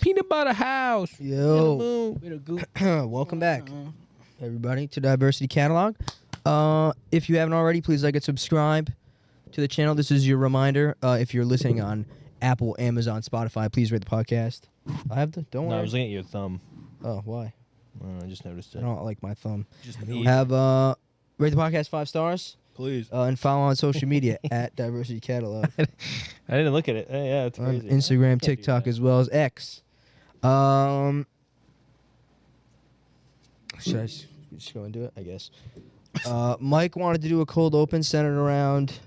Peanut butter house. Yo. Welcome back, everybody, to Diversity Catalog. If you haven't already, please like and subscribe to the channel. This is your reminder. If you're listening on Apple, Amazon, Spotify, please rate the podcast. I have to. Don't worry. No, I was looking at your thumb. Oh, why? I just noticed I it. don't like my thumb. Just Have rate the podcast 5 stars. Please. And follow on social media at Diversity Catalog. I didn't look at it. Yeah, it's On crazy. Instagram, TikTok, as well as X. Should I just go into it? I guess. Mike wanted to do a cold open centered around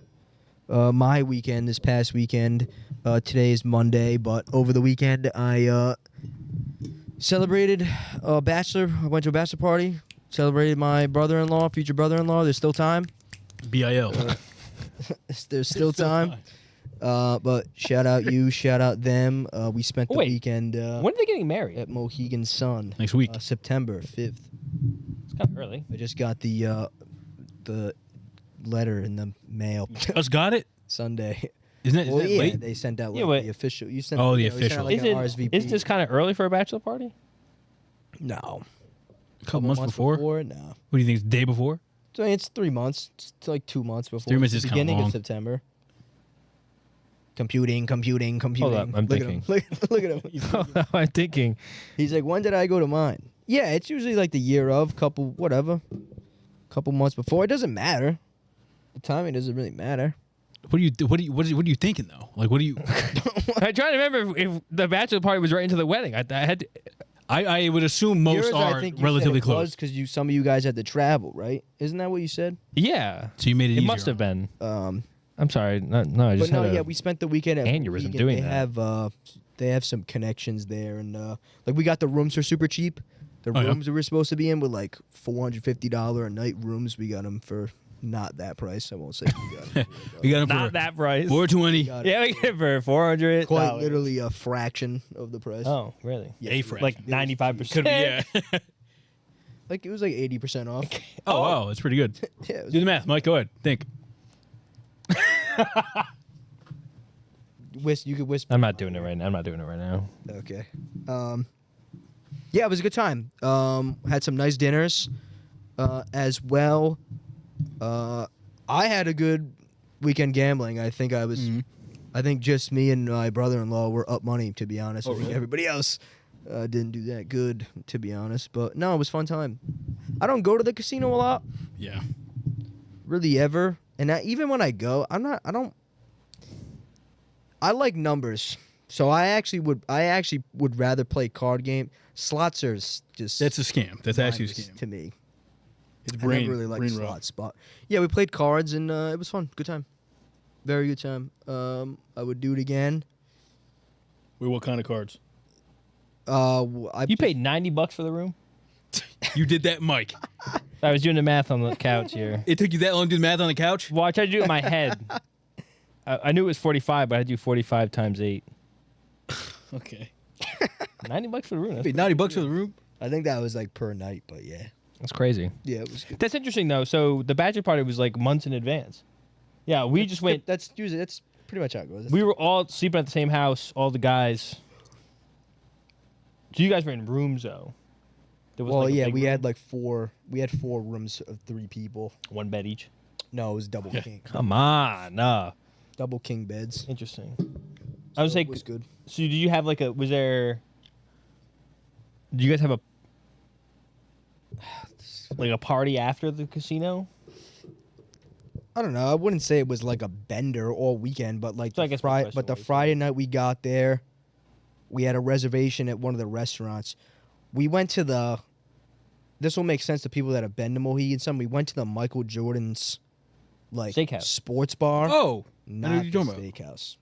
my weekend this past weekend. Today is Monday, but over the weekend I celebrated a Bachelor. I went to a Bachelor party. Celebrated my brother-in-law, future brother-in-law. There's still time. BIL. There's still time. But shout out you, shout out them. We spent the weekend when are they getting married? at Mohegan Sun. Next week. September 5th. It's kind of early. I just got the letter in the mail Us got it? Sunday. Isn't it, Well, isn't it yeah, late? they sent out Yeah, like, but- the official. You sent Oh, the you sent out, official. like, Is an it? RSVP. Is this kind of early for a bachelor party? No. A couple months before? No. What do you think? The day before? So it's 3 months. It's like 2 months before. 3 months It's is the kinda beginning long. of September. Computing. Hold up, I'm look thinking. At him. Look at him. I'm thinking. He's like, when did I go to mine? Yeah, it's usually like the year of, couple months before. It doesn't matter. The timing doesn't really matter. What are you thinking though? Like, what do you? I'm trying to remember if the bachelor party was right into the wedding. I had to. I would assume most Yours, are I think you relatively said it close. because some of you guys had to travel, right? Isn't that what you said? Yeah. So you made it It easier. must have been. Um, I'm sorry. No, I but just no, had a, yeah, we spent the weekend at aneurysm Mohegan. doing they that. They have some connections there, and like we got the rooms for super cheap. The Oh, yeah? rooms we were supposed to be in were like $450 a night rooms. We got them for not that price. I won't say we got them. We got him not for that price. 420. Got it Yeah, we get it for 400. quite literally a fraction of the price. Oh, really? Yeah, A it was- fraction. Like 95%. Could be, yeah. Like it was like 80% off. Oh wow, that's pretty good. Yeah, it was Do the math, Mike. Go ahead. Think. you could whisper. I'm not doing it right now. I'm not doing it right now. Okay. Yeah, it was a good time. Had some nice dinners, as well. I had a good weekend gambling. I think I was. Mm-hmm. I think just me and my brother-in-law were up money. To be honest, I think really? everybody else didn't do that good. To be honest, but no, it was a fun time. I don't go to the casino a lot, Yeah. really ever, and even when I go, I don't. I like numbers, so I actually would rather play card game. Slots are just That's a scam. That's actually a mindless scam. to me. It's I brain. never really liked brain rot. slots, but yeah, we played cards and it was fun. Good time, very good time. I would do it again. Wait, what kind of cards? You paid $90 for the room? You did that, Mike. I was doing the math on the couch here. It took you that long to do the math on the couch? Well, I tried to do it in my head. I knew it was 45, but I had to do 45 times 8. Okay. $90 for the room. Wait, $90 for the room? I think that was like per night, but yeah, That's crazy. yeah, it was good. That's interesting though. So the bachelor party was like months in advance. Yeah, we just went. That's usually that's pretty much how it goes. We were all sleeping at the same house, all the guys. So you guys were in rooms though. There was Well, like a yeah, big we room, had like four. We had 4 rooms of 3 people. one bed each. No, it was double Yeah. king. Come on, Double king beds. interesting. I was So like, it was good. so did you have like a? Was there? Do you guys have a like a party after the casino? I don't know. I wouldn't say it was like a bender all weekend, but like So I the guess my Friday. question But the was- Friday night we got there, we had a reservation at one of the restaurants. We went to the. This will make sense to people that have been to Mohegan Sun. We went to the Michael Jordan's, like Steakhouse. sports bar. Oh. I know not what you're the talking steakhouse.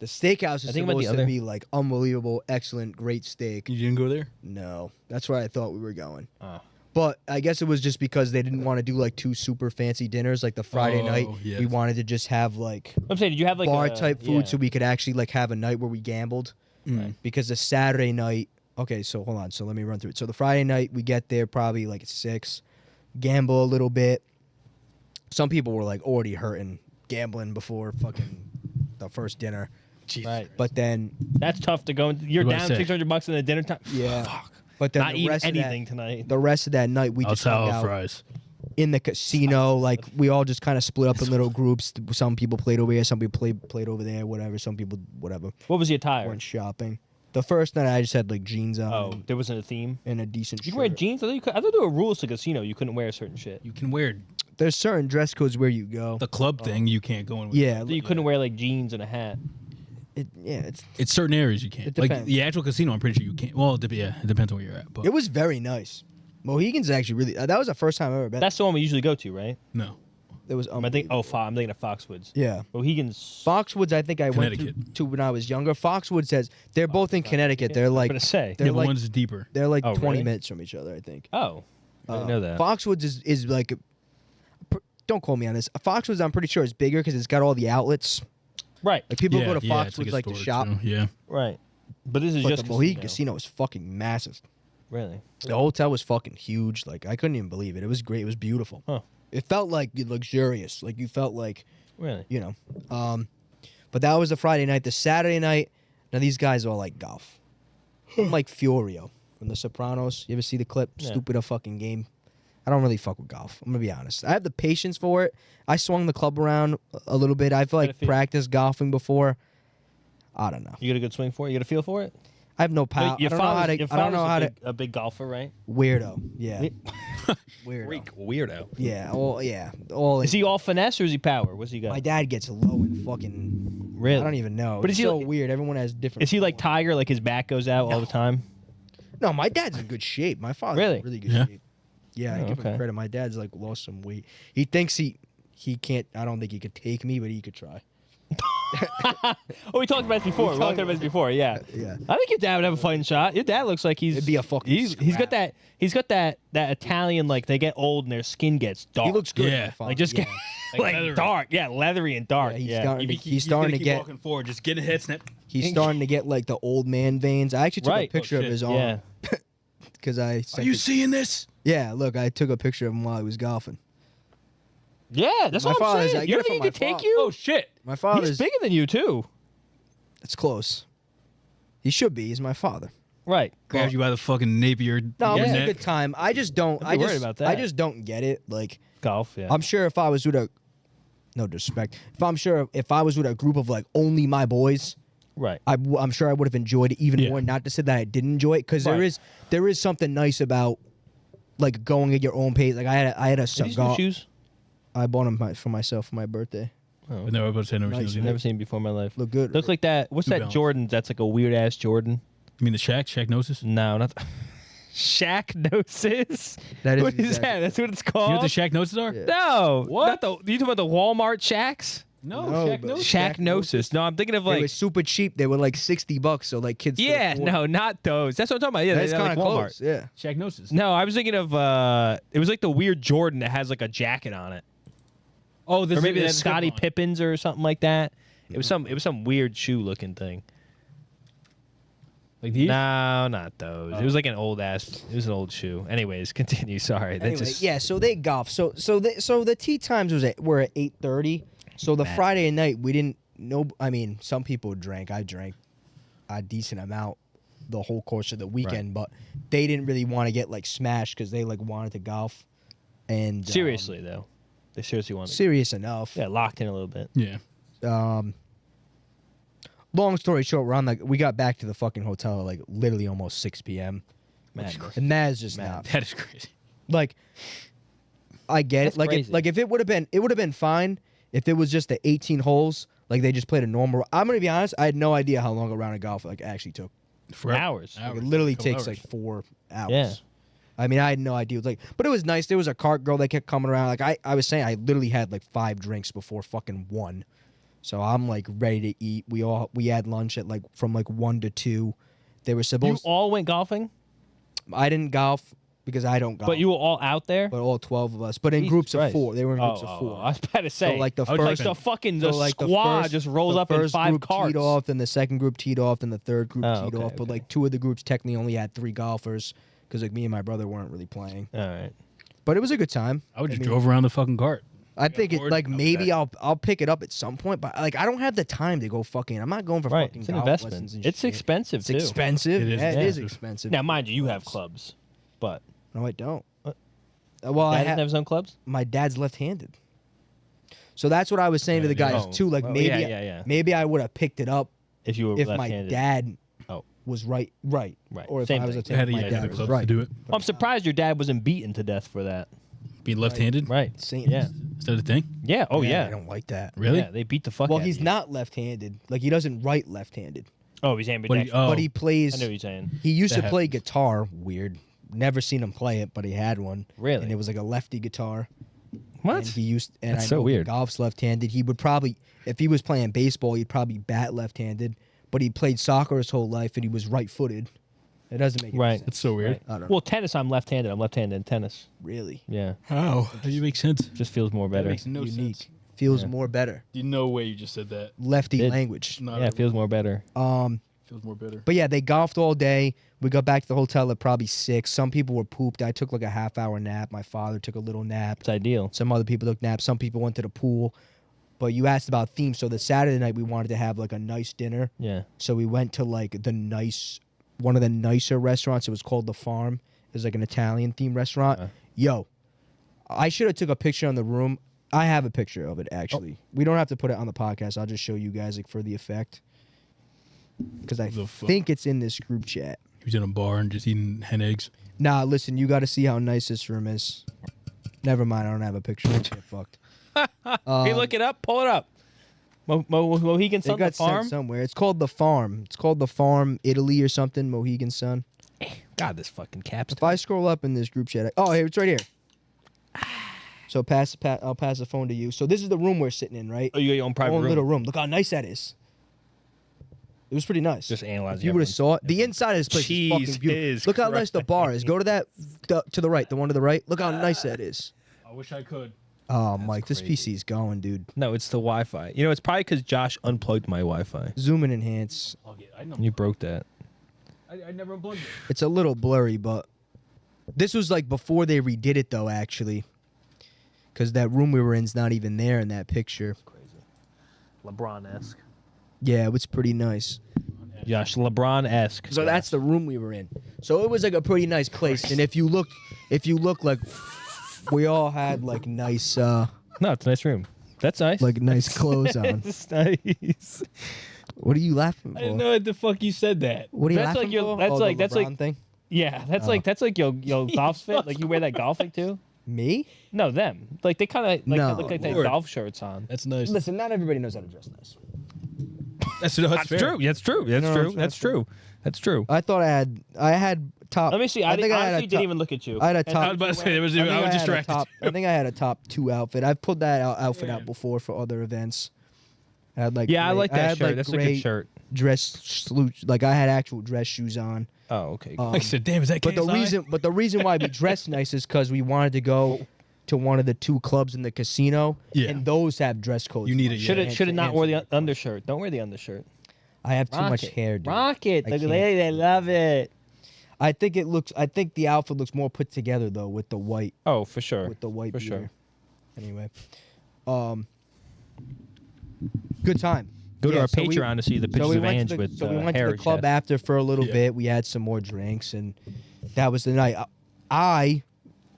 The steakhouse is I think about the supposed to other- be like unbelievable, excellent, great steak. You didn't go there? No, that's where I thought we were going. Oh. But I guess it was just because they didn't want to do like 2 super fancy dinners. Like the Friday night, yes. we wanted to just have like I'm saying, did you have like bar a type food yeah. so we could actually like have a night where we gambled. Mm. Because the Saturday night, okay, so hold on. So let me run through it. So the Friday night, we get there probably like at 6, gamble a little bit. Some people were like already hurting gambling before fucking the first dinner. Jesus. Right. But then, That's tough to go. You're What I down say? $600 in the dinner time. yeah. Fuck. But then Not the eating rest anything of tonight. the rest of that night, we I'll just hung tell out fries. in the casino. Like we all just kind of split up in little groups. Some people played over here, some people played over there, whatever. Some people, whatever, What was the attire? went shopping. The first night, I just had like jeans on Oh, there wasn't a theme. and a decent You shirt. can wear jeans. I thought there were rules to casino. You couldn't wear certain shit. You can wear There's certain dress codes where you go. the club thing. You can't go in with. Yeah, So you couldn't wear like jeans and a hat. it's It's certain areas you can't. It Like depends. the actual casino, I'm pretty sure you can't. Well, yeah, it depends on where you're at. But it was very nice. Mohegan's actually really. That was the first time I've ever been. That's the one we usually go to, right? no. It was. I'm thinking of Foxwoods. Yeah. Mohegan's. Foxwoods, I think I went Connecticut. to when I was younger. Foxwoods says they're both in Connecticut. They're I'm like gonna say. they're Yeah, but like one's deeper. they're like Oh, 20 really? minutes from each other. I think. Oh, I didn't know that. Foxwoods is like. Don't quote me on this. Foxwoods, I'm pretty sure is bigger because it's got all the outlets. Right, Like people yeah, go to yeah, it's Foxwoods a like to store, shop, too. Yeah. right. But this is but just the Mohegan Casino is fucking massive. Really? The hotel was fucking huge. Like I couldn't even believe it. It was great. It was beautiful. Huh. It felt like luxurious. Like you felt like, Really? you know. But that was the Friday night. The Saturday night. Now these guys all like golf. I'm like Fiorio from The Sopranos. You ever see the clip? Yeah. Stupid a fucking game. I don't really fuck with golf. I'm gonna be honest. I have the patience for it. I swung the club around a little bit. I've like feel- practiced golfing before. I don't know. You got a good swing for it. You got a feel for it. I have no power. I don't know how to. I don't know how to. A big golfer, right? Weirdo. Yeah. Weirdo. Freak weirdo. Yeah. All. Yeah. All. Is he all finesse or is he power? What's he got? My dad gets low and fucking. Really? I don't even know. But It's is he so like- weird. Everyone has different. Is he like form. Tiger? Like his back goes out all the time? No, my dad's in good shape. My father's Really? in really good Yeah. shape. Yeah, I Oh, give okay. him credit. My dad's like lost some weight. He thinks he can't. I don't think he could take me, but he could try. Oh, we talked about this before. We talked about this before. Yeah. Yeah. I think your dad would have a fighting shot. Your dad looks like he's. It'd be a fucking He's got scrap. that Italian, like they get old and their skin gets dark. He looks good. Yeah. my father. like just yeah. get like leathery. dark. Yeah, leathery and dark. Yeah, he's Yeah. starting- You- He's he's starting gonna to keep get- walking forward. Just get a head snap. He's starting to get like the old man veins. I actually took Right. a picture Oh, of shit. his Yeah. arm because I. Are sent you it- seeing this? Yeah, look, I took a picture of him while he was golfing. Yeah, that's My what I'm father's- I saying. get You it don't think from he could my take father. you? Oh shit! My He's father's. bigger than you too. It's close. He should be. He's my father. Right. Grabs you by the fucking napier. No, it your was a neck. good time. I just don't. Don't I be worried just. about I that. just don't get it. Like Golf. Yeah. I'm sure if I was with a, no disrespect. If I was with a group of like only my boys, right. I'm sure I would have enjoyed it even Yeah. more. Not to say that I didn't enjoy it, because Right. there is something nice about like going at your own pace. Like I had a Are these new cigar. shoes? I bought them for myself for my birthday. Oh. But no, I was about to say, I've never Nice, seen man. those. Never seen before in my life. Look good. Look like that. What's New that Balance. Jordan? That's like a weird ass Jordan. You mean the Shaq Gnosis? No, not Shaq Gnosis. That is What is exactly- that? That's what it's You know called. what the Shaq Gnosis are? Yeah. No, What? Not the, you talking about the Walmart Shacks? No, No, Shaq but- Gnosis. Shaq Gnosis. No, I'm thinking of They like. were super cheap. They were like $60, so like kids. could Yeah, afford- no, not those. That's what I'm talking about. Yeah, that's they're kind like of Walmart. close. Yeah. Shaq Gnosis. No, I was thinking of it was like the weird Jordan that has like a jacket on it, Oh, this or maybe the that's Scottie Pippen. Pippins or something like that. It was some weird shoe looking thing. Like these? No, not those. It was like an old ass. It was an old shoe. Anyways, continue. Sorry. That Anyway, just yeah. So they golf. So the tee times were at 8:30. So the Mad. Friday night we didn't. No, I mean some people drank. I drank a decent amount the whole course of the weekend, but they didn't really want to get like smashed because they like wanted to golf. And seriously though, they seriously wanted. serious enough. Yeah, locked in a little bit. Yeah. Long story short, we got back to the fucking hotel at like literally almost 6 p.m. Madness. And that is just Mad. not That is crazy. like. I get That's it. Like crazy. if it would have been fine if it was just the 18 holes. Like they just played a normal. I'm gonna be honest. I had no idea how long a round of golf like actually took. Forever. Hours. Like, it literally Couple takes hours. like 4 hours. Yeah. I mean, I had no idea. It was like, but it was nice. There was a cart girl that kept coming around. Like I was saying, I literally had like 5 drinks before fucking 1. So I'm like ready to eat. We had lunch at like from like 1 to 2. They were You supposed. all went golfing, I didn't golf because I don't golf. but you were all out there. But all 12 of us. But in Jesus groups Christ. of 4. They were in groups of 4. I was about to say. So like the I would first, like the fucking so the like the squad first- just rolls the up in first 5 group carts. teed off, then the second group teed off, then the third group Oh, teed okay, off. But okay. like 2 of the groups technically only had 3 golfers because like me and my brother weren't really playing. All right. But it was a good time. I would just mean, drove around the fucking cart. I think it bored? like I'll be maybe back. I'll pick it up at some point, but like I don't have the time to go fucking. I'm not going for Right. fucking It's an golf investment. lessons and It's shit. expensive It's too. expensive. It is Yeah, it is expensive. expensive. Now, mind you have clubs, but No, I don't. What? Well, Dad doesn't have his own clubs. my dad's left-handed. So that's what I was saying to the guys Oh. too. Like Well, maybe, yeah. maybe I would have picked it up If you were if my left-handed. dad Oh. was right, Right. or if Same I was thing. a They had to my use dad the was clubs right. to do it. Well, I'm surprised your dad wasn't beaten to death for that. Being left-handed? Right. Saint. Yeah. Is that a thing? Yeah. Oh I yeah. don't like that. Really? Yeah. They beat the fuck. Well, out he's of you. not left-handed. Like he doesn't write left-handed, Oh, he's But ambidextrous. but he plays. I know what you're saying. He used That to play happens. guitar. Weird. Never seen him play it, but he had one. Really? And it was like a lefty guitar. What? And he used. And That's I so know weird. golf's left-handed. He would probably, if he was playing baseball, he'd probably bat left-handed. But he played soccer his whole life, and he was right-footed. It doesn't make any Right. sense. That's so weird. Right. I don't know. Well, tennis, I'm left-handed. I'm left-handed in tennis. Really Yeah. How? How do you make sense? Just feels more better. That makes no unique. sense. Feels Yeah. more better. No way you just said that. Lefty Did. language. Not Yeah, it feels more better. feels more better. But yeah, they golfed all day. We got back to the hotel at probably 6. Some people were pooped. I took like a half-hour nap. My father took a little nap. It's ideal. Some other people took naps. Some people went to the pool. But you asked about themes. So the Saturday night we wanted to have like a nice dinner. Yeah. So we went to like one of the nicer restaurants. It was called The Farm. It was like an Italian themed restaurant. Yo, I should have took a picture in the room. I have a picture of it actually. We don't have to put it on the podcast. I'll just show you guys like for the effect. Because I The fuck? think it's in this group chat. He was in a bar and just eating hen eggs. Nah, listen, you got to see how nice this room is. Never mind, I don't have a picture. Get fucked. Hey, look it up. Pull it up. Mohegan It Sun got the farm. sent somewhere. It's called The Farm. It's called The Farm, Italy or something, Mohegan Sun. God, this fucking caps. If I scroll up in this group chat, oh, here, it's right here. So I'll pass the phone to you. So this is the room we're sitting in, right? Oh, you got your own private Own room. little room. Look how nice that is. It was pretty nice. Just analyzing. If you would have saw it, the inside of this place is fucking beautiful. Jesus Look how nice the bar is. Go to that, to the right, the one to the right. Look how nice that is. I wish I could. Oh, Mike, this crazy. PC's going, dude. No, it's the Wi-Fi. You know, it's probably because Josh unplugged my Wi-Fi. Zoom and enhance. I know. You broke that. I never unplugged it. It's a little blurry, but this was like before they redid it, though, actually. Because that room we were in is not even there in that picture. Crazy. LeBron-esque. Yeah, it was pretty nice. Josh, LeBron-esque. So that's the room we were in. So it was like a pretty nice place. And if you look like we all had like nice No, it's a nice room. That's nice. nice clothes on. It's nice. What are you laughing for? I didn't know what the fuck you said that. What are you That's laughing like your- for? that's Oh, like- the that's like- LeBron thing? Yeah, that's like your golf fit. Like you wear that golf fit too. Me? No, them. Like they kind of like No. they look like they have Lord. golf shirts on. That's nice. Listen, not everybody knows how to dress nice. That's That's fair. true. That's true. That's No, true. it's That's not true. true. That's true. I thought I had top. Let me see. I, think I had honestly a didn't top- even look at you. I had a And top- I was about to say, I think I was had a distracted. top- I think I had a top 2 outfit. I've pulled that outfit out before for other events. I had like Yeah, I gray- like that had, shirt. like, That's a gray good shirt. Dress slooch. Like I had actual dress shoes on. Oh, okay. Um, I said, damn, is that But the KSI? reason why we dressed nice is because we wanted to go to one of the 2 clubs in the casino, Yeah. and those have dress codes. You need it, Should yeah. have not wore the undershirt. Don't wear the undershirt. I have too much Rock it. hair, dude. Rock it. I The can't. lady, they love it. I think the outfit looks more put together though with the white Oh, for sure. with the white For beater. sure. Anyway, good time. Go to Yeah, our so we- Patreon to see the pictures we of went Ange to the, with so we went to hair the club chest. after for a little Yeah. bit. We had some more drinks, and that was the night. I,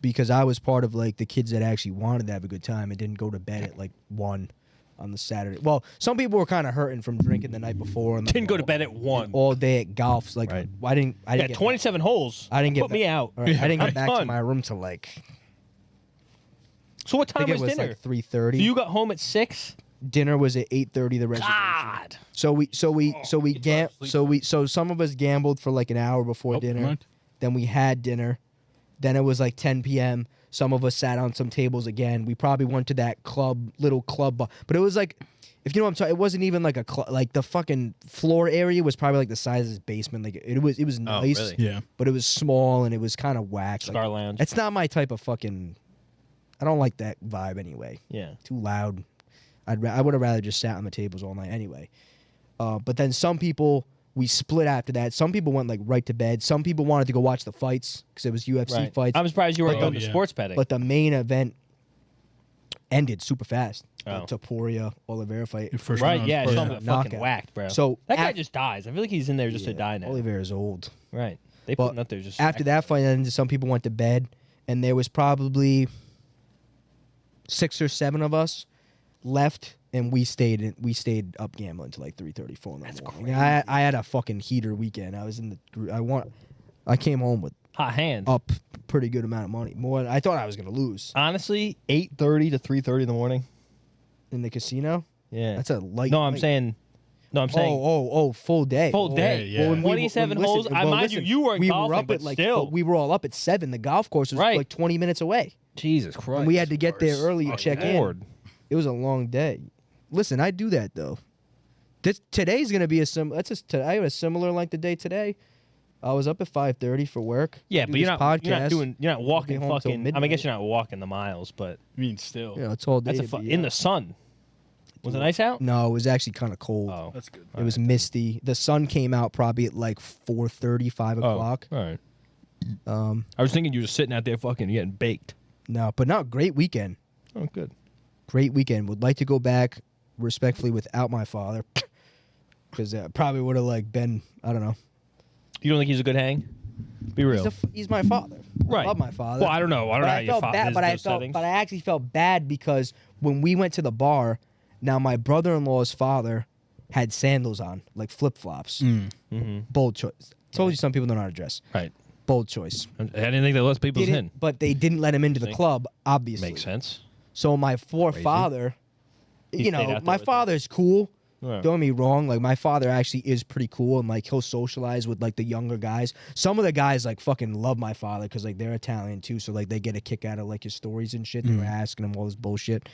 because I was part of like the kids that actually wanted to have a good time and didn't go to bed at like 1 on the Saturday. Well, some people were kind of hurting from drinking the night before and like, Didn't go to bed at 1. all day at golf. Like, Right. I didn't Yeah, get 27 holes. I didn't get Put me out. All right, I didn't I'm get back to done. my room till like So what I time think was it was dinner? like 3:30. So you got home at 6? Dinner was at 8:30. The reservation. God. So some of us gambled for like an hour before Oh, never dinner. mind. Then we had dinner. Then it was like 10 p.m. Some of us sat on some tables again. We probably went to that little club bar. But it was like, if you know what I'm talking, it wasn't even like like the fucking floor area was probably like the size of this basement. Like it was nice, really? Yeah. but it was small and it was kind of whack. Star Like, Lounge. it's not my type of fucking. I don't like that vibe anyway. Yeah. Too loud. I would have rather just sat on the tables all night anyway. But then some people, we split after that. Some people went like right to bed. Some people wanted to go watch the fights because it was UFC Right. fights. I'm surprised you weren't Oh, going to yeah. sports betting. But the main event ended super fast. Oh. The Poirier Oliveira fight. Your first right, round yeah, first Sean round. got fucking Knockout. whacked, bro. So that guy just dies. I feel like he's in there just to Yeah, die now. Oliveira's old. Right. They But put him up there just After that fight ended, some people went to bed, and there was probably 6 or 7 of us left, and we stayed up gambling until like 3:30, 4 in the morning. I had a fucking heater weekend. I was in the I came home with hot hand. up pretty good amount of money. More I thought I was gonna lose Honestly, 8:30 to 3:30 in the morning. in the casino. Yeah. That's a light. No, I'm night. saying. No, I'm saying. Full day. Full day. yeah. Well, when 27 holes. I mind you weren't we golfing, were up but at like still. we were all up at 7. The golf course was Right. like 20 minutes away, Jesus Christ. and we had to get there early and check in. Lord. It was a long day. Listen, I do that though. Today's gonna be I have a similar length of day today. I was up at 5:30 for work. Yeah, do but you're this not podcast. you're not walking home till fucking. I mean, I guess midnight. you're not walking the miles, but I mean, still. You know, it's all day. that's to be in out. the sun. Was it nice out? No, it was actually kind of cold. Oh, That's good. It was misty. The sun came out probably at like 4:30, 5 o'clock. All right. I was thinking you were sitting out there fucking getting baked. No, but not great weekend. Oh, good. Great weekend. Would like to go back respectfully without my father, because probably would have like been, I don't know. You don't think he's a good hang? Be real. He's my father. Right. I love my father. Well, I don't know. I don't know how I you felt fought bad, but I actually felt bad because when we went to the bar, now my brother-in-law's father had sandals on, like flip-flops. Mm-hmm. Bold choice. Told you some people don't know how to dress. Right. Bold choice. I didn't think they let people in. But they didn't let him into the See? club, obviously. Makes sense. So my forefather, He you stayed out know, there my with him. father's cool. Right. Don't get me wrong. Like my father actually is pretty cool, and like he'll socialize with like the younger guys. Some of the guys like fucking love my father because like they're Italian too, so like they get a kick out of like his stories and shit. They were asking him all this bullshit.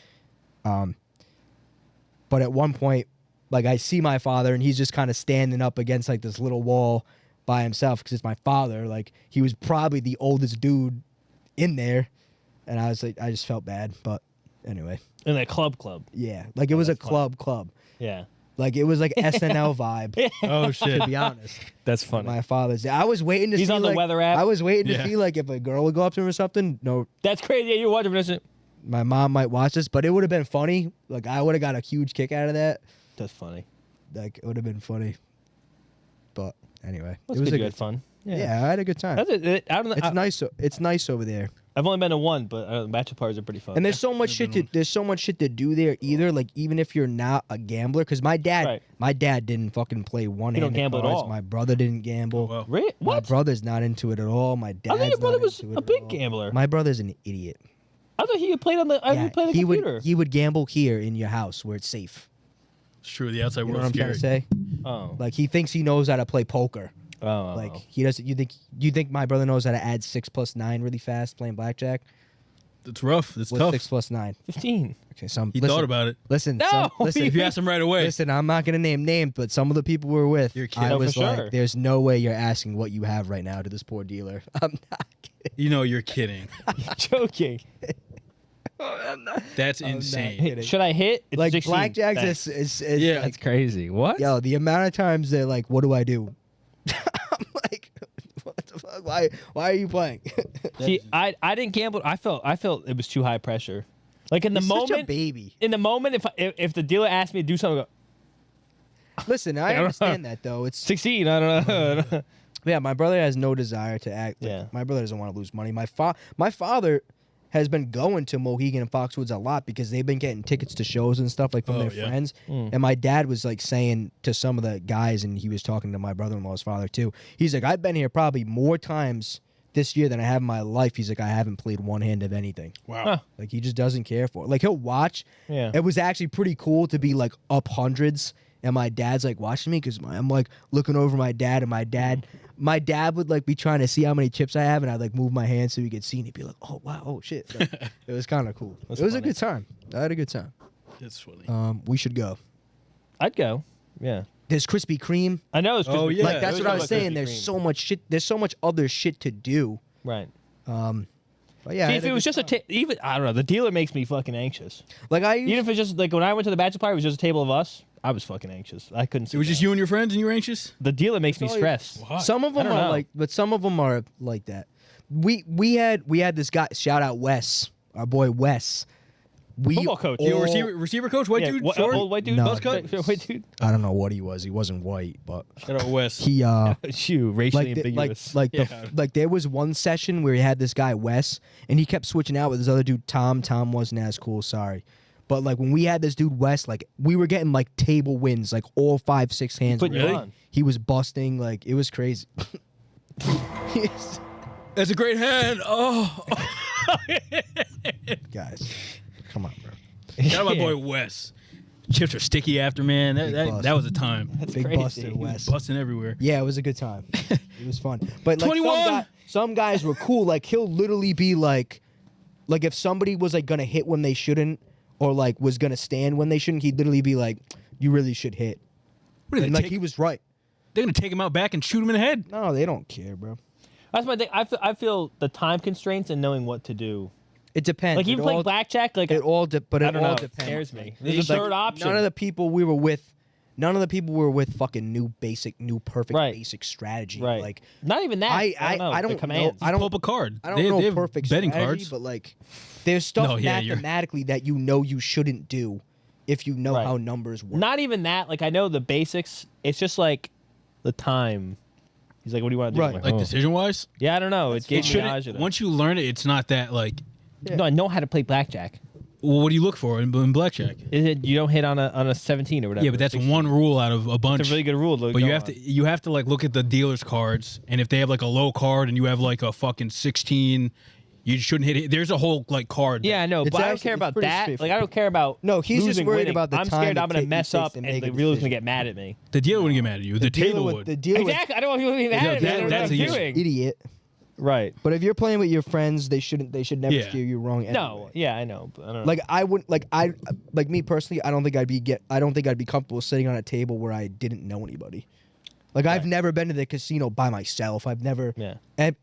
But at one point, like I see my father, and he's just kind of standing up against like this little wall by himself because it's my father. Like he was probably the oldest dude in there, and I was like, I just felt bad. But anyway, In that club. yeah, like it was a that's funny. club. Yeah. Like it was like SNL vibe. Oh, shit. To be honest, That's funny. my father's. I was waiting to He's see. on the like, weather app? I was waiting to Yeah. see like if a girl would go up to him or something. No, That's crazy. Yeah, you're watching Vanessa. my mom might watch this, but it would have been funny. Like I would have got a huge kick out of that. That's funny. Like it would have been funny. But anyway, That's it was good. a You good. had fun. Yeah, I had a good time. That's it. I don't know. It's nice. It's nice over there. I've only been to one, but bachelor parties are pretty fun. And there's so much shit to do there either. Like even if you're not a gambler, because my dad didn't fucking play one He don't hand gamble at all. My brother didn't gamble. well. Really? My What? brother's not into it at all. My dad. I thought your brother was a big gambler. My brother's an idiot. I thought he played on the. Yeah, he played on the he computer. would gamble here in your house where it's safe. It's true. The outside You know what world's I'm trying scary. to say? Oh. Like he thinks he knows how to play poker. Oh. Like he doesn't. You think my brother knows how to add 6 + 9 really fast playing blackjack? It's rough. It's What's tough. 6 + 9? 15. Okay, He thought about it. Listen, No, listen. If you ask him right away. Listen, I'm not gonna name names, but some of the people we're with, You're kidding. I No, for was like, sure. "There's no way you're asking what you have right now to this poor dealer." I'm not kidding. You know you're kidding. Joking. That's I'm not insane. kidding. Should I hit? It's Like 16. blackjack Thanks. is Yeah. like, That's crazy. What? yo, the amount of times they're like, "What do I do?" I'm like, "What the fuck? Why are you playing?" See, I didn't gamble. I felt it was too high pressure. Like in the He's such a moment, baby. in the moment, if the dealer asked me to do something, I go, Listen, I understand that though. It's 16. I don't know. yeah. My brother has no desire to act. Like, Yeah. my brother doesn't want to lose money. My father has been going to Mohegan and Foxwoods a lot because they've been getting tickets to shows and stuff like from Oh, their yeah. friends. Mm. And my dad was like saying to some of the guys, and he was talking to my brother-in-law's father too. He's like, I've been here probably more times this year than I have in my life. He's like, I haven't played one hand of anything. Wow. Huh. Like he just doesn't care for it. Like he'll watch. Yeah. It was actually pretty cool to be like up hundreds, and my dad's like watching me because I'm like looking over my dad, and my dad my dad would like be trying to see how many chips I have, and I'd like move my hand so he could see, and he'd be like, "Oh wow, oh shit!" Like, it was kind of cool. That's it was a funny. good time. I had a good time. It's funny. We should go. I'd go. Yeah. There's Krispy Kreme. I know. It's Oh, Krispy yeah. Kreme. Like that's always what I talk was about saying. Krispy There's Kreme. so much shit. There's so much other shit to do. Right. But yeah, I See, had if it was good just time. even I don't know. The dealer makes me fucking anxious. Like I Even if it's just like when I went to the bachelor party, it was just a table of us. I was fucking anxious. I couldn't. It was just you and your friends, and you were anxious. The dealer makes me all you- stressed. Why? some of them I don't are know. like, but some of them are like that. We had this guy. Shout out Wes, our boy Wes. We Football coach. You all- were receiver coach, white Yeah, dude, what, short. old white dude, No. buzz cut, white dude. I don't know what he was. He wasn't white, but Shout out Wes. he Shoot, racially ambiguous. like there was one session where he had this guy Wes, and he kept switching out with this other dude Tom. Tom wasn't as cool, sorry. But like when we had this dude Wes, like we were getting like table wins, like all 5-6 hands. Putting you Really? on. He was busting, like it was crazy. That's a great hand. Oh, Guys, come on, bro. shout out my boy Wes. Chips are sticky after, man. Big bust. That was a time. That's Big crazy. buster Wes. Busting everywhere. Yeah, it was a good time. It was fun. But like 21? some guys were cool. Like he'll literally be like if somebody was like gonna hit when they shouldn't, or like was gonna stand when they shouldn't, he'd literally be like, "You really should hit." What are they And like take- he was right. They're gonna take him out back and shoot him in the head. No, they don't care, bro. That's my thing. I feel the time constraints and knowing what to do. It depends. Like even it playing all, blackjack, like it all but I it don't all know. It depends. scares me. Like, There's a third option. None of the people we were with fucking new perfect Right. basic strategy. Right. Like not even that. I don't know. don't the know. command. I don't Pull up a card. I don't they, know they have perfect betting strategy, cards. but like there's stuff No, yeah, you're- mathematically that you know you shouldn't do if you know Right. how numbers work. Not even that. Like I know the basics. It's just like the time. He's like, "What do you want to do?" Right. I'm like, Like "Oh." decision wise, Yeah, I don't know. It it gave me shouldn't. nausea. Once you learn it, it's not that like. No, I know how to play blackjack. Well, what do you look for in blackjack? Is it you don't hit on a 17 or whatever? Yeah, but that's 16. one rule out of a bunch. It's a really good rule. To But go you have on. to like look at the dealer's cards, and if they have like a low card and you have like a fucking 16, you shouldn't hit it. There's a whole like card. Yeah, I know, It's but I don't actually- care it's about pretty that. Like straightforward. I don't care about. No, he's just losing, worried winning. about the I'm time scared it I'm gonna ta- mess it takes up to and make the a dealer's decision. gonna get mad at me. The dealer wouldn't get mad at you. The table would. The dealer Exactly. I don't want people to be mad at me. I don't know that's what a I'm issue. doing. idiot. Right. But if you're playing with your friends, they should never Yeah. steer you wrong. Anyway. No. Yeah, I know. But I don't know. Like I wouldn't like me personally. I don't think I'd be comfortable sitting on a table where I didn't know anybody. Like I've Right. never been to the casino by myself. I've never. Yeah.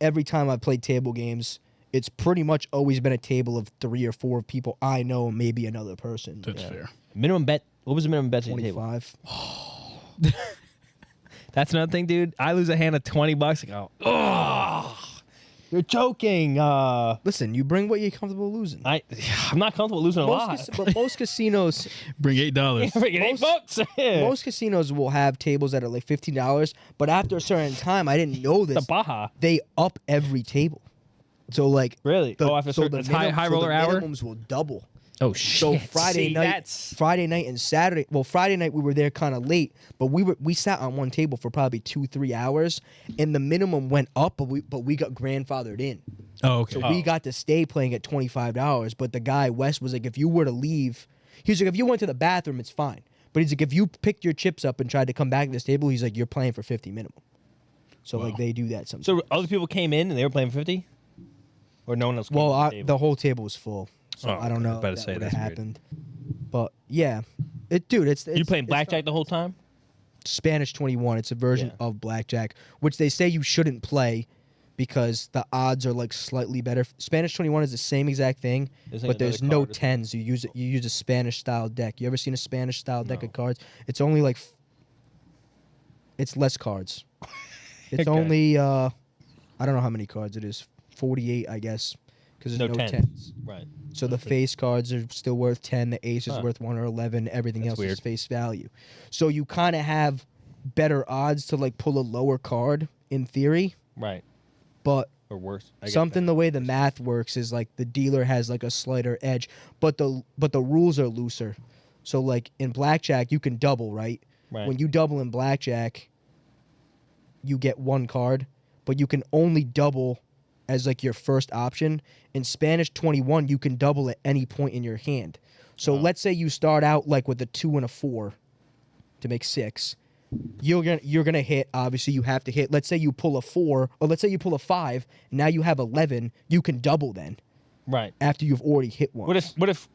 Every time I've played table games, it's pretty much always been a table of 3 or 4 people I know, and maybe another person. That's fair. minimum bet. What was the minimum bet on the table? 25. That's another thing, dude. I lose a hand of $20. I go, oh, you're joking. Listen, you bring what you're comfortable losing. I'm not comfortable losing a lot. But most casinos, Bring $8. Freaking $8. most casinos will have tables that are like $15. But after a certain time, I didn't know the this. Baja. They up every table. So like Really? After certain it's high roller hour. minimums will double. Oh shit. So Friday night and Saturday. Well, Friday night we were there kind of late, but we sat on one table for probably 2-3 hours, and the minimum went up, but we got grandfathered in. Oh, okay. So we got to stay playing at $25. But the guy Wes was like, if you were to leave, he's like, if you went to the bathroom, it's fine. But he's like, if you picked your chips up and tried to come back to this table, he's like, you're playing for 50 minimum. So like Wow. they do that sometimes. So other people came in and they were playing for 50, or no one else. Came Well, to the table? the whole table was full, so Oh, I don't okay. I know was about to if say, that would that's have weird. happened. But yeah, it's you playing it's blackjack the whole time? Spanish 21. It's a version Yeah. of blackjack, which they say you shouldn't play because the odds are like slightly better. Spanish 21 is the same exact thing, There's like but there's another no card or something. tens. You use a Spanish style deck. You ever seen a Spanish style deck No. of cards? It's only like it's less cards. It's Okay. only I don't know how many cards it is. 48, I guess, because there's No no tens. tens. Right. So the face cards are still worth 10. The ace is Huh. worth 1 or 11. Everything That's else weird. is face value. So you kind of have better odds to like pull a lower card in theory, Right. but Or worse. I guess something the better. way the math works is like the dealer has like a slighter edge, but the rules are looser. So like in blackjack you can double, right? Right. When you double in blackjack, you get 1 card, but you can only double as like your first option. In Spanish 21, you can double at any point in your hand. So Oh. let's say you start out like with a 2 and a 4 to make 6. you're gonna hit. Obviously, you have to hit. Let's say you pull a 4, or let's say you pull a 5. Now you have 11. You can double then Right. after you've already hit one. What if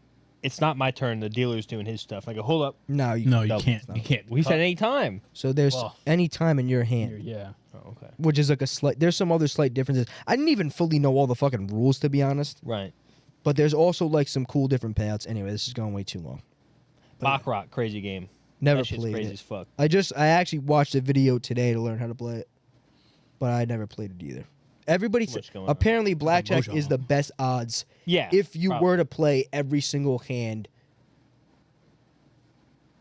it's not my turn? The dealer's doing his stuff. I go, hold up. No, you No, you double. can't. You can't. We said any time. So there's Well, any time in your hand, Yeah. Oh, okay. which is like a slight. There's some other slight differences. I didn't even fully know all the fucking rules, to be honest. Right. But there's also like some cool different payouts. Anyway, this is going way too long. Baccarat, crazy game. Never That shit's played crazy it. as fuck. I actually watched a video today to learn how to play it, but I never played it either. Everybody Too said much going on. apparently blackjack mojo. is the best odds Yeah. if you probably. were to play every single hand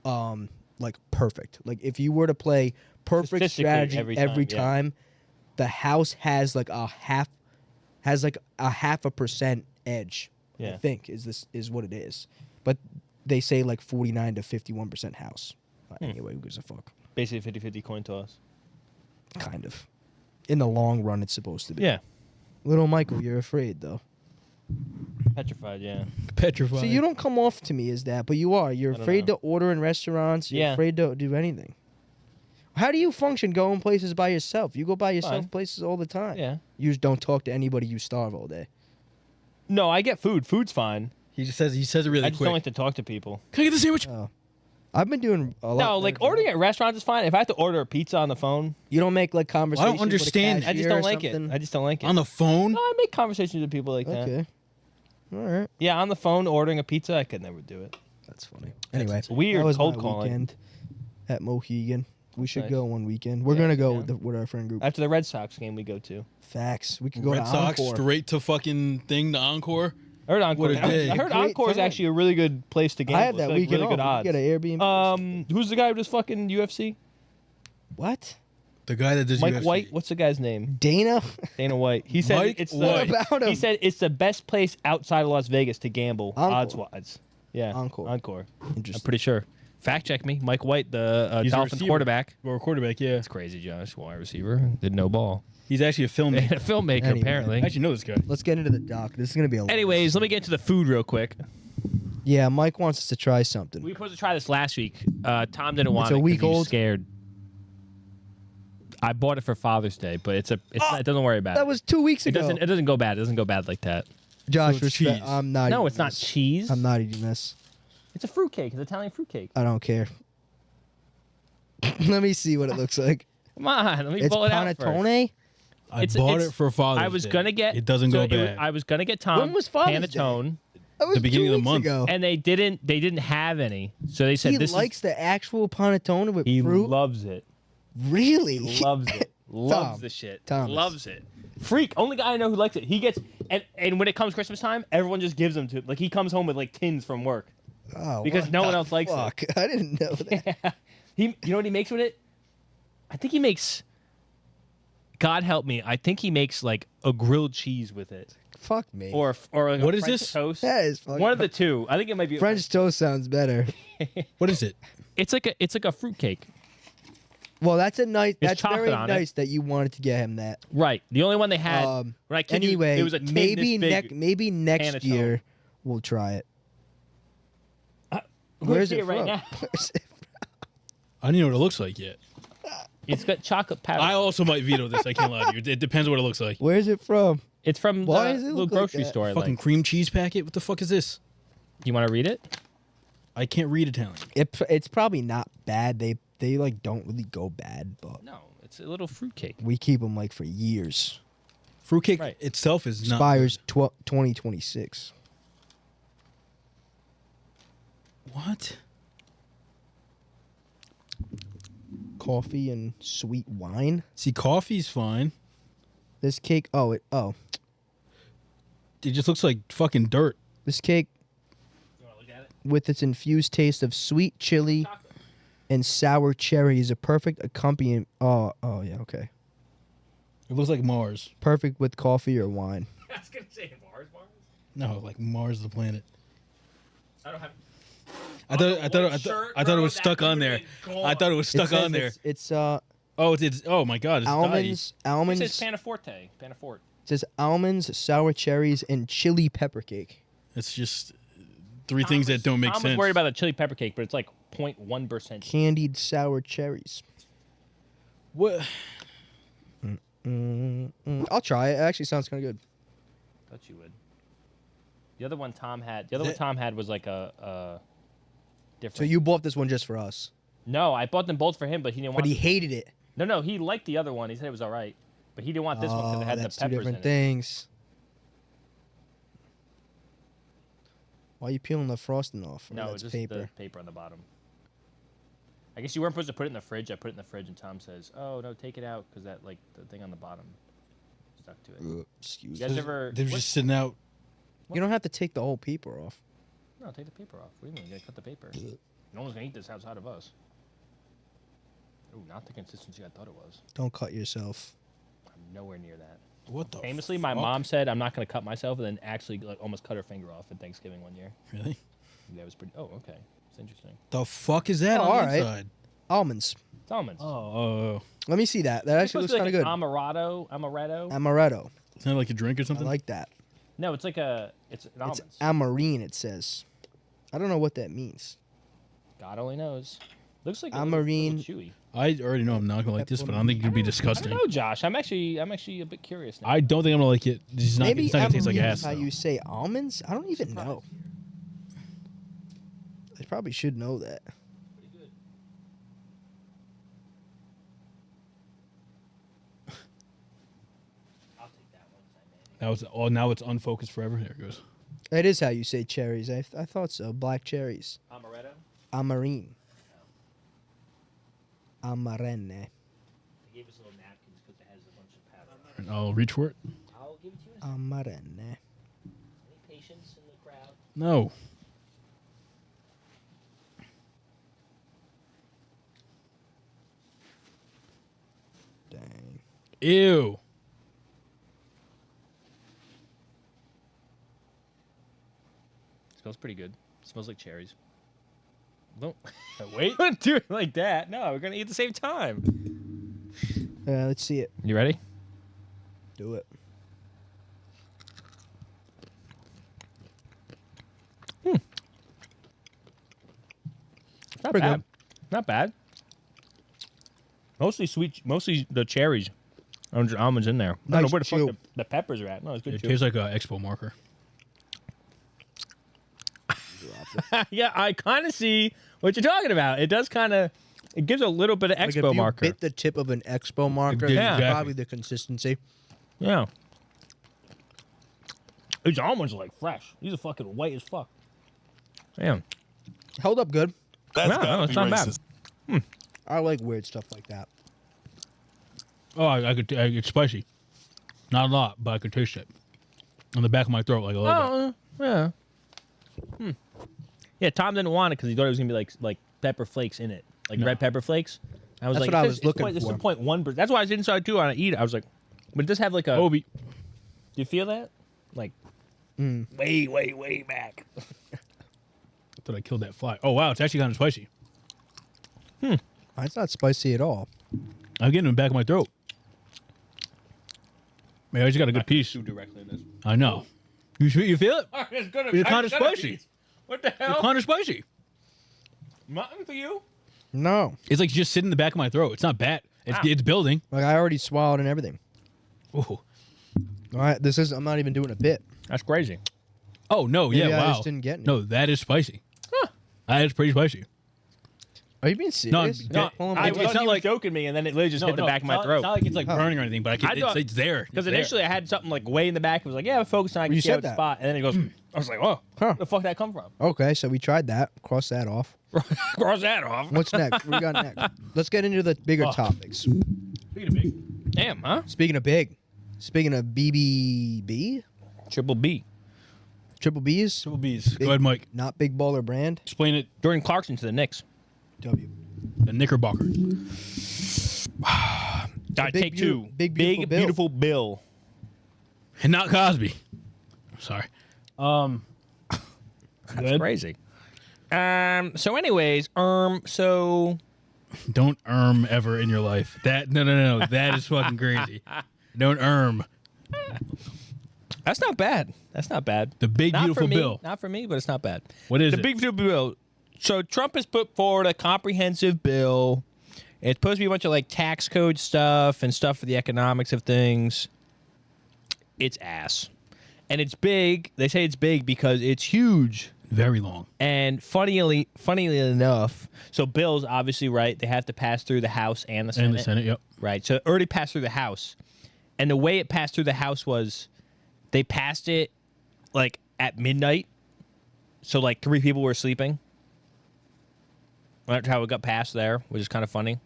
like perfect. Like if you were to play perfect Statistically, strategy every every time, yeah. time, the house has like a half a percent edge. I Yeah. think is what it is. But they say like 49 to 51% house. Anyway, who gives a fuck? Basically 50-50 coin toss. Kind of. In the long run, it's supposed to be. Yeah. Little Michael, you're afraid though. Petrified, yeah. Petrified. So you don't come off to me as that, but you are. You're I don't afraid know. to order in restaurants. You're Yeah. afraid to do anything. How do you function going places by yourself? You go by yourself Fine. places all the time. Yeah. You just don't talk to anybody. You starve all day. No, I get food. Food's fine. He says it really I just quick. don't like to talk to people. Can I get the sandwich? Oh. I've been doing a lot. No, like better. ordering at restaurants is fine. If I have to order a pizza on the phone, You don't make like conversation. with a understand. I just cashier don't or like it. something? I just don't like it. On the phone? No, I make conversations with people like that. Okay. All right. Yeah, on the phone ordering a pizza, I could never do it. That's funny. Anyway, weird that was cold my calling. weekend at Mohegan. We should nice. go one weekend. We're Yeah, gonna go yeah. with our friend group. After the Red Sox game, we go to. Facts. We could go Red to Sox Encore. straight to fucking thing to Encore. I heard Encore. What a day. I heard Great Encore is time. actually a really good place to gamble. I had that It's like weekend really good off. odds. We get an Airbnb. Who's the guy who does fucking UFC? What? The guy that does Mike UFC. White. What's the guy's name? Dana? Dana White. He said Mike it's White. the. What about him? He said it's the best place outside of Las Vegas to gamble, Encore. odds wise. Yeah. Encore. Encore. I'm Interesting. pretty sure. Fact check me. Mike White, the He's a Dolphins receiver. quarterback. Or quarterback, yeah. That's crazy, Josh. Wide receiver. Did no ball. He's actually a a filmmaker. filmmaker, Anyway. apparently. I actually know this guy. Let's get into the doc. This is gonna be a. Anyways, let me get to the food real quick. Yeah, Mike wants us to try something. We were supposed to try this last week. Tom didn't want a it 'cause week he was old? scared. I bought it for Father's Day, but it's not, don't worry about it. That was 2 weeks It ago. doesn't go bad. It doesn't go bad like that. Josh, So it's respect. cheese. I'm not. No, eating it's not this. cheese. I'm not eating this. It's a fruitcake. It's Italian fruitcake. I don't care. Let me see what it looks like. Come on, let me It's pull it out first. panettone. I It's- bought it's- it for Father's I was Day. gonna get. It doesn't so go bad. I was gonna get Tom When was Father's Day? panettone, That was The beginning 2 of the weeks month. ago. and they didn't have any. So they said He this likes the actual panettone with is. He fruit. loves it. Really? Loves it. Loves Tom, the shit. Thomas. Loves it. Freak. Only guy I know who likes it. He gets and when it comes Christmas time, everyone just gives them to. Like he comes home with like tins from work. Oh, Because what no one the else likes it. fuck? I didn't know that. You know what he makes with it? I think he makes. God help me. I think he makes like a grilled cheese with it, Fuck me. or like What a is French this? toast. That is fucking One of the two. I think it might be French toast sounds better. What is it? It's like a fruitcake. Well, that's a nice. There's That's very chocolate on it. nice that you wanted to get him that. Right. The only one they had. Um, when I kid you, Anyway, it was a tin maybe this big. maybe next panettone. year we'll try it. We're Where's gonna it see right from? now. Where's it I don't even know what it looks like yet. It's got chocolate powder. I also might veto this. I can't lie to you. It depends what it looks like. Where's it from? It's from Why the does it little look like grocery that? store. I Fucking like. cream cheese packet? What the fuck is this? You want to read it? I can't read Italian. It's probably not bad. They like don't really go bad, but No, it's a little fruitcake. we keep them like for years. Fruitcake Right. itself is not. Expires 2026. What? Coffee and sweet wine. See, coffee's fine. This cake. It just looks like fucking dirt. This cake You want to look at it? with its infused taste of sweet chili and sour cherry is a perfect accompaniment. Oh yeah, okay. It looks like Mars. Perfect with coffee or wine. I was gonna say Mars. No, like Mars the planet. I don't have. I thought it was stuck on there. I thought it was stuck on there. It's Oh, it's oh my god, it's almonds. It Almonds. says Panaforte. Panaforte. It says almonds, sour cherries, and chili pepper cake. It's just three things that don't make Tom sense. was worried about the chili pepper cake, but it's like 0.1%. Candied sour cherries. What? I'll try it. It actually sounds kind of good. Thought you would. The other one Tom had was like a different. So you bought this one just for us. No, I bought them both for him, but he didn't want. But he hated it. No, he liked the other one. He said it was all right, but he didn't want this one because it had the that's peppers two different in it. things. Why are you peeling the frosting off? No, that's it's just paper. the paper on the bottom. I guess you weren't supposed to put it in the fridge. I put it in the fridge, and Tom says, "Oh no, take it out because that like the thing on the bottom stuck to it." Excuse You me. guys ever? They were just sitting out. You don't have to take the whole paper off. No, take the paper off. What do you mean? You gotta cut the paper. No one's gonna eat this outside of us. Ooh, not the consistency I thought it was. Don't cut yourself. I'm nowhere near that. What the? Famously, my fuck? mom said I'm not gonna cut myself, and then actually like almost cut her finger off at Thanksgiving one year. Really? That was pretty. Oh, okay. It's interesting. The fuck is that Oh, on the alright. inside? Almonds. It's almonds. Oh, Let me see that. That It's actually supposed looks to be kind of like good. Amaretto. Amaretto. Is that like a drink or I something? like that. No, it's like it's an almonds. It's amarine, it says. I don't know what that means. God only knows. Looks like Amarine. a little chewy. I already know I'm not gonna like this, but I don't think it'd be I disgusting. don't know, Josh. I'm actually a bit curious now. I don't think I'm gonna like it. It's not, Maybe it's not gonna taste like amarine ass. is how though. you say almonds? I don't even know. I probably should know that. Pretty good. I'll take that one. That was oh now it's unfocused forever. There it goes. That is how you say cherries. I thought so. Black cherries. Amaretto. Amarine. Amarene. They gave us little napkins because it has a bunch of powder. And I'll reach for it. I'll give it to you in a second. Amarene. Any patience in the crowd? No. Dang. Ew. Smells pretty good. Smells like cherries. Don't wait. Don't do it like that. No, we're gonna eat at the same time. Let's see it. You ready? Do it. Not Pretty bad. good. Not bad. Mostly sweet. Mostly the cherries. Almonds in there. I don't know Nice where the chew. fuck the peppers are at. No, it's good. It chew. tastes like an expo marker. Yeah, I kind of see what you're talking about. It does kind of. It gives a little bit of Like expo if you marker. bit the tip of an expo marker, Yeah. that's Exactly. probably the consistency. Yeah. These almonds are like fresh. These are fucking white as fuck. Damn. Held up good. No, it's not bad. I like weird stuff like that. Oh, it's spicy. Not a lot, but I could taste it on the back of my throat like a little bit. Oh, yeah. Yeah, Tom didn't want it because he thought it was gonna be like pepper flakes in it, like No. red pepper flakes. I was That's like, what I it was says- looking This is for. 0.1%. That's why I was inside too. On eat it, I was like, but it does have like a. Obi. Do you feel that? Like, Mm. way back. I thought I killed that fly. Oh wow, it's actually kind of spicy. It's not spicy at all. I'm getting it in the back of my throat. Man, I just got a good piece. directly in this. I know. You feel it? It's gonna. It's kind of spicy. What the It's hell? kind of spicy. Nothing for you. No. It's like just sitting in the back of my throat. It's not bad. It's Ow. it's building. Like I already swallowed and everything. Ooh. All right, this is. I'm not even doing a bit. That's crazy. Oh no, Maybe yeah, I wow. just didn't get any. No, that is spicy. That is pretty spicy. Are you being serious? No, Pulling I my it's thought leg? not he was like- joking me, and then it literally just hit the back of my It's throat. not like it's like Oh. burning or anything, but I thought- it's there. Because It's there. initially I had something like way in the back. It was like, yeah, focus on. I can You see said how it's that. spot, and then it goes. I was like, oh, Huh. where the fuck that come from? Okay, so we tried that. Cross that off. Cross that off. What's next? What we got next? Let's get into the bigger Fuck. topics. Speaking of big, Damn, huh? Speaking of big, speaking of BBB, Triple B. triple B's, Triple B's. Big- Go ahead, Mike. not big baller brand. Explain it. Jordan Clarkson to the Knicks. W. The Knickerbocker. All right, Big take Beau- two. Big Beautiful Bill. Beautiful Bill. And not Cosby. Sorry. That's Good. crazy. So, anyways, so Don't ever in your life. That no. That is fucking crazy. Don't that's not bad. That's not bad. The big Not beautiful for me. bill. Not for me, but it's not bad. What is The it? big beautiful bill So Trump has put forward a comprehensive bill. It's supposed to be a bunch of like tax code stuff and stuff for the economics of things. It's ass. And it's big. They say it's big because it's huge. Very long. And funnily enough, so bills, obviously, right, they have to pass through the House and the Senate. And the Senate, yep. Right. So it already passed through the House. And the way it passed through the House was they passed it like at midnight. So like 3 people were sleeping. That's how it got passed there, which is kind of funny.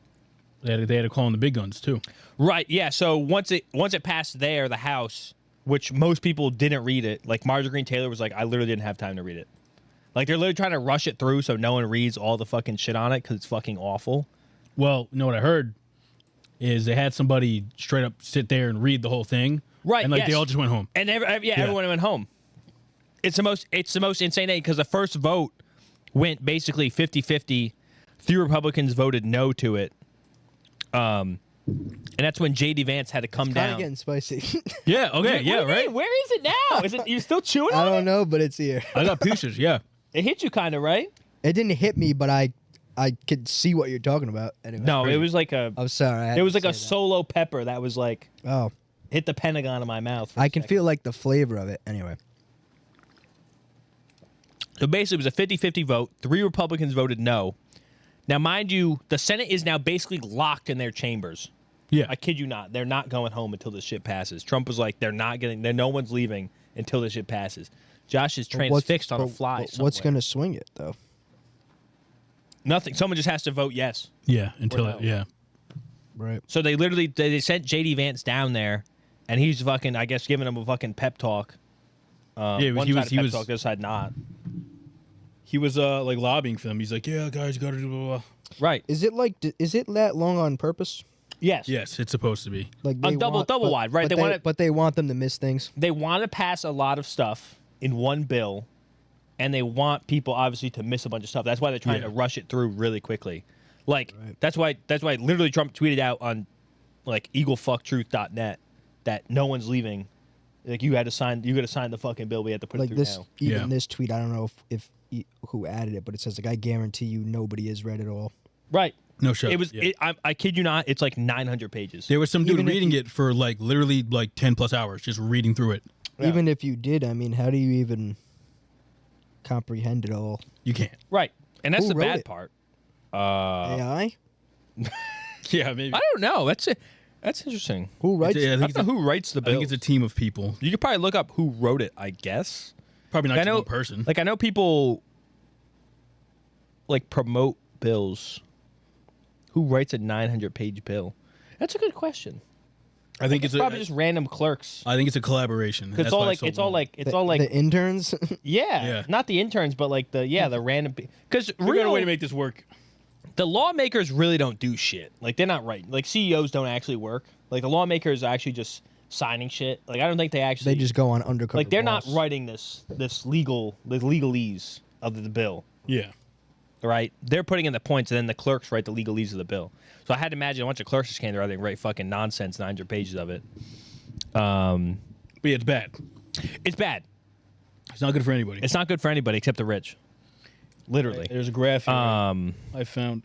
They had to call in the big guns too. Right. Yeah. So once it passed there, the House, which most people didn't read it. Like Marjorie Greene Taylor was like, I literally didn't have time to read it. Like they're literally trying to rush it through so no one reads all the fucking shit on it because it's fucking awful. Well, you know what I heard is they had somebody straight up sit there and read the whole thing. Right. And like yes. they all just went home. And everyone went home. It's the most insane thing because the first vote went basically 50-50. 3 Republicans voted no to it. And that's when J.D. Vance had to come Kind down. of getting spicy. Yeah, okay, yeah, right? Where is it now? Is it you still chewing I on it? don't know, but it's here. I got pieces, yeah. It hit you kind of, right? It didn't hit me, but I could see what you're talking about. Anyway. No, it was like a I'm sorry. it was like a solo pepper that was like Oh, hit the Pentagon in my mouth. for a I can second. feel like the flavor of it. Anyway. So basically, it was a 50-50 vote. 3 Republicans voted no. Now, mind you, the Senate is now basically locked in their chambers. Yeah. I kid you not. They're not going home until this shit passes. Trump was like, no one's leaving until this shit passes. Josh is transfixed on a fly. What's somewhere. going to swing it, though? Nothing. Someone just has to vote yes. Yeah, until no. yeah. Right. So they literally they sent J.D. Vance down there, and he's fucking, I guess, giving them a fucking pep talk. Yeah, one he side was pep talk, the other side not. He was like lobbying for them. He's like, yeah, guys, you got to do blah, blah, blah. Right. Is it that long on purpose? Yes. Yes, it's supposed to be. Like On double wide, right? But they want them to miss things. They want to pass a lot of stuff in one bill, and they want people obviously to miss a bunch of stuff. That's why they're trying to rush it through really quickly. Like that's why literally Trump tweeted out on like eaglefucktruth.net that no one's leaving. Like you got to sign the fucking bill. We had to put Like it through this, now. even this tweet. I don't know if who added it, but it says like, I guarantee you nobody has read it all. Right. No shit. It was. Yeah. I kid you not. It's like 900 pages. There was some dude Even if reading it for like literally like 10 plus hours, just reading through it. Yeah. Even if you did, I mean, how do you even comprehend it all? You can't. Right. And that's Who the wrote bad it? part. AI? Yeah, maybe. I don't know. That's interesting. Who writes? Yeah, I I think, don't know who writes the I bill. think it's a team of people. You could probably look up who wrote it. I guess. Probably not I just know one person. Like I know people like promote bills. Who writes a 900-page bill? That's a good question. I think it's Probably just random clerks. I think it's a collaboration. It's all like the interns. yeah, not the interns, but like the random. Because Figure out a way to make this work. the lawmakers really don't do shit. Like they're not writing. Like CEOs don't actually work. Like the lawmakers are actually just signing shit. Like I don't think they actually. They just go on undercover. like they're boss. not writing the legalese of the bill. Yeah. Right? They're putting in the points, and then the clerks write the legalese of the bill. So I had to imagine a bunch of clerks just came there and write fucking nonsense, 900 pages of it. But yeah, it's bad. It's bad. It's not good for anybody. It's not good for anybody except the rich. Literally. There's a graph here I found.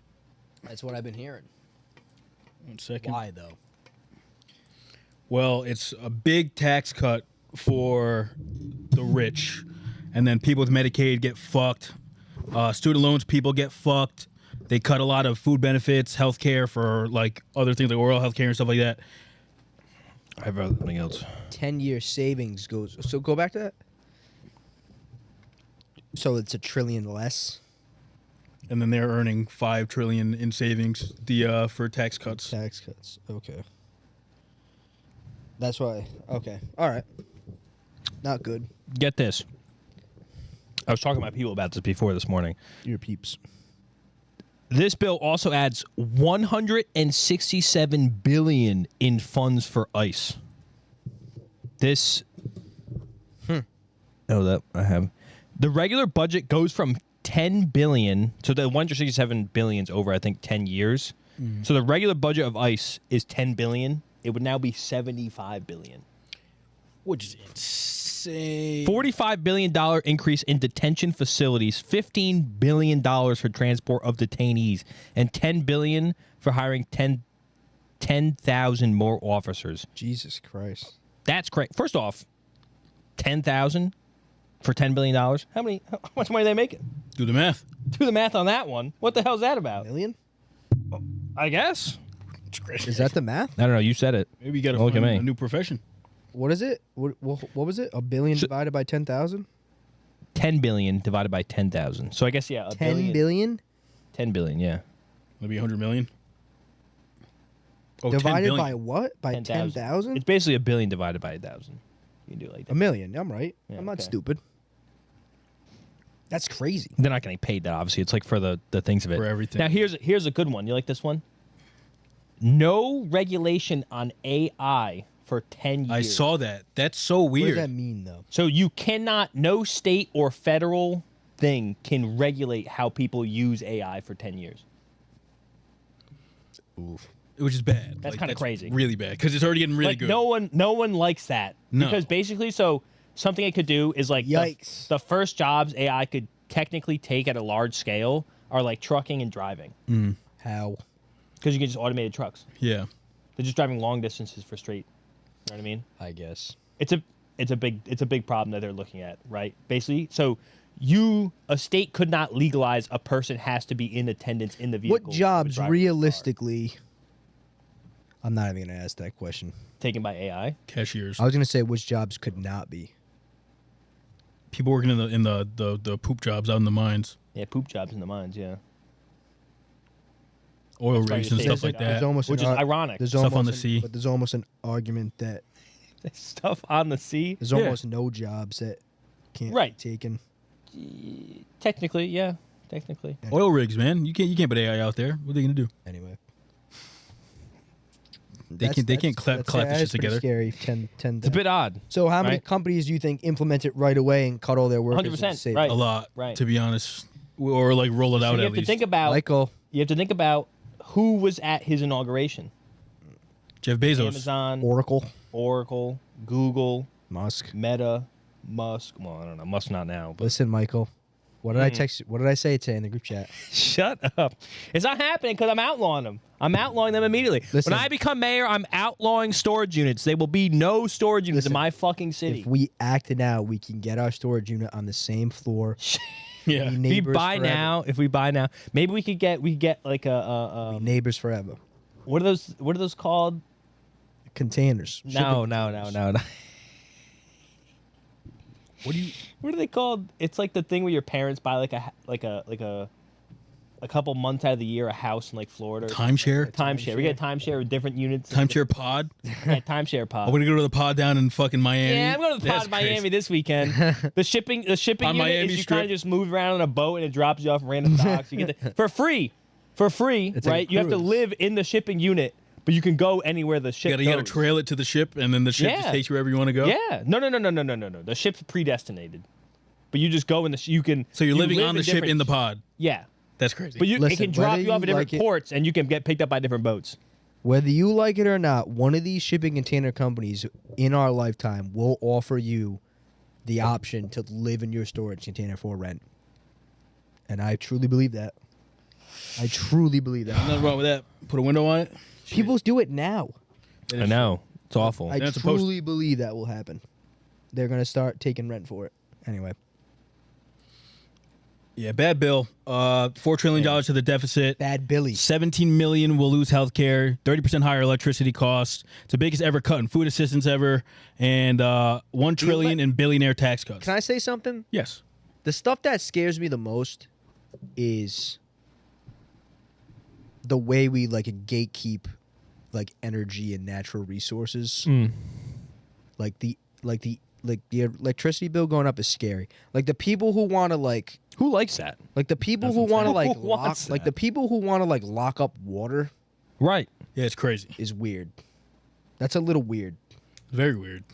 That's what I've been hearing. 1 second. Why though? Well, it's a big tax cut for the rich, and then people with Medicaid get fucked. Student loans, people get fucked. They cut a lot of food benefits, healthcare for like other things like oral healthcare and stuff like that. I have something else. 10-year savings goes. So go back to that. So it's $1 trillion less And then they're earning $5 trillion in savings for tax cuts. tax cuts. Okay. That's why. Okay. All right. Not good. Get this. I was talking to my people about this before this morning. Your peeps. This bill also adds $167 billion in funds for ICE. This. Oh, that I have. The regular budget goes from $10 billion. So the $167 billion is over, I think, 10 years. So the regular budget of ICE is $10 billion. It would now be $75 billion. which is insane. $45 billion increase in detention facilities, $15 billion for transport of detainees, and $10 billion for hiring 10,000 more officers. Jesus Christ. That's crazy. First off, 10,000 for $10 billion. How much money are they making? Do the math. Do the math on that one. What the hell is that about? Million? I guess. Is that the math? I don't know. You said it. Maybe you got to Look find at me. a new profession. What is it? What was it? $1 billion divided by 10,000? 10 billion divided by 10,000. So I guess, yeah. 10 billion? 10 billion, yeah. Maybe 100 million. Oh, Divided 10 billion. by what? By 10,000? It's basically $1 billion divided by 1,000. You can do it like that. $1 million. I'm right. Yeah, I'm not okay. stupid. That's crazy. They're not getting paid that, obviously. It's like for the things of it. For everything. Now, here's a good one. You like this one? No regulation on AI for 10 years. I saw that. That's so What weird. does that mean, though? So you cannot, no state or federal thing can regulate how people use AI for 10 years. Oof. Which is bad. That's kinda crazy. Really bad because it's already getting really Like good. no one likes that. No. Because basically, so something it could do is like Yikes. the first jobs AI could technically take at a large scale are like trucking and driving. How? Because you can just automated trucks. Yeah. They're just driving long distances for straight. You know what I mean? I guess. It's a big problem that they're looking at, right? Basically, so a state could not legalize a person has to be in attendance in the vehicle. What jobs driving the car. realistically? I'm not even going to ask that question. Taken by AI? Cashiers. I was going to say which jobs could not be. People working in the poop jobs out in the mines, Yeah, poop jobs in the mines. Yeah, oil That's rigs why and you stuff say like it's that. There's almost which is ironic. There's Stuff on almost the sea. But there's almost an argument that Stuff on the sea. there's Yeah. almost no jobs that can't Right. be taken. Technically, yeah. Technically. Oil rigs, man. You can't put AI out there. What are they gonna do? Anyway. They can't clap this shit together. Scary. 10 It's a bit odd. So how many right? companies do you think implement it right away and cut all their workers? 100%, and save right. A lot, Right. to be honest, or like roll it So out you at have to least. think about. Michael, You have to think about who was at his inauguration. Jeff Bezos. Amazon, Oracle, Oracle, Google, Musk. Meta, Musk. Well, I don't know. Musk not now. But Listen, Michael. What did I text you? What did I say today in the group chat? shut up. It's not happening because I'm outlawing them. I'm outlawing them immediately. Listen. When I become mayor, I'm outlawing storage units. There will be no storage units in Listen, my fucking city. If we act it out, we can get our storage unit on the same floor. Yeah. Be If we neighbors buy forever. now, maybe we could get like a Be neighbors forever. what are those called? Containers. No. Shipping What are they called? It's like the thing where your parents buy like a couple months out of the year a house in like Florida. Timeshare. Timeshare. We get a timeshare with different units. Timeshare pod. Yeah, timeshare pod. I'm gonna go to the pod down in fucking Miami. Yeah, I'm going to the pod That's in Miami crazy. this weekend. The shipping On unit Miami is you Strip. kind of just move around on a boat and it drops you off random docks. You get for free, It's like a right? You have to cruise. live in the shipping unit, but you can go anywhere the ship You gotta goes. trail it to the ship, and then the ship just Yeah. takes you wherever you want to go. Yeah, no. The ship's predestinated, but you just go in the you can. So you're you living live on the ship different- in the pod. Yeah, That's crazy. but it Listen, can drop whether you off you at different like it- ports, and you can get picked up by different boats. Whether you like it or not, one of these shipping container companies in our lifetime will offer you the option to live in your storage container for rent. And I truly believe that. I truly believe that. Nothing wrong with that. Put a window on it. People do it now. I know it's awful. I They're not supposed to. truly believe that will happen. They're going to start taking rent for it. Anyway. Yeah, bad bill. $4 trillion to the deficit. Bad Billy. 17 million will lose health care, 30% higher electricity costs. It's the biggest ever cut in food assistance ever, and 1 trillion in billionaire tax cuts. Can I say something? Yes. The stuff that scares me the most is the way we like gatekeep like energy and natural resources. Like the electricity bill going up is scary. Like the people who want to Who likes that? the people That's who what want to I'm saying. like Who lock wants like that? the people who want to like lock up water Right. Yeah, it's crazy. is weird. That's a little weird. Very weird.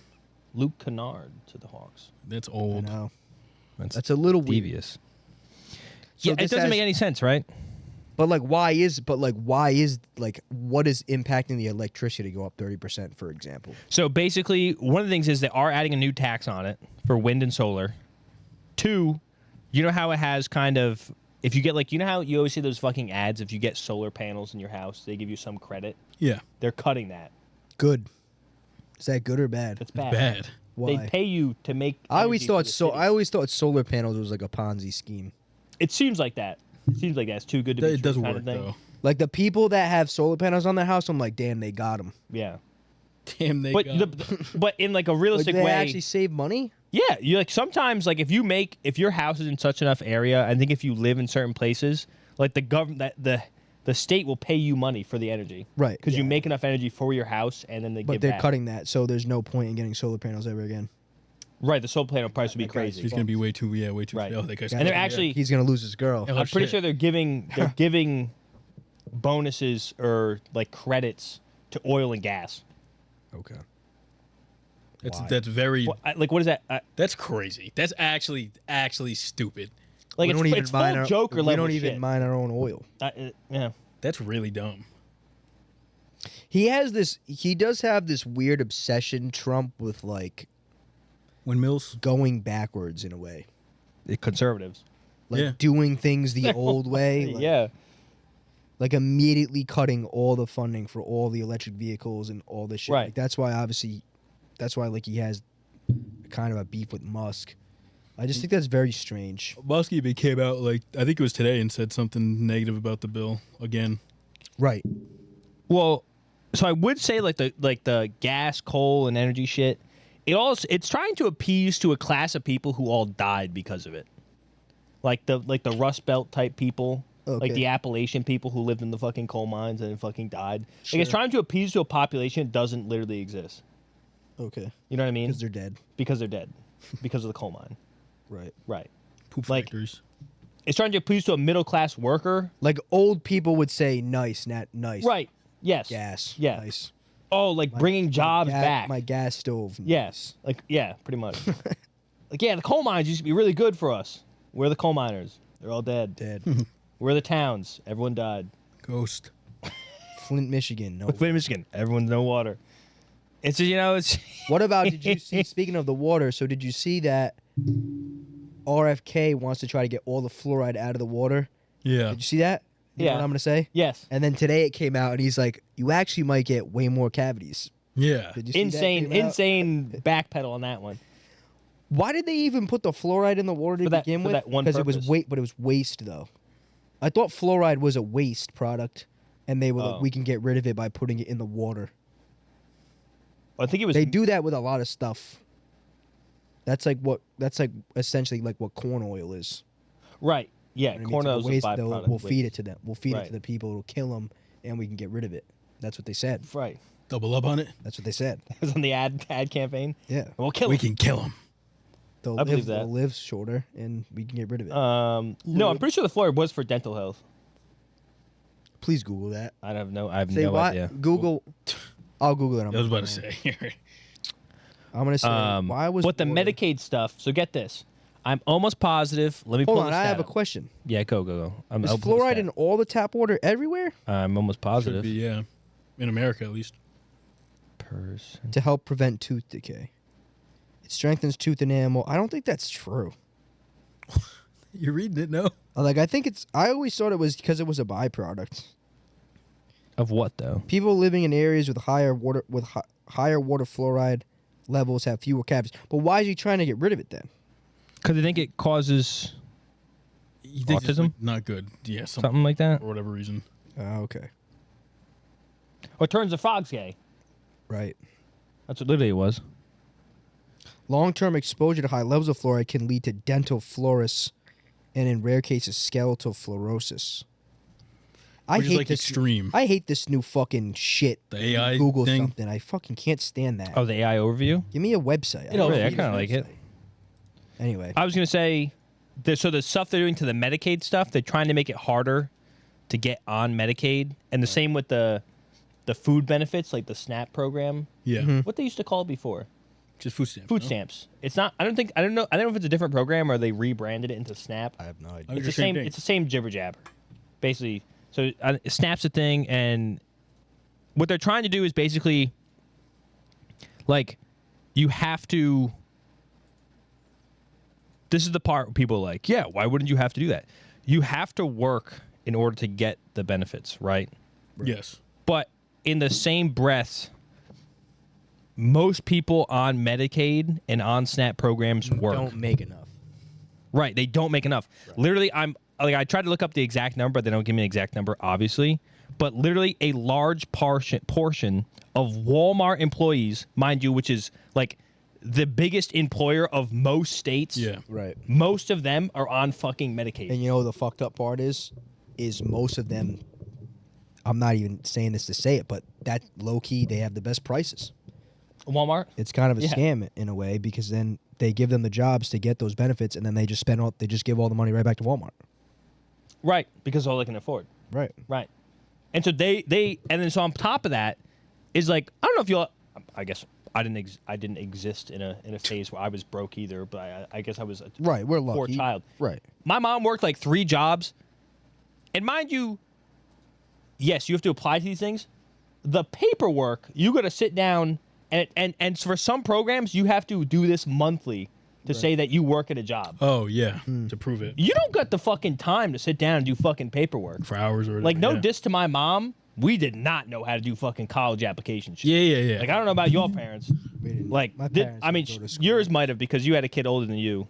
Luke Kennard to the Hawks. That's I old. know. That's That's a little weird. devious. So Yeah, it this doesn't has- make any sense, right? But why is what is impacting the electricity to go up 30%, for example? So basically, one of the things is they are adding a new tax on it for wind and solar. 2, you know how it has kind of, if you get you know how you always see those fucking ads, if you get solar panels in your house, they give you some credit? Yeah. They're cutting that. Good. Is that good or bad? That's bad. Bad. Why? They pay you to make I always energy thought for the city. I always thought solar panels was like a Ponzi scheme. It seems like that. It seems like that's too good to be It true does kind work of thing. though. Like the people that have solar panels on their house, I'm like, damn, they got them. Yeah. Damn, they But got but in a realistic they way, actually save money. yeah, you sometimes if your house is in such enough area, I think if you live in certain places, the government the state will pay you money for the energy, Right, Because you yeah. make enough energy for your house, and then they But give they're back. cutting that, so there's no point in getting solar panels ever again. Right, the solar panel price would be That guy's crazy. He's gonna be way too Right. Oh, that guy's And they're yeah. actually, He's gonna lose his girl. Oh, I'm pretty shit. sure they're giving bonuses or credits to oil and gas. Okay. That's very What is that? that's crazy. That's actually stupid. We don't even it's full mine our, Joker we level don't even shit. mine our own oil. Yeah. That's really dumb. He does have this weird obsession, Trump, with Windmills. going backwards in a way. The conservatives. Yeah. Doing things the old way. Yeah. Immediately cutting all the funding for all the electric vehicles and all this shit. Right. That's why he has kind of a beef with Musk. I just think that's very strange. Musk even came out I think it was today and said something negative about the bill again. Right. Well, so I would say the gas, coal, and energy shit. It's trying to appease to a class of people who all died because of it, like the Rust Belt type people, Okay. like the Appalachian people who lived in the fucking coal mines and fucking died. Sure. It's trying to appease to a population that doesn't literally exist. Okay. You know what I mean? Because they're dead. Because they're dead, because of the coal mine. Right. Right. Poop Like- factories. It's trying to appease to a middle class worker. Old people would say nice, not nice. Right. Yes. Gas. Yeah. Nice. Oh, bringing jobs back. My gas stove. Yes. Pretty much. The coal mines used to be really good for us. We're the coal miners. They're all dead. Dead. We're the towns. Everyone died. Ghost. Flint, Michigan. No. Flint, Michigan. Everyone's no water. It's it's What about, did you see, speaking of the water, so did you see that RFK wants to try to get all the fluoride out of the water? Yeah. Did you see that? You know Yeah. what I'm going to say? yes. And then today it came out and he's like, you actually might get way more cavities. Yeah. Did you see that came out? Insane backpedal on that one. Why did they even put the fluoride in the water to begin for with? that one Because it was purpose. but it was waste though. I thought fluoride was a waste product, and they were Oh. like, we can get rid of it by putting it in the water. I think it was. They do that with a lot of stuff. That's essentially what corn oil is. Right. Yeah. You know what I mean? Corn So oil is a waste, byproduct. we'll feed it to them. We'll feed it Right. to the people. It'll kill them, and we can get rid of it. That's what they said. Right. Double up on it. That's what they said. It was on the ad campaign. Yeah. We'll kill We him. can kill him. They'll I believe live, that. They'll live shorter, and we can get rid of it. No, I'm pretty sure the fluoride was for dental health. Please Google that. I have no What? idea. Google. I'll Google it. I was about to say. I'm gonna say why was. But the water- Medicaid stuff. So get this. I'm almost positive. Let me Hold pull on, the I stat have a up. question. Yeah, go. Is I'll pull the fluoride stat. in all the tap water everywhere I'm almost Should positive. be, yeah. In America, at least. Person. to help prevent tooth decay? It strengthens tooth enamel. I don't think that's true. You're reading it, no? I think it's. I always thought it was because it was a byproduct. Of what though? People living in areas with higher water fluoride levels have fewer cavities. But why is he trying to get rid of it then? Because I think it causes He thinks it's, Autism? not good. Yeah, something like that. for whatever reason. Okay. Or turns the frogs gay. Right. That's what literally it was. Long-term exposure to high levels of fluoride can lead to dental fluorosis, and in rare cases, skeletal fluorosis. I Which is, hate this. extreme. I hate this new fucking shit. The AI Google thing? something. I fucking can't stand that. Oh, the AI overview. Give me a website. You know, Really, I need a kind of like it. website. Anyway, I was gonna say, so the stuff they're doing to the Medicaid stuff, they're trying to make it harder to get on Medicaid, and the same with the food benefits, like the SNAP program. Yeah. Mhm. What they used to call it before, Just food stamps. food no? stamps. It's not. I don't know if it's a different program or they rebranded it into SNAP. I have no idea. I think It's the the same same. thing. It's the same jibber jabber. Basically, So SNAP's a thing, and what they're trying to do is basically, like, you have to. This is the part where people are like, yeah, why wouldn't you have to do that? You have to work in order to get the benefits, right? Yes. But in the same breath, most people on Medicaid and on SNAP programs work. Don't make enough. Right, they don't make enough. Right. Literally, I tried to look up the exact number, but they don't give me an exact number, obviously. But literally, a large portion of Walmart employees, mind you, which is like the biggest employer of most states. Yeah. Right. Most of them are on fucking Medicaid. And you know what the fucked up part is most of them. I'm not even saying this to say it, but that low key they have the best prices. Walmart. It's kind of a Yeah. scam in a way because then they give them the jobs to get those benefits, and then they just give all the money right back to Walmart. Right, because all they can afford. Right. Right. And so so on top of that is like, I don't know if you'll, I guess I didn't exist in a phase where I was broke either, but I guess I was a Right. We're poor lucky. child. Right. My mom worked like 3 jobs, and mind you, yes, you have to apply to these things. The paperwork, you got to sit down and for some programs, you have to do this monthly to say that you work at a job. Oh yeah, to prove it You don't got the fucking time to sit down and do fucking paperwork. for hours or whatever. Like, no yeah. diss to my mom, we did not know how to do fucking college applications. Yeah. Like, I don't know about your parents. We didn't- Like, my parents I mean, didn't go to school. yours might have because you had a kid older than you.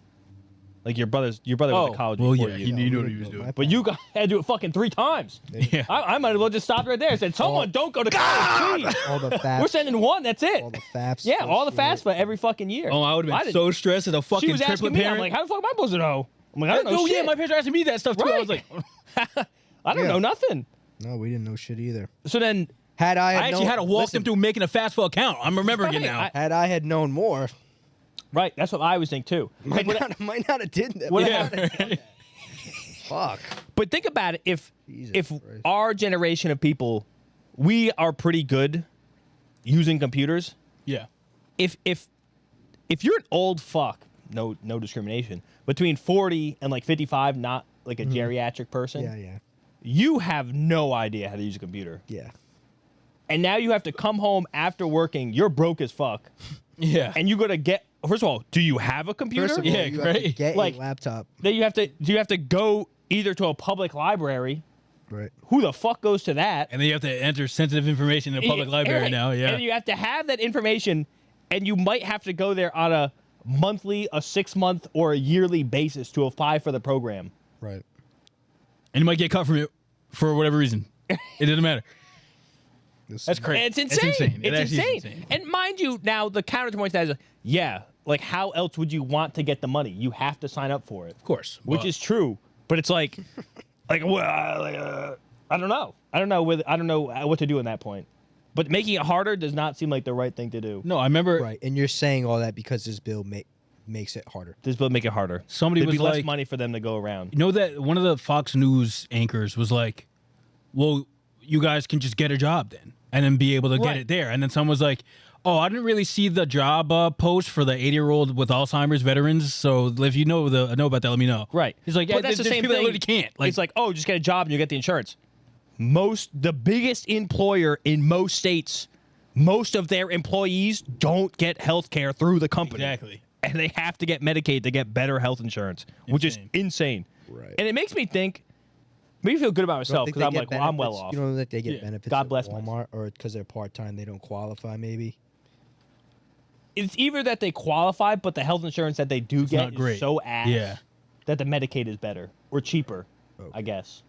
Like, your brother went to college well, before yeah, you. he No, knew we what he didn't was go. doing. My But you had to do it fucking 3 times. Yeah. I might as well just stop right there and said, someone don't go to college, please. all the fast. We're sending 1, that's it. all the FAFs. Yeah, all the FAFSA every fucking year. Oh, I would I have been didn't- so stressed as a She fucking was asking triplet me, parent. I'm like, how the fuck am I supposed to know? I'm like, I don't know yeah, shit. my parents are asking me that stuff too. I was Right. like, I don't Yeah. know nothing. No, we didn't know shit either. So then, Had I I actually had to walk them through making a FAFSA account. I'm remembering it Right, now. Had I had known more, right, that's what I always think too. might not have did that. What yeah. happened? Fuck. But think about it. If Jesus Christ. our generation of people, we are pretty good using computers. yeah. If you're an old fuck, no discrimination, between 40 and like 55, not like a geriatric person, Yeah. you have no idea how to use a computer. Yeah. And now you have to come home after working. You're broke as fuck, Yeah. and you got to get. First of all, do you have a computer? First of all, Yeah, you have to great. get Like- a laptop. Then you have to. Do you have to go either to a public library? Right. Who the fuck goes to that? And then you have to enter sensitive information in a public library Right. now. Yeah. And you have to have that information, and you might have to go there on a monthly, a 6-month, or a yearly basis to apply for the program. Right. And you might get cut from it for whatever reason. It doesn't matter. That's crazy. And it's insane. It It's actually is insane. And mind you, now the counterpoint to that is, yeah, like how else would you want to get the money? You have to sign up for it, Of course. which But is true. But it's like, I don't know. I don't know what to do in that point. But making it harder does not seem like the right thing to do. no, I remember Right. And you're saying all that because this bill makes it harder. This will make it harder. Somebody There'd was be less like- money for them to go around. you know that one of the Fox News anchors was like, well, you guys can just get a job then and then be able to get Right. it there. And then someone was like, oh, I didn't really see the job post for the 80-year-old with Alzheimer's veterans. So if you know about that, let me know. Right. He's like, yeah, But that's the there's same people thing. that literally can't. Like, It's like, oh, just get a job and you get the insurance. The biggest employer in most states, most of their employees don't get health care through the company. exactly. And they have to get Medicaid to get better health insurance, which is insane. Right. And it makes me think, makes me feel good about Don't myself think because they I'm get like, well, I'm well benefits- off. You know that they get Yeah. benefits God at bless Walmart, or because they're part-time, they don't qualify maybe? It's either that they qualify, but the health insurance that they do not get great. is so ass Yeah. that the Medicaid is better or cheaper, I guess.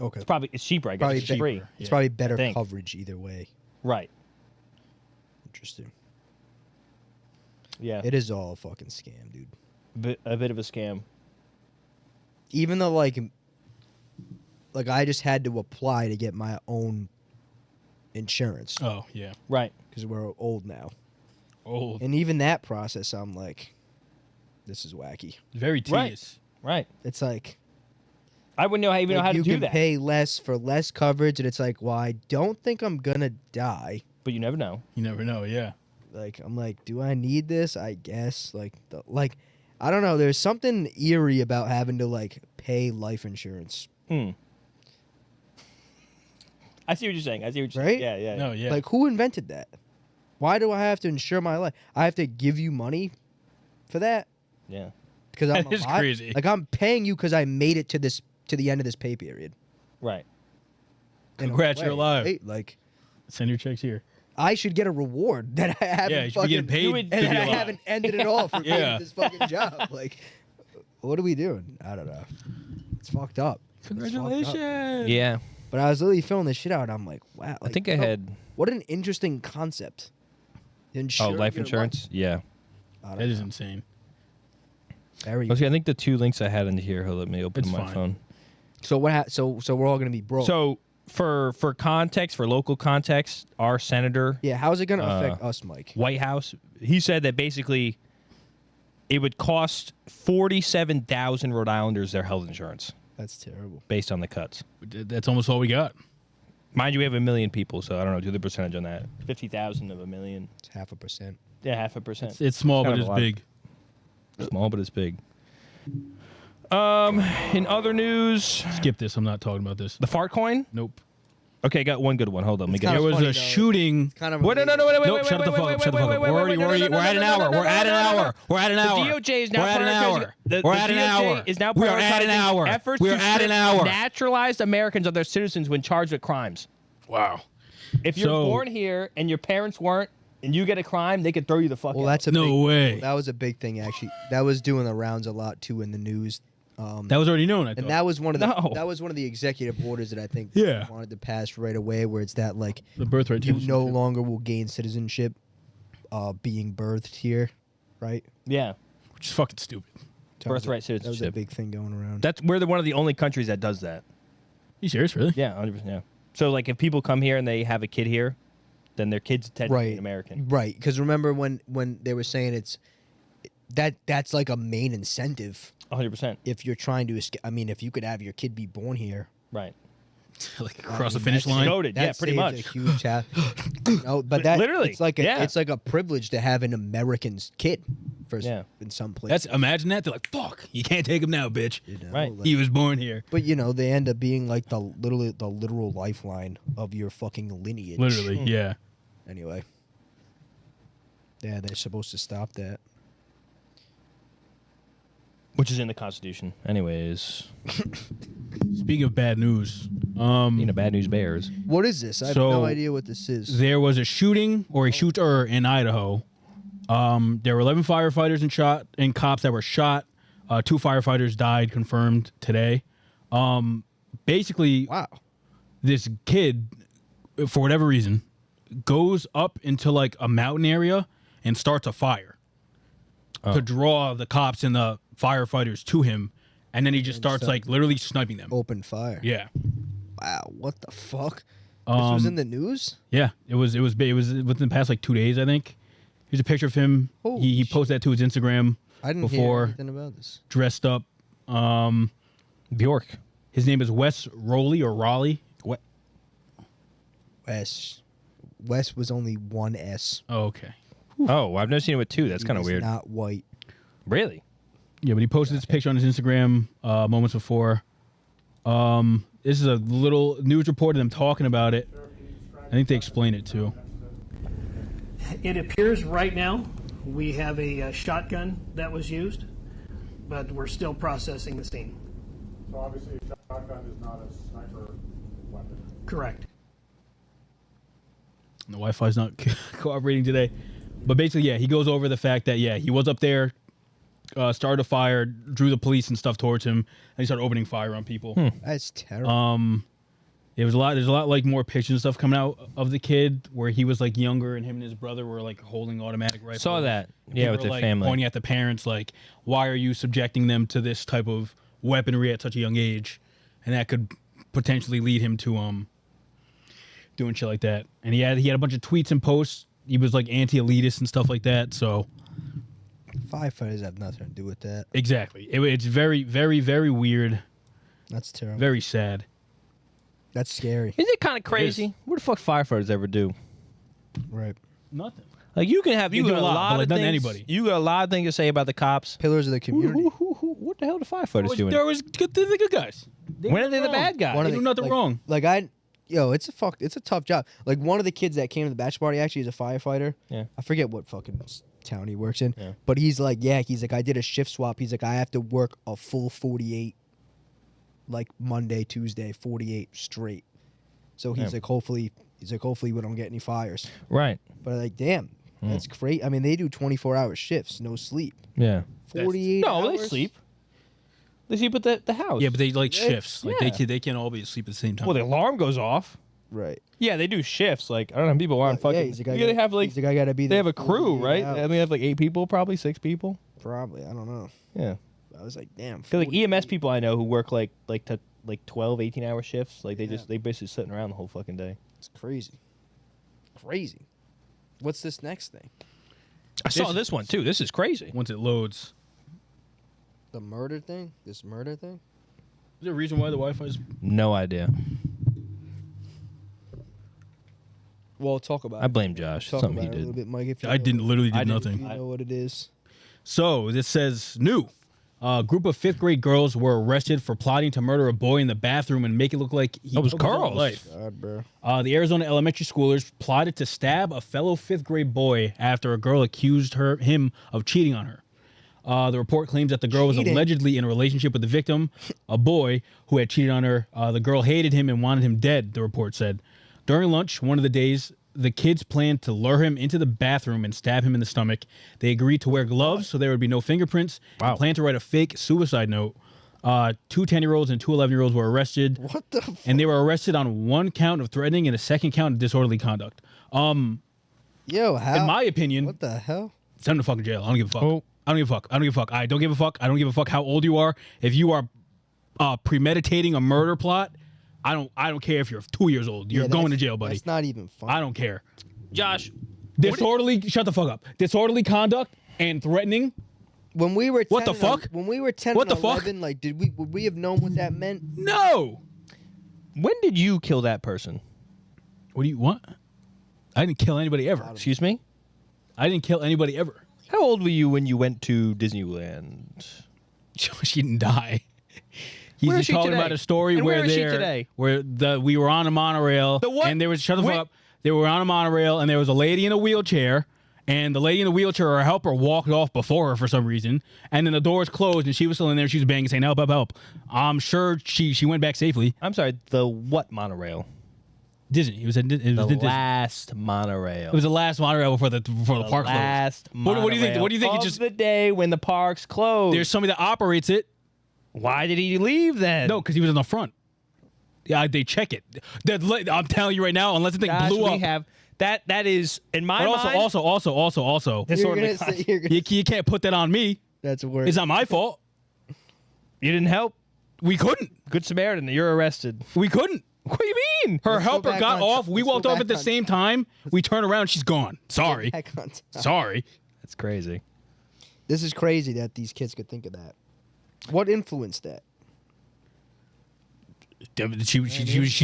Okay. It's cheaper, I guess. Probably It's cheaper. free. It's Yeah, probably better think. coverage either way. Right. Interesting. Yeah. It is all a fucking scam, dude. A bit of a scam. Even though like I just had to apply to get my own insurance Oh, yeah. Right. because we're old now. Old. And even that process, I'm like, this is wacky. Very Right. tedious. Right. It's like, I wouldn't know even know how to you do can that. pay less for less coverage, and it's like, well, I don't think I'm gonna die. But you never know. You never know, yeah. Like, I'm like, do I need this? I guess. Like, I don't know. There's something eerie about having to like pay life insurance. I see what you're saying. Right? Yeah. No, yeah. Like, who invented that? Why do I have to insure my life? I have to give you money for that? Yeah. Because I'm That is alive? crazy. Like, I'm paying you because I made it to the end of this pay period. Right. In a Congrats, you're way, alive. right? Like, Send your checks here. I should get a reward that I haven't Yeah, you should be getting paid and to be that I alive. haven't ended it all for being Yeah. at this fucking job. Like, what are we doing? I don't know. It's fucked up. It's fucked up. Congratulations. Yeah. But I was literally filling this shit out. And I'm like, wow. I like, think I bro, had. What an interesting concept. Insure Life your insurance. Yeah. life. I don't That is know. insane. Very. Okay, I think the 2 links I had in here. Let me open It's my fine. phone. So what? So we're all gonna be broke. So for context, for local context, our senator, yeah, how is it gonna affect us, Mike? White House, he said that basically it would cost 47,000 Rhode Islanders their health insurance That's terrible. based on the cuts. That's almost all we got. Mind you, we have 1 million people, so I don't know. Do the percentage on that. 50,000 of 1 million. It's 0.5%. Yeah, 0.5%. It's small, Kind but of it's a lot. big. Small, but it's big. In other news, Skip this. I'm not talking about this. the fart coin. Nope. Okay, got one good one. Hold on, let me It's get kinda it. There was funny, a though. shooting. Kind of. Wait, no, amazing. wait, Nope, wait, shut wait, the fuck wait, up. Shut the wait, fuck wait, up. wait, We're wait, already wait, we're at an hour. We're at an hour. We're at an The hour. DOJ is now We're at an prioritizing- hour. the We're at an DOJ hour. is now We are at an prioritizing hour. efforts We to are at an strip hour. naturalized Americans of their citizens when charged with crimes. Wow. If you're So- born here and your parents weren't, and you get a crime, they could throw you the fuck Well, out. that's a No big, way. That was a big thing, actually. That was doing the rounds a lot too in the news. That was already known. I thought. And that was one of the No. that was one of the executive orders that I think Yeah. wanted to pass right away, where it's that like the birthright. you no citizenship. longer will gain citizenship, being birthed here, right? Yeah, Which is fucking stupid. That was birthright That was a citizenship. big thing going around. We're one of the only countries that does that. You serious, really? Yeah, 100%. Yeah. So like, if people come here and they have a kid here, then their kid's technically Right. an American. Right, because remember when they were saying that's like a main incentive 100%. if you're trying to escape. I mean, if you could have your kid be born here, Right. Like across the I mean, finish that's- line. Goated. that Yeah, pretty saves much. a huge no, but that Literally, it's like a yeah. it's like a privilege to have an American kid for Yeah. in some places. That's imagine that. They're like, fuck, you can't take him now, bitch. You know, Right. like- He was born here. but they end up being like the literal lifeline of your fucking lineage. Literally, yeah. Anyway. Yeah, they're supposed to stop that. Which is in the Constitution. Anyways, Speaking of bad news, bad news bears. What is this? I have So, no idea what this is. there was a shooting or a shooter in Idaho. There were 11 firefighters and cops that were shot. 2 firefighters died, confirmed today. Basically, Wow. this kid, for whatever reason, goes up into like a mountain area and starts a fire to draw the cops and the firefighters to him, and then he just starts like literally sniping them. Open fire. Yeah, Wow, what the fuck? This was in the news? yeah. It was within the past like 2 days, I think. Here's a picture of him. Holy He shit. posted that to his Instagram I didn't before, hear anything about this. dressed up. Bjork. His name is Wes Rowley or Raleigh. What? Wes was only one S. Oh, okay. Oh, I've never seen it with 2. That's He kind of was weird. Not white. Really? Yeah, but he posted this picture on his Instagram moments before. This is a little news report of them talking about it. I think they explain it too. It appears right now we have a shotgun that was used, but we're still processing the scene. So obviously a shotgun is not a sniper weapon. Correct. And the Wi-Fi's not cooperating today. But basically, yeah, he goes over the fact that, yeah, he was up there, started a fire, drew the police and stuff towards him, and he started opening fire on people. That's terrible. There's a lot like more pictures and stuff coming out of the kid where he was like younger and him and his brother were like holding automatic rifles. Saw that. And Yeah, people with were, their like, family. pointing at the parents like, why are you subjecting them to this type of weaponry at such a young age? And that could potentially lead him to doing shit like that. And he had a bunch of tweets and posts. He was like anti-elitist and stuff like that. So Firefighters have nothing to do with that. exactly, it's very, very, very weird, That's terrible. very sad. That's scary. Isn't it kind of crazy? What the fuck firefighters ever do? Right. Nothing. Like, you can have You got do a a lot, lot but, of like, nothing to things. anybody. You got a lot of things to say about the cops. Pillars of the community. What the hell are the firefighters doing? There was good, the good guys. When are they the wrong. bad guys? One They of do the- nothing like- wrong. Like Yo, it's a tough job. Like one of the kids that came to the bachelor party actually is a firefighter. Yeah. I forget what fucking town he works in. Yeah. But he's like, I did a shift swap. He's like, I have to work a full 48, like Monday, Tuesday, 48 straight. So he's like, hopefully we don't get any fires. Right. But like, damn, that's great. I mean, they do 24-hour shifts, no sleep. Yeah. 48 No, hours? they sleep. They sleep at the house. Yeah, but they like shifts. Like yeah. they can't all be asleep at the same time. Well, the alarm goes off. Right. Yeah, they do shifts. Like, I don't know, people aren't fucking. he's like, They have like. he's like, I gotta be They there have a crew, 48 right? hours. And they have like 8 people, probably 6 people. Probably. I don't know. Yeah. I was like, damn. Because like 48. EMS people I know who work like 12, 18-hour shifts. Like they basically sitting around the whole fucking day. It's crazy. Crazy. What's this next thing? I saw this one too. This is crazy. Once it loads. The murder thing? This murder thing? Is there a reason why the Wi-Fi's? No idea. Well, talk about I it. blame Josh. Talk Something about he it a little did. bit, Mike. If you I know didn't. Literally I did didn't- If you nothing. know what it is. So this says new. A group of 5th grade girls were arrested for plotting to murder a boy in the bathroom and make it look like he That was took his own Carl's. life. God, bro. The Arizona elementary schoolers plotted to stab a fellow 5th grade boy after a girl accused him of cheating on her. The report claims that the girl was Cheating? allegedly in a relationship with the victim, a boy who had cheated on her. The girl hated him and wanted him dead, the report said. During lunch, one of the days, the kids planned to lure him into the bathroom and stab him in the stomach. They agreed to wear gloves so there would be no fingerprints. Wow. And planned to write a fake suicide note. 2 10-year-olds and 2 11-year-olds were arrested. What the fuck? And they were arrested on 1 count of threatening and a 2nd count of disorderly conduct. Yo, how? In my opinion, What the hell? send them to fucking jail. I don't give a fuck. Oh. I don't give a fuck. I don't give a fuck. I don't give a fuck. I don't give a fuck how old you are. If you are premeditating a murder plot, I don't care if you're 2 years old. You're Yeah, going to that's- jail, buddy. That's not even fun. I don't care. Josh, Disorderly. Shut the fuck up. Disorderly conduct and threatening. When we were 10 What the and fuck? When we were 10 What and the fuck? 11, like, would we have known what that meant? No. when did you kill that person? What do you want? I didn't kill anybody ever. Excuse me? I didn't kill anybody ever. How old were you when you went to Disneyland? She didn't die. He's Where is just she talking today? about a story And where where is she there- today? where we were on a monorail. The what? And there was shut the Wait. fuck up. They were on a monorail and there was a lady in a wheelchair. And the lady in the wheelchair, her helper, walked off before her for some reason. And then the doors closed, and she was still in there. She was banging, saying, "Help, help, help!" I'm sure she went back safely. I'm sorry, the what monorail? Disney. It was The Disney. last monorail. It was the last monorail before the park closed. last What do you think? monorail What do you think? It of just the day when the parks closed. there's somebody that operates it. Why did he leave then? No, because he was in the front. Yeah, they check it. I'm telling you right now, unless the thing Josh, blew we up. have that is in my But mind. also, This You're sort of gonna say, you're gonna, you can't put that on me. that's worse. It's not my fault. you didn't help. We couldn't. Good Samaritan, you're arrested. We couldn't. What do you mean? Her Let's go helper back got on- off. We let's go walked off back at the on- same time. We turn around. She's gone. Sorry. Back on top. Sorry. That's crazy. This is crazy that these kids could think of that. What influenced that? She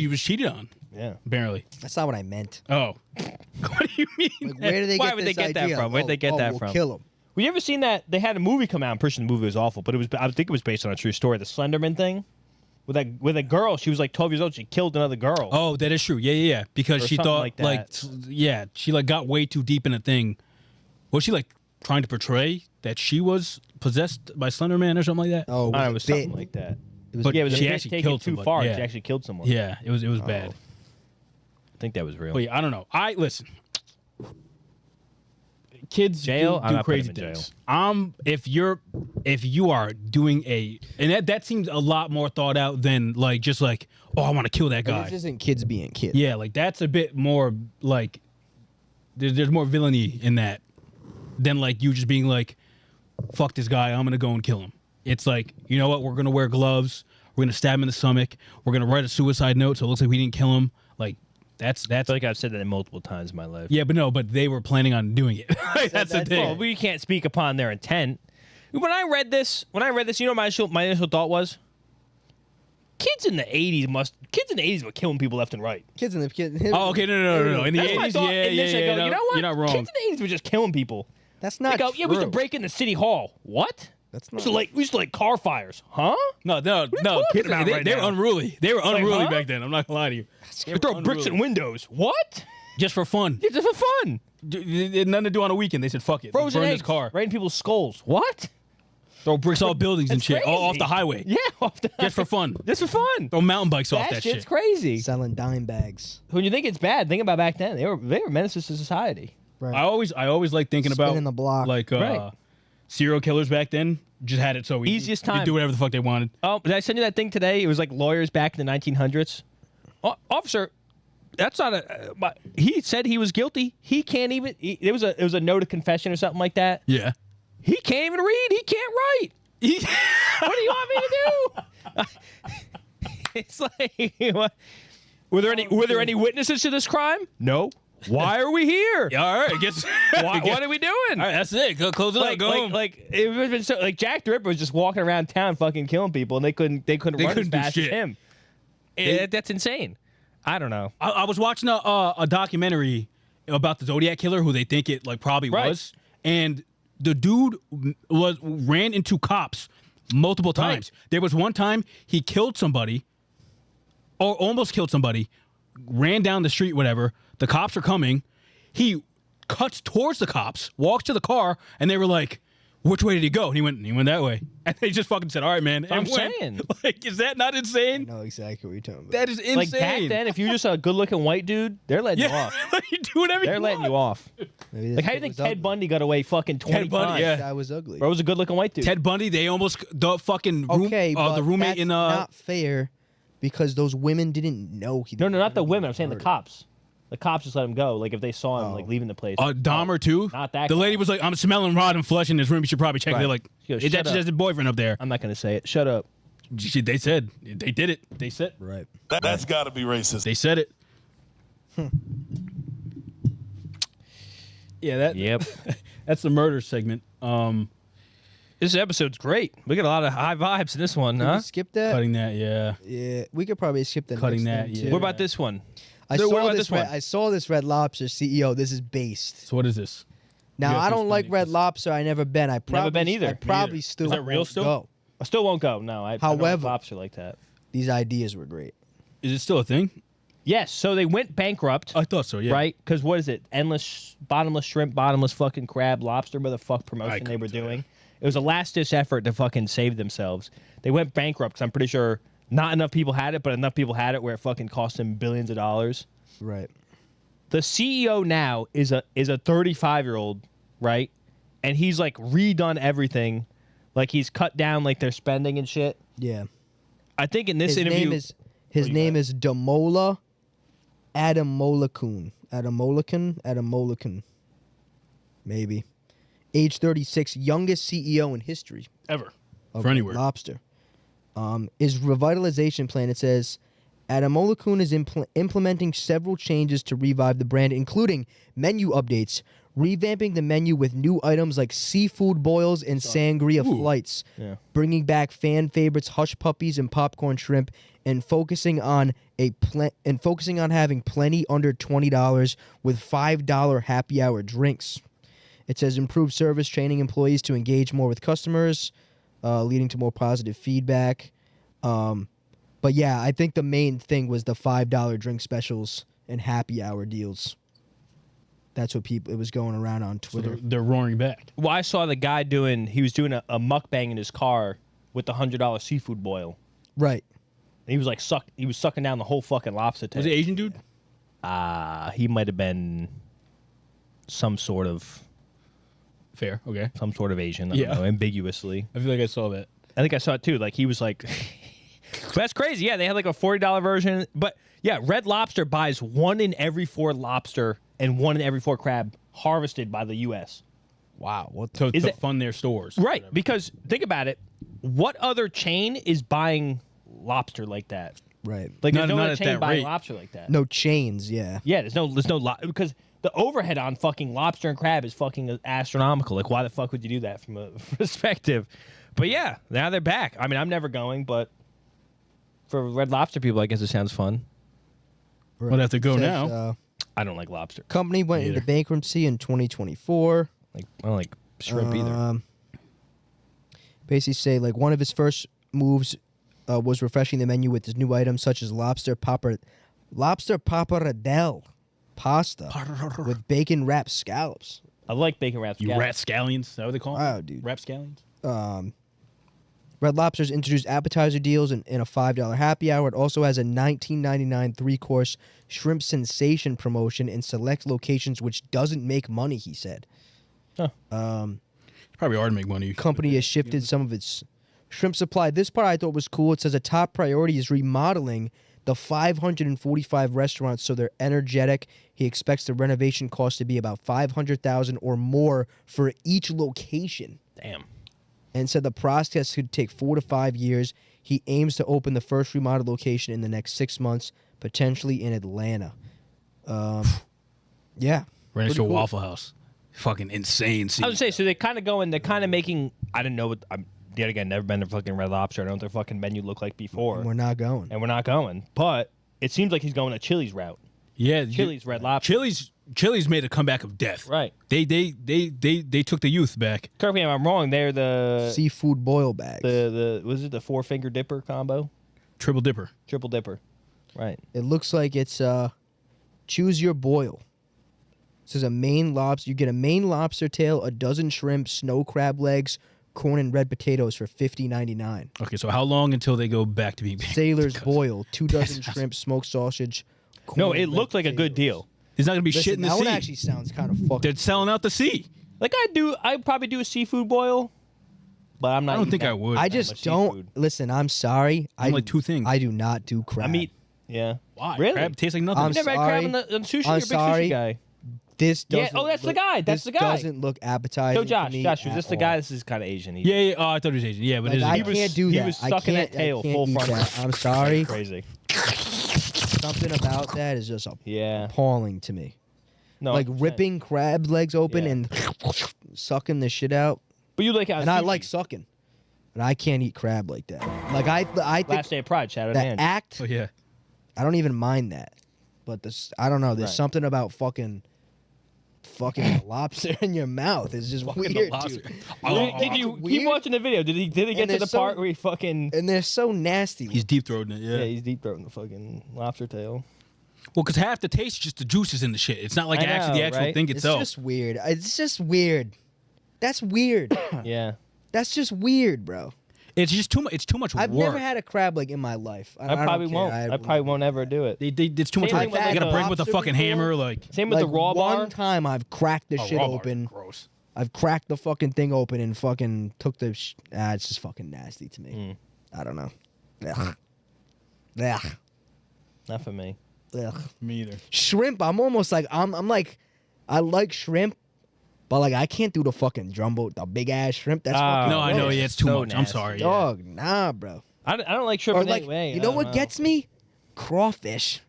was cheated on. Yeah. Apparently. That's not what I meant. Oh. What do you mean? Like, where do they Why get would this they get that idea? from? Where'd they get that we'll from? Kill him. Well, you ever seen that? They had a movie come out. I'm pretty sure the movie was awful, but I think it was based on a true story. The Slenderman thing, with a girl. She was like 12 years old. She killed another girl. Oh, that is true. Yeah. Because Or she something thought like that. she got way too deep in a thing. Was she like trying to portray that she was possessed by Slender Man or something like that? Oh, I don't know, it it was was a something bit. like that. But Yeah, it was she a bit actually taken killed too somebody. far. Yeah. She actually killed someone. Yeah, it was bad. I think that was real. But yeah, I don't know. Listen. Kids Jail? I'm do not putting crazy them in things. If you are doing and that seems a lot more thought out than like just like, oh, I want to kill that guy. This isn't kids being kids. Yeah, like that's a bit more like there's more villainy in that than like you just being like, fuck this guy, I'm gonna go and kill him. It's like, you know what, we're gonna wear gloves, we're gonna stab him in the stomach, we're gonna write a suicide note so it looks like we didn't kill him. Like that's I feel like I've said that multiple times in my life. yeah, but they were planning on doing it. That's the thing. Well, we can't speak upon their intent. When I read this, you know, my initial thought was, kids in the 80s were killing people left and right. Kids in the kids. Oh, okay, no. In the That's what I 80s, thought yeah. initially. I go, you know what? You're not wrong. Kids in the 80s were just killing people. That's They not go, true. yeah, we used to break into City Hall. What? That's We not. used to like car fires, huh? No. talking Kids, about they right were now? unruly. They were unruly huh? back then. I'm not gonna lie to you. You throw bricks in windows. What? Just for fun. Yeah, just for fun. They had nothing to do on a weekend. They said, "Fuck it, let's Frozen burn eggs. this car." Right in people's skulls. What? Throw bricks off buildings and That's shit, all off crazy. the highway. Yeah, off the Just for fun. Just for fun. Throw mountain bikes off that shit's shit. crazy. selling dime bags. When you think it's bad, think about back then. They were menaces to society. Right. I always like thinking Spinning about the block. like Right. serial killers back then. Just had it so easy. Easiest They time. do whatever the fuck they wanted. Oh, did I send you that thing today? It was like lawyers back in the 1900s. Officer, that's not a. He said he was guilty. He can't even. It was a note of confession or something like that. Yeah. He can't even read. He can't write. What do you want me to do? It's like, what? Were there any witnesses to this crime? No. Why are we here? Yeah, all right. I guess. What are we doing? All right, that's it. Go close it up. Go home. It was been so, like Jack the Ripper was just walking around town fucking killing people, and they couldn't run as couldn't do fast as shit. him. That's insane. I don't know. I was watching a documentary about the Zodiac killer, who they think it like probably Right. was, and the dude ran into cops multiple times. Right. There was one time he killed somebody, or almost killed somebody, ran down the street, whatever. The cops are coming. He cuts towards the cops, walks to the car, and they were like, "Which way did he go?" And he went that way. And they just fucking said, "All right, man." I'm and went. saying. Like, is that not I insane? know exactly what you're talking about. That is insane. Like back then, if you're just a good-looking white dude, they're letting you yeah, off. like, you do whatever They're you letting want. you off. Maybe this Like, how do kid you think was Ted ugly. Bundy got away fucking 20 Ted Bundy, times? yeah. That was ugly. Bro was a good-looking white dude. Ted Bundy, they almost the fucking room, Okay, but the roommate that's in not fair because those women didn't know he. No, not the women. I'm saying the murdered. cops. The cops just let him go. Like if they saw him Oh. like leaving the place. Dahmer too. Not that The guy. lady was like, "I'm smelling rotten flesh in this room. You should probably check." Right. They're like, She goes, "Is that "Shut just up." his boyfriend up there?" I'm not gonna say it. Shut up. They said they did it. They said Right. That's got to be racist. they said it. Yeah, that Yep. that's the murder segment. This episode's great. We got a lot of high vibes in this one, Can huh? we skip that? Cutting that, yeah. Yeah, we could probably skip the Cutting next that, thing, yeah. too. What about this one? I What saw about this. this one? I saw this Red Lobster CEO. This is based. So what is this? Now have I to don't like explain it, Red 'cause- Lobster. I never been. I probably been either. I Me probably either. still Is that real won't still? go. I still won't go. No, I don't However- like lobster like that. These ideas were great. Is it still a thing? Yes. So they went bankrupt, I thought so. Yeah. right? Because what is it? Endless, bottomless shrimp, bottomless fucking crab, lobster. What the fuck promotion they were couldn't tell doing? It was a last-ditch effort to fucking save themselves. They went bankrupt because I'm pretty sure not enough people had it, but enough people had it where it fucking cost them billions of dollars. Right. The CEO now is a 35-year-old, right? And he's like redone everything, like he's cut down like their spending and shit. Yeah. I think in this His interview, name is Damola Adamolakun. Adamolakun. Maybe. Age 36, youngest CEO in history Ever. of For anywhere. Lobster. His revitalization plan, it says, Adamolakun is implementing several changes to revive the brand, including menu updates, revamping the menu with new items like seafood boils and sangria flights, Yeah. bringing back fan favorites hush puppies and popcorn shrimp, and focusing on having plenty under $20 with $5 happy hour drinks. It says improved service, training employees to engage more with customers, leading to more positive feedback. But yeah, I think the main thing was the $5 drink specials and happy hour deals. That's what it was going around on So Twitter. they're roaring back. well, I saw the guy he was doing a mukbang in his car with the $100 seafood boil. Right. And he was like he was sucking down the whole fucking lobster tank. Was it Asian dude? He might have been some sort of Fair. Okay. Asian. I Yeah. don't know, ambiguously. I feel like I saw that. I think I saw it too. Like he was like, that's crazy. Yeah, they had like a $40 version. But yeah, Red Lobster buys 1 in every 4 lobster and 1 in every 4 crab harvested by the U.S. Wow. What the? So Is to it- fund their stores. Right, because think about it. What other chain is buying lobster like that? Right. Like there's no Not other at chain that buying rate. lobster like that. No chains, yeah. Yeah, there's no because the overhead on fucking lobster and crab is fucking astronomical. Like, why the fuck would you do that from a perspective? But yeah, now they're back. I mean, I'm never going, but for Red Lobster people, I guess it sounds fun. We'll have to go Says, now. I don't like lobster. Company went Me into either. bankruptcy in 2024. Like, I don't like shrimp either. basically say like one of his first moves was refreshing the menu with his new items such as lobster pappardelle pasta with bacon wrapped scallops. I like bacon wrapped You scallops. rapscallions? Is that what they call them? Wow, dude. Rapscallions? Red Lobster's introduced appetizer deals in a $5 happy hour. It also has a $19.99 3-course shrimp sensation promotion in select locations, which doesn't make money, he said. Huh. It's probably hard to make money. Company has shifted some of its shrimp supply. This part I thought was cool. It says a top priority is remodeling the 545 restaurants so they're energetic. He expects the renovation cost to be about $500,000 or more for each location. Damn. And said the process could take 4 to 5 years. He aims to open the first remodeled location in the next 6 months, potentially in Atlanta. Yeah. Right next Pretty to a cool. Waffle House. Fucking insane. I would say, so they're kind of making, I don't know what, yet again, never been to fucking Red Lobster. I don't know what their fucking menu looked like before. And we're not going. And we're not going. But it seems like he's going a Chili's route. Yeah. Chili's Red Lobster. Chili's made a comeback of death. Right. They took the youth back. Correct me if I'm wrong. They're the Seafood boil bags. was it the 4-finger dipper combo? Triple dipper. Triple dipper. Right. It looks like it's choose your boil. It says a main lobster. You get a main lobster tail, a dozen shrimp, snow crab legs, corn and red potatoes for $50.99. Okay, so how long until they go back to being big? Sailor's boil, 2 dozen shrimp, smoked sausage. corn No, and it red looked like a good potatoes. deal. There's not gonna be Listen, shit in the that sea. one actually sounds kind of fucking. They're selling out the sea. Like I'd probably do a seafood boil, but I'm not. I don't eating think that- I would. I much just don't seafood. listen. I'm sorry. I like 2 things. I do not do crab. I mean, yeah. Why? Really? Crab tastes like nothing. I'm You never had crab sorry. on sushi? I'm You're a big sorry. sushi guy. This Yeah, doesn't. oh, that's the look- guy. That's this the guy. Doesn't look appetizing. So Josh, to me was at this the all. guy? This is kind of Asian. Yeah. Oh, I thought it was Asian. Yeah, but Like, I it is. can't do he that. was I sucking can't. that tail I can't full eat front. that. I'm sorry. Crazy. Something about that is just Yeah. appalling to me. No. Like 100%. ripping crab legs open Yeah. and sucking the shit out. But you like how And I sushi. like sucking. And I can't eat crab like that. Like I think Last Day of Pride. Shout out the Ange. act. Oh yeah. I don't even mind that. But this, I don't know. There's Right. something about fucking lobster in your mouth. It's just Fucking weird, lobster. dude. Oh, Did you weird. keep watching the video? Did he get to there's the part where he fucking? And they're so nasty. He's deep throating it. Yeah. Yeah, he's deep throating the fucking lobster tail. Well, because half the taste is just the juices in the shit. It's not like I actually the know, actual right? thing It's itself. just weird. It's just weird. That's weird. Yeah. That's just weird, bro. It's just too much. It's too much I've work. never had a crab leg in my life. I don't probably care. won't. I probably won't ever do it. It's too much Same work. thing with, They like, gotta the break with a lobster fucking before. hammer. Like Same with Like the raw one bar. time I've cracked the shit raw bar, open. Gross. I've cracked the fucking thing open and fucking took the. It's just fucking nasty to me. I don't know. Ugh. Ugh. Not for me. Ugh. Me either. Shrimp. I'm almost like I'm like, I like shrimp, but like I can't do the fucking jumbo, the big ass shrimp. That's fucking No, I know. gross. Yeah, it's too So much. I'm nasty. sorry. Yeah. Dog, nah, bro. I don't like shrimp Or in like, any way. you I know don't what gets me? Crawfish.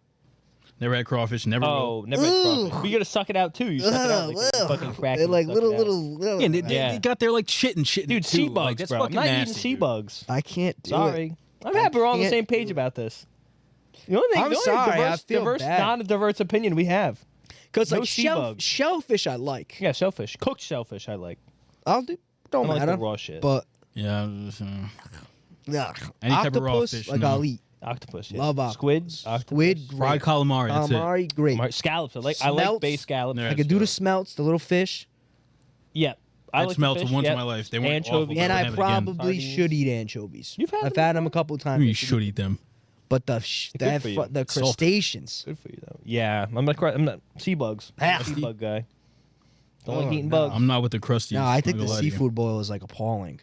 Never had crawfish. Never. Oh, will. never had Ugh. crawfish. But you gotta suck it out too. You suck it out. Like, Ugh, ugh. fucking crack. They're it, like suck little, it out. little. Yeah, they Yeah. got their like shit and shit. Dude, too. sea Like, bugs, that's bro. I'm fucking not nasty, eating sea dude. bugs. I can't do it. Sorry. I'm happy we're all on the can't same page do it. about this. The only thing, I'm the only sorry, I diverse, feel diverse bad. non-diverse opinion we have. Because No like sea bugs. shellfish, I like. Yeah, shellfish. Cooked shellfish, I like. I'll do. Don't I don't like matter. the raw shit. But Yeah. ugh. Any type of raw Octopus, fish, like no. I'll eat. Octopus, yeah. Love Squid, octopus. octopus. Squid, great. Fried calamari. That's it. Calamari, great. Scallops. I like Smelts. bay scallops. Yeah. I could do the smelts, the little fish, Yeah. I I'd like smelt the it fish, once yep. in my life. They weren't Anchovies. awful. and Never I have it again. probably Sardines. should eat anchovies. You've had I've them had them a couple times. You should eat them. But the good for you. the Salty. crustaceans. Good for you though. Yeah, I'm not sea bugs. I'm a sea bug guy. Don't like eating bugs. I'm not with the crusties. No, I think I'm the not gonna lie to you. seafood boil is like appalling.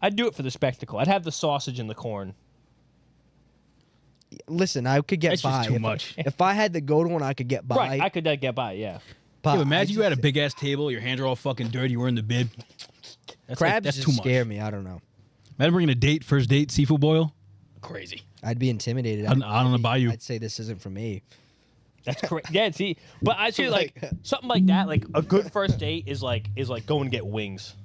I'd do it for the spectacle. I'd have the sausage and the corn. Listen, I could get That's by. just too If- much. If I had to go to one, I could get by. Right, I could get by. Yeah. but Yeah, but imagine I you had a just- big ass table, your hands are all fucking dirty, you're in the bib. That's crabs that's just too much. scare me. I don't know. Imagine bringing a date, first date, seafood boil. Crazy. I'd be intimidated. I don't know about you. I'd say this isn't for me. That's correct. Yeah, see, but I feel like something like that, like a good first date is like going to get wings.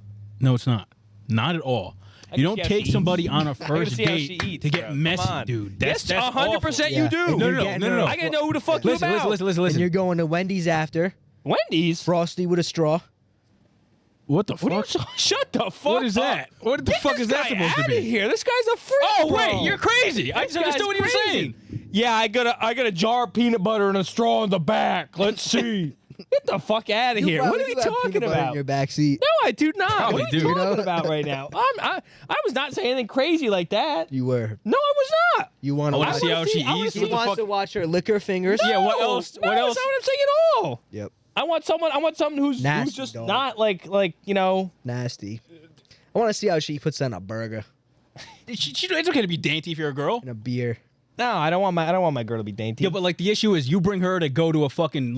No, it's not. Not at all. I You can don't see how take she somebody eats. on a I can first see how she date eats, to bro. get Come messy, on. dude. Yes, That's 100% Yeah. you do. No, no. I gotta know who the fuck you Listen, about. listen. And you're going to Wendy's after Wendy's. Frosty with a straw. What the fuck? Shut the fuck What is up. that? What the Get fuck this is that guy supposed to outta be? Here, this guy's a freak. Oh bro. wait, you're crazy. I This just understood guy's what you were crazy. saying. Yeah, I got a jar of peanut butter and a straw in the back. Let's see. Get the fuck out of here. What are probably you do have talking peanut butter in about? your backseat. No, I do not. Probably What are you do. talking about right now? I was not saying anything crazy like that. You were. No, I was not. You want I to want to see how she I wanna eats. see He What the wants fuck? to watch her lick her fingers. Yeah, what No, else? No, What else? that's not what I'm saying at all. Yep. I want someone who's Nasty just dog. not like you know. Nasty. I want to see how she puts that in a burger It's okay to be dainty if you're a girl. and a beer. No, I don't want my girl to be dainty. Yeah, but like the issue is you bring her to go to a fucking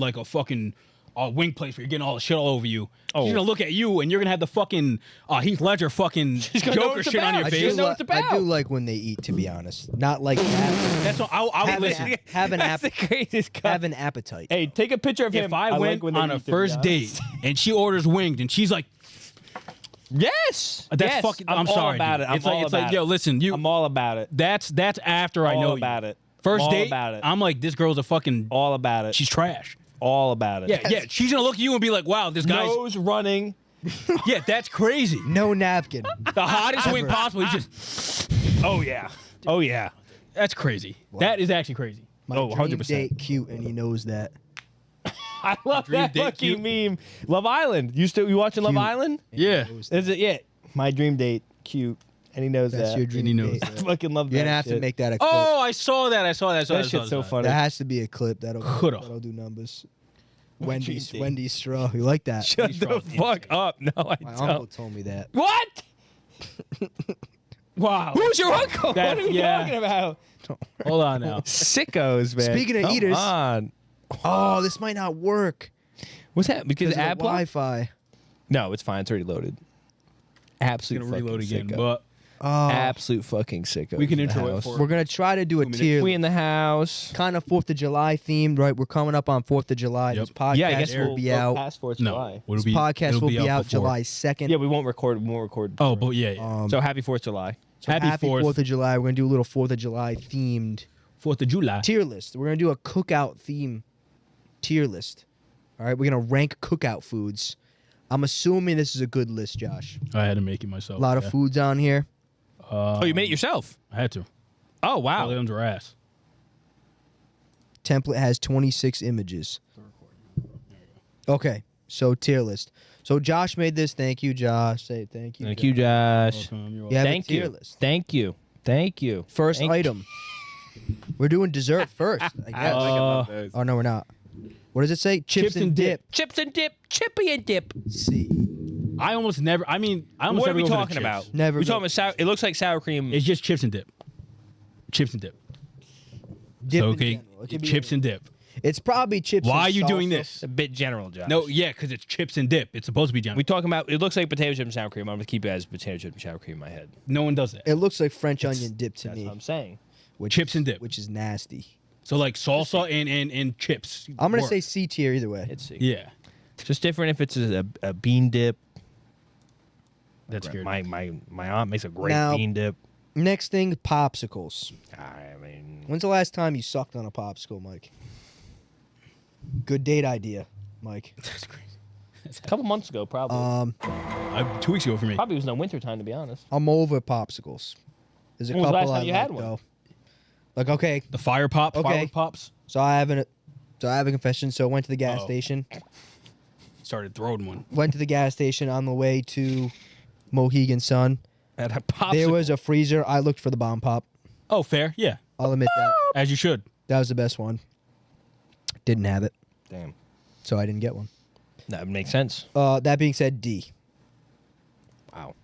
wing place where you're getting all the shit all over you. Oh. She's gonna look at you and you're gonna have the fucking Heath Ledger fucking gonna know what Joker it's shit on your about. face. know what it's I about. do like when they eat, to be honest. Not like that. That's what I would Have listen. an, have an, That's app, the greatest cut. have an appetite. Hey, take a picture of him. If I like went when they on a eat, to be first honest. date and she orders winged and she's like, Yes, that's yes, fucking. I'm I'm all sorry, about dude. it. I'm It's like all it's about like, it. yo, listen, I'm all about it. That's after I All know about you. it. First All date, about it. I'm like, this girl's a fucking. All about it. She's trash. all about it. Yeah. She's gonna look at you and be like, wow, this guy's. Nose running. Yeah, that's crazy. No napkin. The hottest wing Ever. possible. He's just. Oh yeah. Oh yeah. That's crazy. That is actually crazy. My Oh, dream 100%. date cute, and he knows that. I love Dream that date fucking cute. meme. Love Island. You watching Love Cute. Island? Yeah. Is it? Yeah. My dream date. Cute. And he knows That's that. your dream he knows date. I fucking love that. You're gonna have shit. to make that a clip. Oh, I saw that. that shit's so funny. That has to be a clip. That'll do numbers. Wendy's dream date. Wendy's straw. You like that? Shut the fuck up. No, I My don't. uncle told me that. What? Wow. Who's your uncle? That- what are you yeah. talking about? Hold on now. Sickos, man. Speaking of Come eaters- on. Oh, this might not work What's that? Because because of ad the block? Wi-Fi. No, it's fine. It's already loaded. Absolute Gonna fucking reload again, sicko. but Oh, Absolute fucking sicko. we can in the intro it house. for we're gonna try to do a 2 minutes. tier, We in the house. kind of 4th of July themed, right? We're coming up on 4th of July. Yep. This podcast Yeah, I guess will we'll be out. past 4th of no. July. It'll This be, podcast it'll will be out before. July 2nd. Yeah, we won't record. Oh, but yeah. So happy 4th of July. Happy Happy 4th. 4th of July. We're gonna do a little 4th of July themed 4th of July. tier list. We're gonna do a cookout theme tier list. All right, we're gonna rank cookout foods. I'm assuming this is a good list, Josh. I had to make it myself. A lot of foods on here. Oh, you made it yourself? I had to. Oh, wow. All under ass. Template has 26 images. Okay, so tier list. So Josh made this. Thank you, Josh. Say thank you. Thank you, Josh. Welcome, you're You have Thank a tier you. list. Thank you. Thank you. First Thank- item. We're doing dessert first, I guess. Oh no, we're not. What does it say? Chips and dip. Chips and dip. Chippy and dip. C. I almost never. I almost What are never we go for the talking chips. about? Never We go- talking about sour. It looks like sour cream. It's just chips and dip. Chips and dip. Dip So, in okay, general. It could be chips and dip. It's probably chips. Why are and you doing salsa. this? a bit general, Josh. No, yeah, because it's chips and dip. It's supposed to be general. We talking about. It looks like potato chip and sour cream. I'm gonna keep it as potato chip and sour cream in my head. No one does that. It looks like French onion dip to That's me. what I'm saying. Which Chips is- and dip. which is nasty. So like salsa and chips. I'm gonna work. say C tier either way. It's Yeah. just different if it's a bean dip. That's good. My aunt makes a great Now- bean dip. Next thing, popsicles. I mean, When's the last time you sucked on a popsicle, Mike? Good date idea, Mike. That's crazy. a couple months ago, probably. 2 weeks ago for me. Probably was in the winter time, to be honest. I'm over popsicles. There's a When was the couple last I time you like, had one? though. Like, okay, The fire pop. Okay. Firework pops. so I have a confession. So I went to the gas Uh-oh. station. Started throwing one. Went to the gas station on the way to Mohegan Sun. At a popsicle. There was a freezer. I looked for the bomb pop. Oh, fair. Yeah. I'll admit that. As you should. That was the best one. Didn't have it, Damn. so I didn't get one. That makes sense. That being said, D. Wow.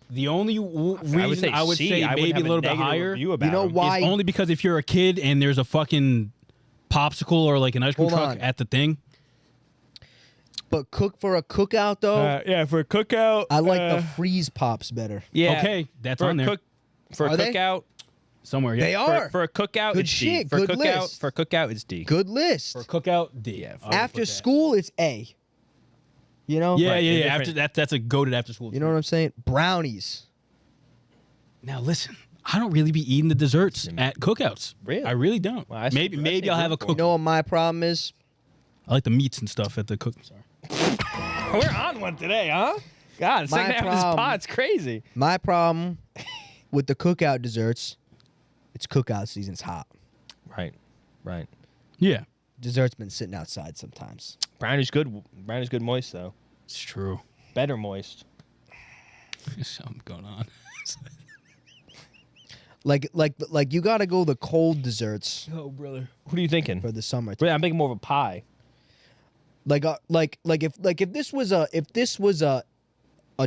The only reason I would C. say I wouldn't maybe a have little bit negative higher review about You know him. why? is only because if you're a kid and there's a fucking popsicle or like an ice cream Hold truck on. at the thing. But for a cookout though, Yeah, for a cookout. I like the freeze pops better. Yeah. Okay, that's for on a there. for Are a they? cookout. Somewhere. Yeah. They For, are. for a cookout, Good it's D. shit, For a good cookout, list. for a cookout, it's D. Good list. For a cookout, D. Yeah, I would After put that. school, it's A. You know? Yeah, Right, yeah, they're yeah. different. After that's a goated after school. You know what I'm saying? Brownies. Now listen, I don't really be eating the desserts at cookouts. Really? I really don't. Well, I maybe see- maybe I'll have a You You cookie. know what my problem is? I like the meats and stuff at the cook. Sorry. We're on one today, huh? God, the My second half of this problem- pod's crazy. My problem with the cookout desserts, it's cookout season. It's hot. Right. Yeah, Dessert's been sitting outside sometimes. Brownie's good. Brownie's good moist though. it's true. Better moist. There's something going on. Like you gotta go the cold desserts Oh, brother. What are you thinking? for the summer. I'm thinking more of a pie. Like if this was a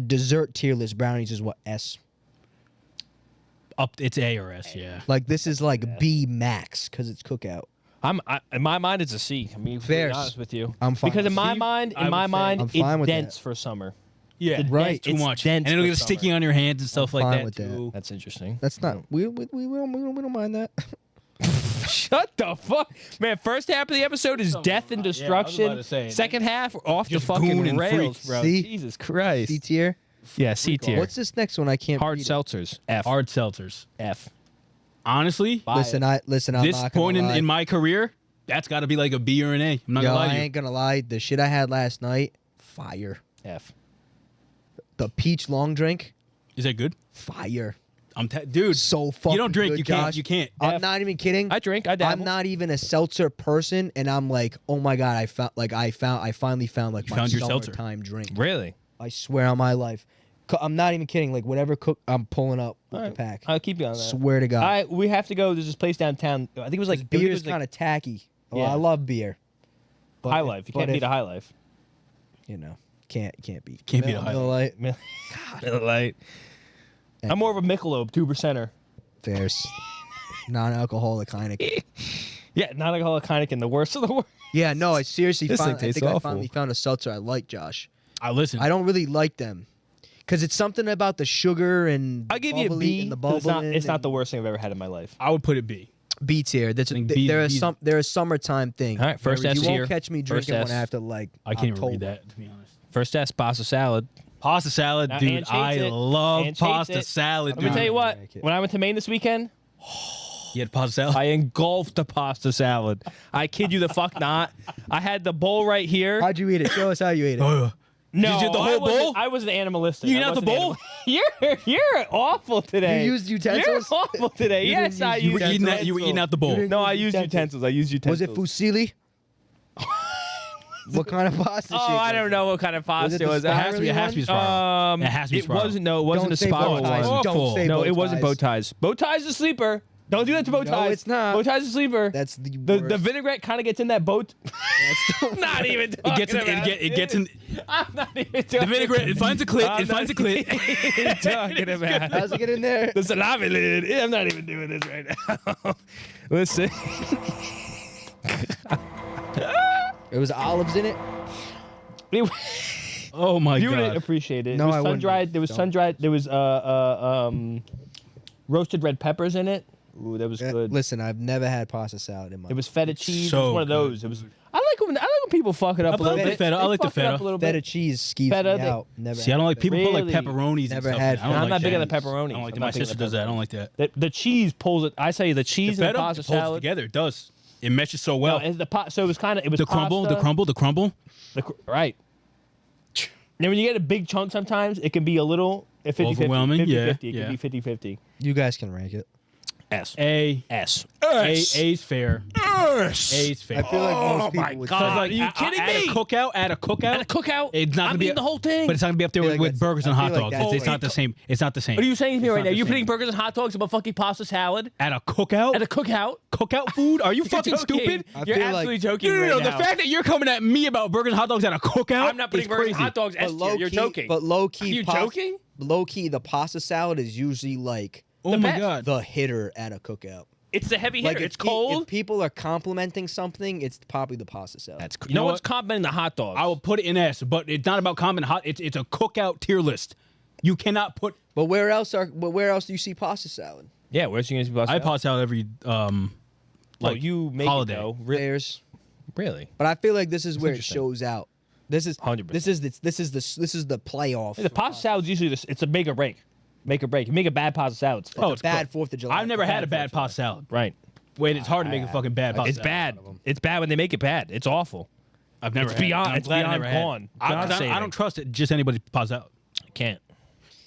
dessert tier list, brownies is what, S? It's A or S, yeah. Like this is like B max because it's cookout. In my mind, it's a C. I mean, to be Fairs. honest with you, I'm fine because with in my C. mind, I would say- I'm fine it's with dense that. for summer. Yeah, Right. Too It's much, dense and it'll for get sticky summer. on your hands and stuff like fine that with that. too. That's interesting. That's not we don't mind that. Shut the fuck, man! First half of the episode is death and destruction. to say, Second half off the just goon fucking and rails, freak. bro. See? Jesus Christ. C tier. Yeah, C tier. What's this next one? I can't. hard read it. seltzers? F. Hard seltzers. F. Honestly, Buy Listen, it. I'm this not gonna point lie. in my career, that's got to be like a B or an A. I'm not Yo, gonna lie I to you. ain't gonna lie. The shit I had last night, fire. F. The peach long drink, Is that good? fire. Dude. So fucking You don't drink. good, You can't. Josh. You can't. I'm F. not even kidding. I drink. I dabble. I'm not even a seltzer person, and I'm like, oh my god, I finally found like You my found your seltzer. summertime drink. Really. I swear on my life, I'm not even kidding. Like whatever cook, I'm pulling up with All the pack. I'll keep you on that. Swear to God. All right, we have to go. There's this place downtown. I think it was like Beer is kind of tacky. Oh, Yeah. I love beer. But High if- Life. You but can't beat if- a High Life. You know, can't beat. Can't beat a High Miller Lite. Miller Lite. I'm more of a Michelob 2%er. Fairs. Non-alcoholic Heineken. Yeah, non-alcoholic Heineken, the worst of the worst. Yeah, no, I seriously This thing found. I tastes think I awful. finally found a seltzer I like, Josh. I listen. I don't really like them because it's something about the sugar and I'll give you a bubbly B. and the 'cause bubbling. it's not and the worst thing I've ever had in my life. I would put it B. B tier. That's think B- they're a summertime thing. All right, first you S won't tier. catch me First drinking when S. I have to like. I can't even October. read that, to be honest. First S, pasta salad. Pasta salad, Now, dude. Ange hates I it. love Ange hates pasta it. salad, Let me dude. tell you what. like it. When I went to Maine this weekend, You had pasta salad? I engulfed the pasta salad. I kid you the fuck not. I had the bowl right here. How'd you eat it? Show us how you ate it. Oh, No, Did you eat the I whole wasn't- bowl? I wasn't animalistic. You I ate out the wasn't bowl? You're awful today. You used utensils? You're awful today. You Yes, didn't I use used you were eating that. You were eating out the bowl. didn't- No, I used used utensils. I used Was utensils. it fusilli? What kind of pasta? Oh, shape I was don't it? know what kind of pasta it it the was. It has to be. It has to be spiral. It has to be It spiral. wasn't. No, it wasn't Don't a say spiral bow ties. one. Don't say No, bow it wasn't bow ties. ties. Bow ties is a sleeper. Don't do that to bow No, ties. it's not. Bow ties is a sleeper. That's the the worst. vinaigrette kind of gets in that boat. Not even. It gets in. It gets in. I'm not even. The vinaigrette. It finds a clit. It finds a clit. Talking about. How's it get in there? The salami lid. I'm not even doing this right now. Listen. It was olives in it. Oh my You wouldn't god. appreciate it. No, it was I wouldn't. sun-dried. There was Don't. sun-dried. There was roasted red peppers in it. Ooh, that was good. Listen, I've never had pasta salad in my. It was feta cheese. so it was one of good. those. It was. I like when people fuck it up a little like the bit. feta. I They like the fuck it up feta. a little feta bit. cheese skeeves Feta, me they- out. Never. See, I don't like people put like Really? pepperonis and Never stuff. had in it. I don't I'm like not big that. on the pepperonis. I don't like I'm that. My not big on sister the does that. I don't like that. The cheese pulls it. I say the cheese The and the feta pasta pulls salad. together. It does. It meshes so No, well. and so it was kind of. It was The crumble. pasta, The crumble. The crumble. Right. And when you get a big chunk, sometimes it can be a little 50-50. Overwhelming, 50-50. yeah, It yeah. can be 50-50. You guys can rank it. S. A. S. A's fair. A's fair. I feel like most people would. God. say- Are you kidding at me? A cookout. At a cookout. At a cookout, It's not I'm gonna be eating the whole thing. But it's not gonna be up there I feel like with burgers and I hot feel like dogs. that's- It's not the same. It's not the same. What are you saying to me It's right not now? the You're same. putting burgers and hot dogs about fucking pasta salad At a cookout. at a cookout? cookout food? Are you fucking Joking. stupid? I You're feel absolutely like- joking No, right no, now. the fact that you're coming at me about burgers and hot dogs at a cookout. I'm not putting is burgers and crazy. hot dogs S tier. You're joking. But low key, Are you joking? Low key, the pasta salad is usually like Oh The my best. god. the hitter at a cookout. It's the heavy hitter. Like It's if cold. people are complimenting something, it's probably the pasta salad. That's You know what? what's complimenting the hot dogs? I will put it in S, but it's not about common hot. It's a cookout tier list. You cannot put. But where else do you see pasta salad? Yeah, where's you going to be pasta I salad? pasta salad every Well, like you make holiday. it though. There's, Really? but I feel like this is where it interesting. shows out. This is 100%. This is the playoff. The pasta salad's usually it's a make or break. Make or break. You make a bad pasta salad. It's Oh, It's bad cooked. 4th of July. I've never had a bad Fourth of July. pasta salad. right. Wait, it's hard to make a fucking bad pasta It's salad. bad. It's bad when they make it bad. It's awful. I've never It's had it, beyond- and I'm it's glad I beyond never had it. gone. I Beyond don't saving. trust it. Just anybody's pasta salad. Can't.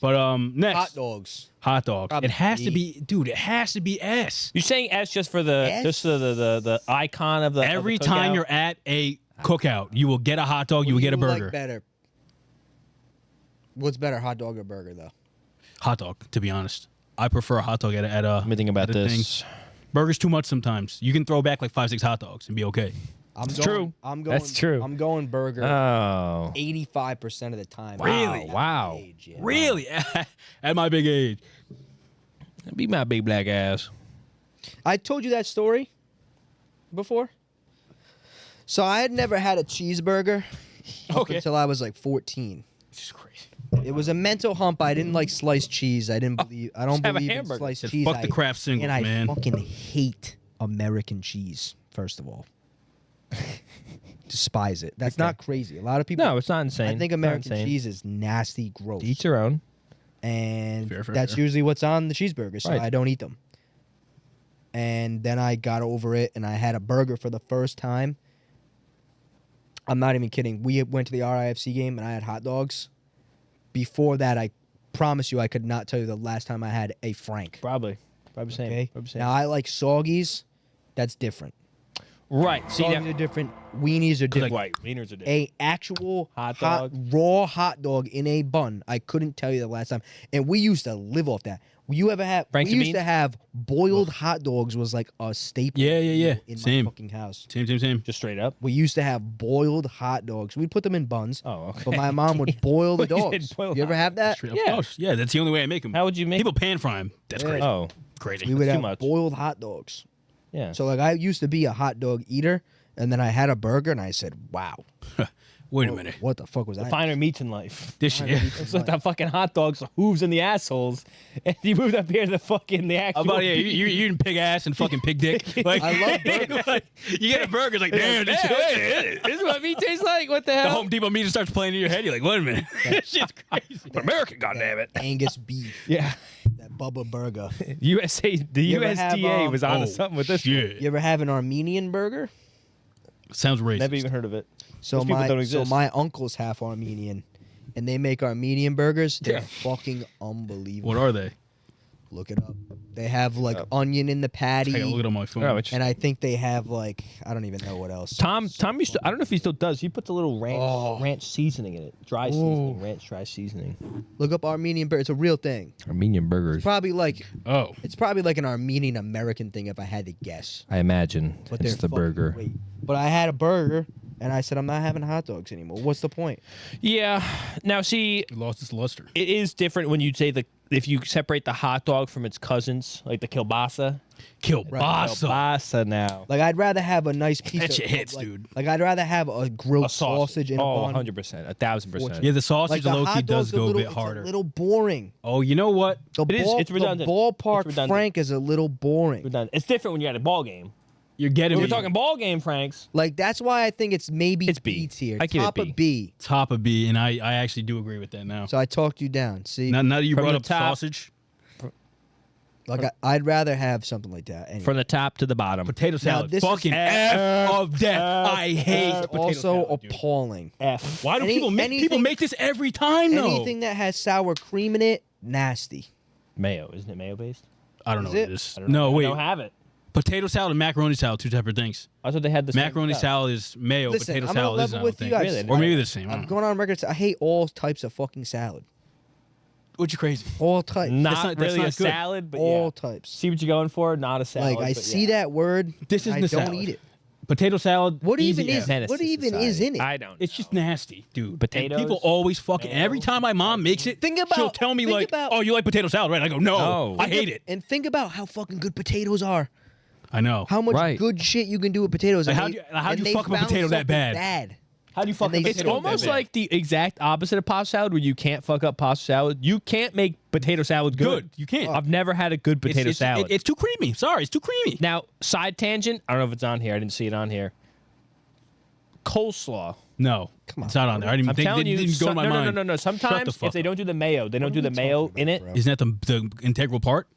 But next, Hot dogs. hot dog. Probably It has to B. be, dude. It has to be S. You're saying S just for the S? just the icon of the Every of the time cookout? you're at a cookout, you will get a hot dog. You will get a burger. Like better? What's better, hot dog or burger, though? Hot dog. To be honest, I prefer a hot dog at a. Let me think about at a this. thing. Burger's too much sometimes. You can throw back like 5-6 hot dogs and be okay. True. I'm going. That's true. I'm going burger. Oh. 85% of the time. Really? Wow. Age, yeah. Really? At my big age. Be my big black ass. I told you that story before. So I had never had a cheeseburger up until I was like 14. This is crazy. It was a mental hump. I didn't like sliced cheese. I don't have a believe in hamburger. sliced Said, cheese. fuck the Kraft singles, and I man. fucking hate American cheese. First of all, despise it. That's not crazy. A lot of people. No, it's not insane. I think Not American insane. cheese is nasty, gross, Each their own. and Fair, that's fair. usually what's on the cheeseburger. So Right. I don't eat them. And then I got over it, and I had a burger for the first time. I'm not even kidding. We went to the RIFC game, and I had hot dogs. Before that, I promise you, I could not tell you the last time I had a Frank. Probably same. Okay. Probably same. Now I like soggies. That's different. Right. See, Soggies are different. Weenies are different. White wieners are different. A actual Hot dog? raw hot dog in a bun. I couldn't tell you the last time. And we used to live off that. You ever have? Franks we and used to beans? have boiled hot dogs. Was like a staple. Yeah, yeah, yeah. In Same. my fucking house. Same. Just straight up. We used to have boiled hot dogs. We'd put them in buns. Oh, okay. But my mom would boil the You said dogs. boiled You ever hot have that? Straight Yeah. Of course. Yeah, that's the only way I make them. How would you make? People pan fry them. That's Yeah. crazy. Oh, Crazy. We would too have much. boiled hot dogs. yeah. So like I used to be a hot dog eater, and then I had a burger, and I said, "Wow, Wait a minute. what the fuck was that?" Finer meats in life. This shit. Finer Yeah. meats. It's like the fucking hot dogs, hooves in the assholes, and you moved up here to the fucking the actual. About yeah, you eating pig ass and fucking pig dick. Like, I love burgers. like, you get a burger, it's like damn, this shit. This is what meat tastes like. What the The hell? Home Depot meter starts playing in your head. You're like, wait a minute, this shit's crazy. American, goddammit. Angus beef, Yeah. that Bubba burger. USA, the You ever have, USDA was on to Oh, something with this. shit. You ever have an Armenian burger? Sounds racist. Never even heard of it. So Those people don't my exist. uncle's half Armenian, and they make Armenian burgers. They're Yeah. fucking unbelievable. What are they? Look it up. They have like onion in the patty, I gotta look it on my phone. Oh, it's- and I think they have like I don't even know what else. Tom used to, I don't know if he still does. He puts a little Oh. ranch seasoning in it. Dry seasoning. Ranch dry seasoning. Look up Armenian burger. It's a real thing. Armenian burgers. Probably like Oh, it's probably like an Armenian American thing if I had to guess. I imagine. But it's they're the fucking burger. great. But I had a burger, and I said I'm not having hot dogs anymore. What's the point? Yeah. Now, see, it lost its luster. it is different when you say if you separate the hot dog from its cousins, like the kielbasa. Kielbasa. Kielbasa now. Like I'd rather have a nice piece That of shit hits, like, dude. Like I'd rather have a grilled A sausage. in a Oh, bun. 100%. 1,000%. Yeah, the sausage Like the low key hot does dog's go a bit it's harder. a little boring. Oh, you know what? The It is. It's redundant. The ballpark It's redundant. Frank is a little boring. Redundant. It's different when you're at a ball game. You're getting When me. we're talking ball game, Franks. Like that's why I think it's maybe It's B. tier. I give it Top B. of B. top of B, and I actually do agree with that now. So I talked you down. See, Now that you From brought the up top. sausage, like I'd rather have something like that. Anyway. From the top to the bottom. potato salad, this is fucking F, F of death. I hate It's potato also salad, dude. appalling. F. Why do people make anything- this every time though? Anything that has sour cream in it, nasty. Mayo. Isn't it mayo based? I don't know Is what it? it is. I don't know. No, I wait. don't have it. Potato salad and macaroni salad, two separate things. I thought they had the same Macaroni stuff. salad is mayo. Listen, potato I'm gonna salad is, I level don't with think. you. I've- Really? Or maybe the same. I I'm don't know. going on record. I hate all types of fucking salad. What you crazy? All types. Not that's really not a good. salad, but all yeah. types. See what you're going for? Not a salad. Like I but see yeah. that word. This isn't I a don't salad. eat it. Potato salad. What easy even is? F. Menace What to even is society. in it? I don't. It's just nasty, dude. And Potatoes, people always fucking. mayo. Every time my mom makes it, Think about- she'll tell me think like, about- "Oh, you like potato salad, right?" I go, "No, No. I hate it." And think about how fucking good potatoes are. I know. How much Right. good shit you can do with potatoes. Like, and how'd they- you- how'd and you they fuck up a found potato that something bad? How do you fuck And a they It's potato? almost that bad? like the exact opposite of pasta salad, where you can't fuck up pasta salad. You can't make potato salad good. Good. You can't. I've never had a good potato salad. It's too creamy. Sorry, it's too creamy. Now, side tangent. I don't know if it's on here. I didn't see it on here. Coleslaw. No, Come on. it's not on there. I didn't I'm think telling it you. didn't go to my no, mind. no. Shut the Sometimes fuck if they up. don't do the mayo, they don't do the are we mayo talking in about, it. bro? Isn't that the integral part?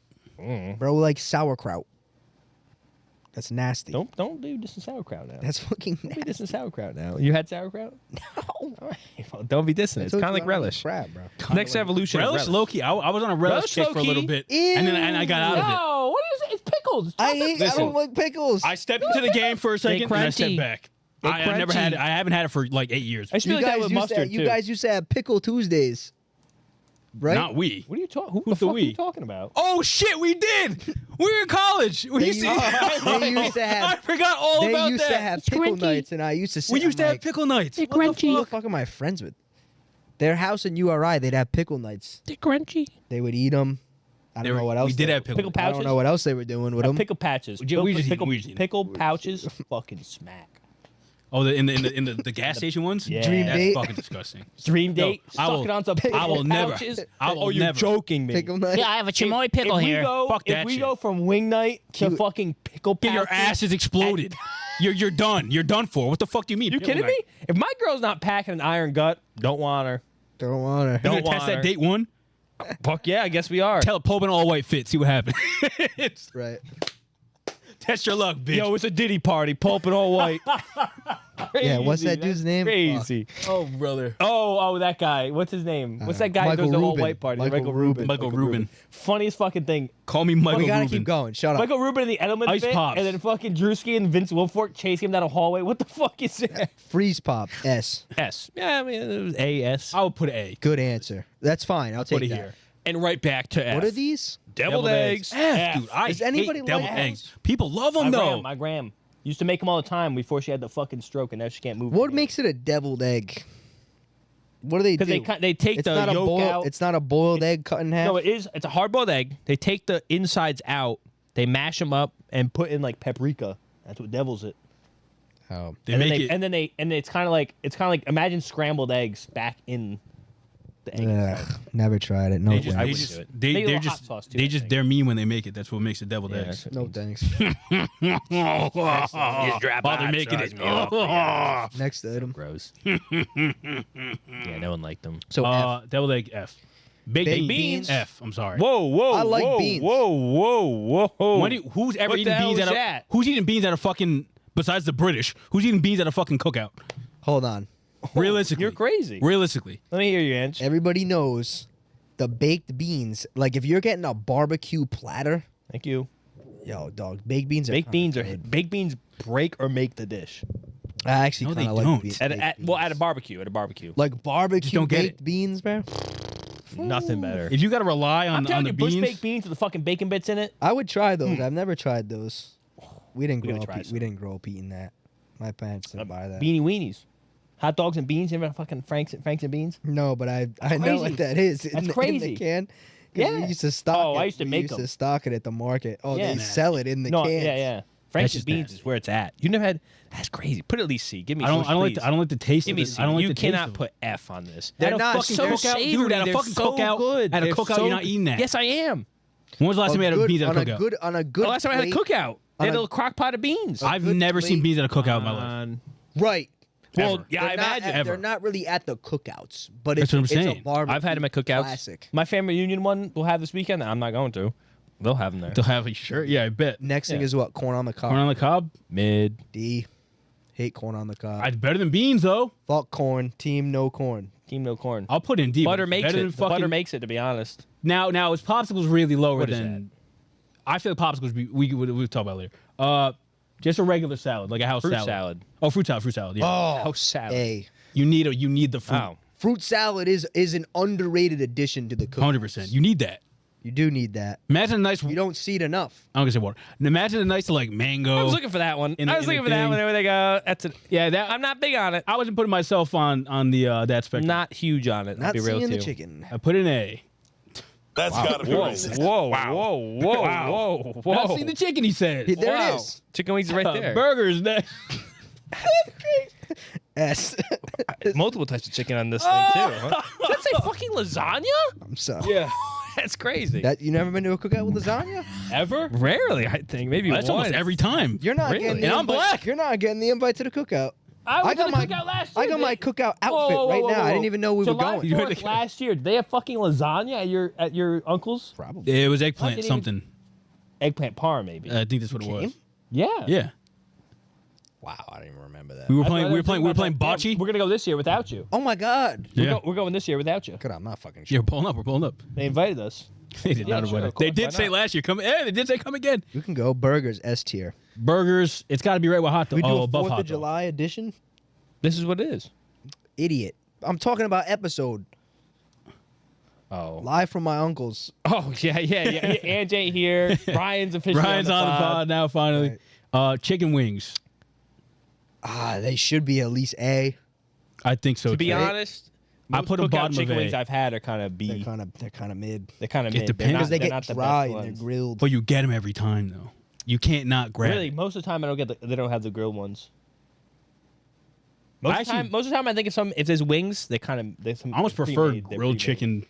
Bro, like sauerkraut. That's nasty. Don't do this in sauerkraut now. That's fucking Don't be nasty. dissing in sauerkraut now. You had sauerkraut? No. All right. Well, don't be dissing. I It's told kind of you like I don't relish. Crap, bro. Next evolution. of Relish, low key. I was on a relish Relish kick for a little low-key? bit, and I got out of it. No, what is it? It's pickles. I Listen. don't like pickles. I stepped into the game for a second, and I stepped crunchy. back. They I never had crunchy. it. I haven't had it for like 8 years. I feel like that with mustard you too. guys used to have pickle Tuesdays, right? Not we. What are you talking? Who Who's the the fuck are you we? talking about? Oh shit, we did. We were in college. We They used to. used to have. I forgot all They about used that. to have pickle crunchy. nights, and I used to. Sit, We used I'm to have like, pickle nights. They're What the crunchy. Who fuck? the fuck am I friends with? Their house in URI, they'd have pickle nights. They're crunchy. They would eat them. I don't know what else. We did they- have pickle. Pickle I pouches. don't know what else they were doing with them. Pickle patches. We just eat- pickle, we just eat. pickle pouches. Fucking smack. Oh, in the gas station ones. Yeah. Dream That's date. fucking disgusting. Dream date. I Suck will- it on some I pickle will never- pouches. I will oh, you're never. joking me. Pickle night. Yeah, I have a chamoy pickle if here. We go, Fuck if that we shit. go from wing night to Dude. fucking pickle Get pouches, your ass is exploded. You're done. You're done for. What the fuck do you mean? You pickle kidding night? me? If my girl's not packing an iron gut, don't want her. Don't want her. You Don't gonna test want that her. date one? Fuck yeah, I guess we are. Tell a Pope in all white fit. See what happens. Right. Test your luck, bitch. Yo, it's a Diddy party. Pulp and all white. Yeah, what's that Crazy, dude's that's name? Crazy. oh, brother. Oh, that guy. What's his name? What's that guy who Michael goes to all Rubin. white party? Michael Rubin. Michael Rubin. Funniest fucking thing. Call me Michael We gotta Rubin. keep going. Shut up. Michael Rubin in the Edelman Ice fit, Pops. and then fucking Drewski and Vince Wilfork chase him down a hallway. What the fuck is that? Freeze pop. S. S. Yeah, I mean it was A-S. I would put A. Good answer. That's fine. I'll take Put it that. here. And right back to F. What are these? Deviled eggs. F, dude. I Does anybody hate like deviled eggs? eggs. People love them My though. gram, my gram. Used to make them all the time before she had the fucking stroke, and now she can't move. What makes it a deviled egg? What do they do? Because they take it's the not a yolk out. It's not a boiled egg cut in half. No, it is. It's a hard-boiled egg. They take the insides out. They mash them up and put in like paprika. That's what devils it. Oh. They and make then it. and it's kind of like imagine scrambled eggs back in the egg. Ugh, never tried it. No They just, thanks. they wouldn't do just, it. they, Make a they're little hot just, sauce, too, they I just, think. they're mean when they make it. That's what makes it deviled Yeah, eggs. that's No thanks. While they're making it. Next item. Gross. Yeah, no one liked them. So F. Deviled egg F. Baked Baked beans beans? F. I'm sorry. Whoa! I like whoa, beans. Whoa! Who's ever What eating the hell beans is at a? that? Who's eating beans at a fucking? Besides the British, who's eating beans at a fucking cookout? Hold on. Realistically, You're crazy. Realistically, Let me hear you, Ange. Everybody knows the baked beans. Like if you're getting a barbecue platter, Thank you. yo, dog, baked beans are Baked beans are good. baked beans break or make the dish. I actually No, kind of they like don't. baked At beans. a barbecue. At a barbecue. Like barbecue don't get baked beans, bro. Nothing better. if you got to rely I'm on telling the you, bush beans, baked beans with the fucking bacon bits in it. I would try those. I've never tried those. We didn't We grow gotta up. try We some. didn't grow up eating that. My parents didn't buy that. Beanie weenies, hot dogs and beans. You ever had fucking Franks and beans? No, but I know crazy. what that is. That's in the crazy. can. 'Cause Yeah. we used to stock Oh, it. I used to We make used to them. stock it at the market. Oh, Yeah. they sell it in the No, cans. yeah. Franks just and beans nasty. is where it's at. You never had. That's crazy. Put at least C. Give me. I don't Bush, like. please. I don't like the taste Give of me it. C. I don't like You the taste cannot of it. put F on this. They're At a not fucking so cookout, savory. dude. At a They're fucking so cookout, good. at a They're cookout, so you're not eating that. Yes, I am. When was the last time you had a beans at a cookout? on a good The last time I had a plate- cookout, they had on a a- little crock pot of beans. I've good never seen plate. beans at a cookout in my life. Right. Well, Ever. yeah, They're I not imagine. at- They're Ever. not really at the cookouts, but That's it's, what I'm it's saying. a barbecue. I've had them at cookouts. Classic. My family reunion one we'll have this weekend. I'm not going to. They'll have them there. They'll have a shirt. Yeah, I bet. Next thing Yeah. is what? Corn on the cob. Corn on the cob. Mid. D. Hate corn on the cob. It's better than beans though. Fuck corn. Team no corn. Team no corn. I'll put in D. but Butter it's makes better it. than The butter fucking- makes it. To be honest. Now is popsicles really lower What is than? I feel like popsicles we talk about later. Just a regular salad, like a house Fruit salad. Oh, fruit salad. Yeah. Oh, House salad. A. You need the fruit. Oh. Fruit salad is an underrated addition to the cook. 100%. You need that. You do need that. Imagine a nice. You don't see it enough. I'm gonna say water. And imagine a nice like mango. I was looking for that one. In the- I was in the looking for that thing. one. There they go. That's it. Yeah, that I'm not big on it. I wasn't putting myself on the that spectrum. Not huge on it. I'll Not be real seeing with the you. chicken. I put in A. That's gotta be Whoa, racist. whoa, Wow. whoa, whoa, Wow. whoa, whoa. Not see the chicken. He said. There Wow. it is. Chicken wings right there. Burgers next. S. Multiple types of chicken on this thing too. Huh? Did that say fucking lasagna? I'm sorry. Yeah. That's crazy. That you never been to a cookout with lasagna? Ever? Rarely, I think. Maybe That's almost once. every time. You're not Really? getting the And I'm invite- black. You're not getting the invite to the cookout. I I went got to my the cookout last year. I got my dude. cookout outfit Whoa, whoa, right whoa, now. whoa, I didn't whoa. even know we July were going. 4th last year. Did they have fucking lasagna at your uncle's? Probably. It was eggplant didn't something. Eggplant parm, maybe. I think that's what it was. Yeah. Yeah. Wow, I don't even remember that. We were playing bocce. We're gonna go this year without you. Oh my God. Yeah. We're going this year without you. God, I'm not fucking Yeah, sure. we're pulling up. They invited us. They did not sure, invite us. of course, They did why say not? last year, come. They did say come again. We can go burgers S tier. Burgers. It's got to be right with hot dog. We do a above 4th hot of dog. July edition. This is what it is. Idiot. I'm talking about episode Oh. live from my uncle's. Oh yeah. Ange ain't here. Ryan's officially Ryan's on the pod now. Finally. Chicken wings. They should be at least A. I think so. To be too. honest, I most put them Cookout bottom of chicken A. wings I've had are kind of They're B. kind of mid. They're kind of It mid. depends. Because they they're get not the dry best and they're ones. grilled. But you get them every time though. You can't not grab. Really, it. most of the time I don't get. They don't have the grilled ones. Most Actually- of the time, I think if there's wings, they kind of. I almost prefer grilled chicken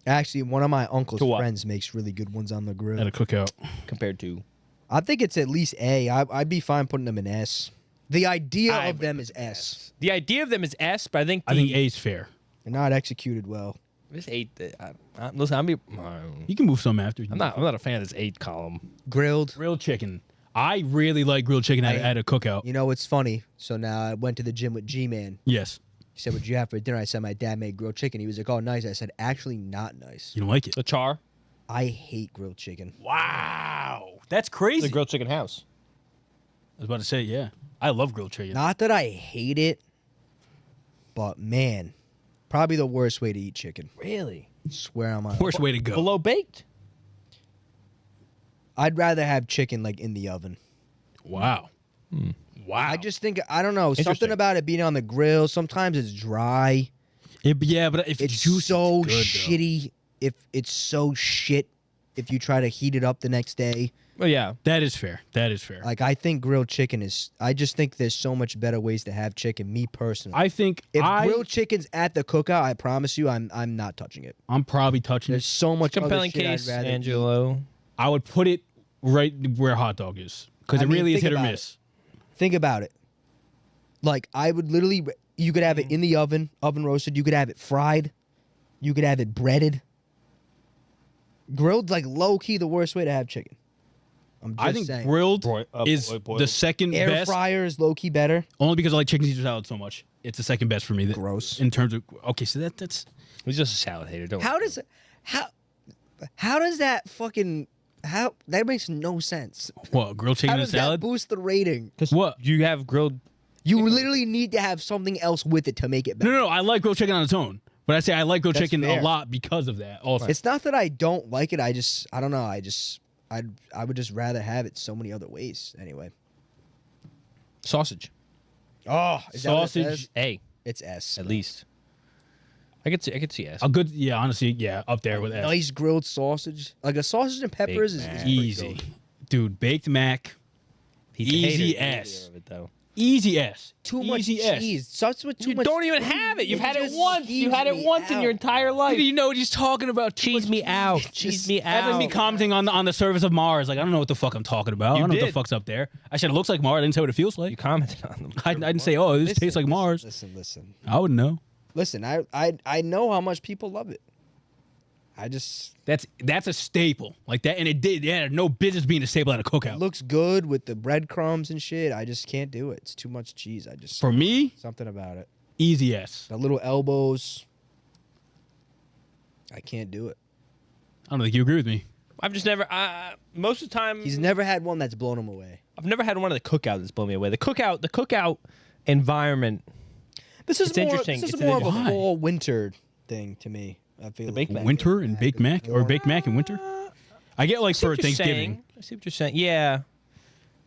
Actually, one of my uncle's To what? friends makes really good ones on the grill. at a cookout. compared to. I think it's at least A. I'd be fine putting them in S. The idea I of would them is S. The idea of them is S, but I think I think A's fair. They're not executed well. this 8. Listen, I'm You can move some after. not a fan of this 8 column. Grilled. grilled chicken. I really like grilled chicken at a cookout. You know, it's funny. So now I went to the gym with G-Man. Yes. He said, what'd you have for dinner? I said, my dad made grilled chicken. He was like, oh, nice. I said, actually not nice. You don't like it? The char, I hate grilled chicken. Wow, that's crazy. the grilled chicken house. I was about to say, yeah, I love grilled chicken. Not that I hate it, but man, probably the worst way to eat chicken. Really? Swear on my Worst way to go. Below baked. I'd rather have chicken like in the oven. Wow. Wow. I just think, I don't know, Interesting. something about it being on the grill. Sometimes it's dry. Yeah, but if It's juicy, so it's good, though. shitty. If it's so shit if you try to heat it up the next day. Well, yeah. That is fair. That is fair. Like, I think grilled chicken is, I just think there's so much better ways to have chicken, me personally. I think If grilled chicken's at the cookout, I promise you, I'm not touching it. I'm probably touching There's it. so much Compelling other shit case, I'd rather eat. Angelo. I would put it right where hot dog is because I it mean, really is think hit or about miss. Think about it. Like, I would literally, you could have it in the oven roasted. You could have it fried. You could have it breaded. Grilled's like low-key the worst way to have chicken. I'm just I think saying. grilled Boi- is boiled. the second Air best. fryer is low-key better. Only because I like chicken Caesar salad so much. It's the second best for me. Gross. In terms of okay, so that's He's just a salad hater. Don't. How does that fucking, that makes no sense. what grilled chicken How and does salad. that boost the rating? What? You have grilled. You literally need to have something else with it to make it better. No, I like grilled chicken on its own. But I say I like grilled That's chicken fair. a lot because of that. Also, It's not that I don't like it. I don't know. I would just rather have it so many other ways. Anyway. Sausage. Oh, is that what it sausage. says? A, It's S. at least. I could see S. A good, yeah, honestly, yeah, up there with that. Nice grilled sausage. Like a sausage and peppers is Mac. pretty Easy, good. dude. Baked mac, He's a easy hater S. of it, though. easy S. Too much Easy S. cheese. Starts with too You much. don't even have it. You've had it just once. You had it skeeves once me in your out. entire life. You know what he's talking about? Cheese me out. Cheese me That's like me out. commenting on the surface of Mars. Like I don't know what the fuck I'm talking about. I don't know what the did. fuck's up there. I said it looks like Mars. I didn't say what it feels You like. commented on them. I didn't say, oh, this tastes like Mars. Listen. I wouldn't know. Listen, I know how much people love it. I just, That's a staple like that, and it did. Yeah, no business being a staple at a it cookout. looks good with the breadcrumbs and shit. I just can't do it. It's too much cheese. I just, For me, something about it. easy S. The little elbows. I can't do it. I don't think you agree with me. I've just never. Most of the time, He's never had one that's blown him away. I've never had one of the cookout that's blown me away. The cookout environment. This is It's more. interesting. This is It's more of a Why? fall winter thing to me. I feel The like. baked mac. Winter and baked mac, or baked mac in winter. I get like for Thanksgiving, I see what you're saying. Yeah.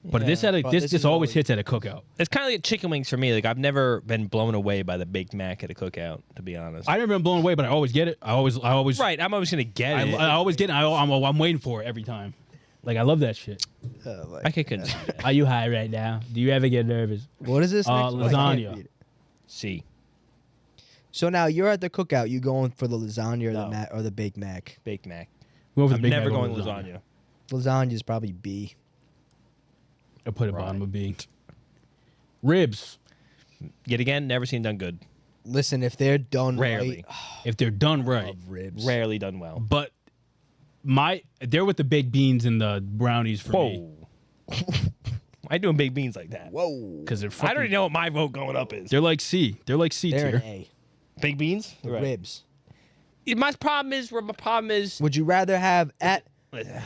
but this at a, But this this this is always always- hits at a cookout. It's kind of like chicken wings for me. Like I've never been blown away by the baked mac at a cookout, to be honest. I never been blown away, but I always get it. I always Right, I'm always gonna get it. I always get it. I'm waiting for it every time. Like I love that shit. I could consider that. Are you high right now? Do you ever get nervous? What is this? next one? I can't lasagna. read it. See, So now you're at the cookout. You going for the lasagna or No. or the baked mac? baked mac. Go for the I'm Big never Mac going over lasagna. Lasagna is probably B. I put it bottom of B. Ribs, Yet again, never seen done good. Listen, if they're done Rarely. right, if they're done right. love ribs. Rarely done well. But they're with the baked beans and the brownies for me. Whoa. Why you doing baked beans like that? Whoa. Because they're I fucking, don't even know what my vote going up is. They're like C. They're like C They're an tier. A. Baked beans? The Right. ribs. My problem is Would you rather have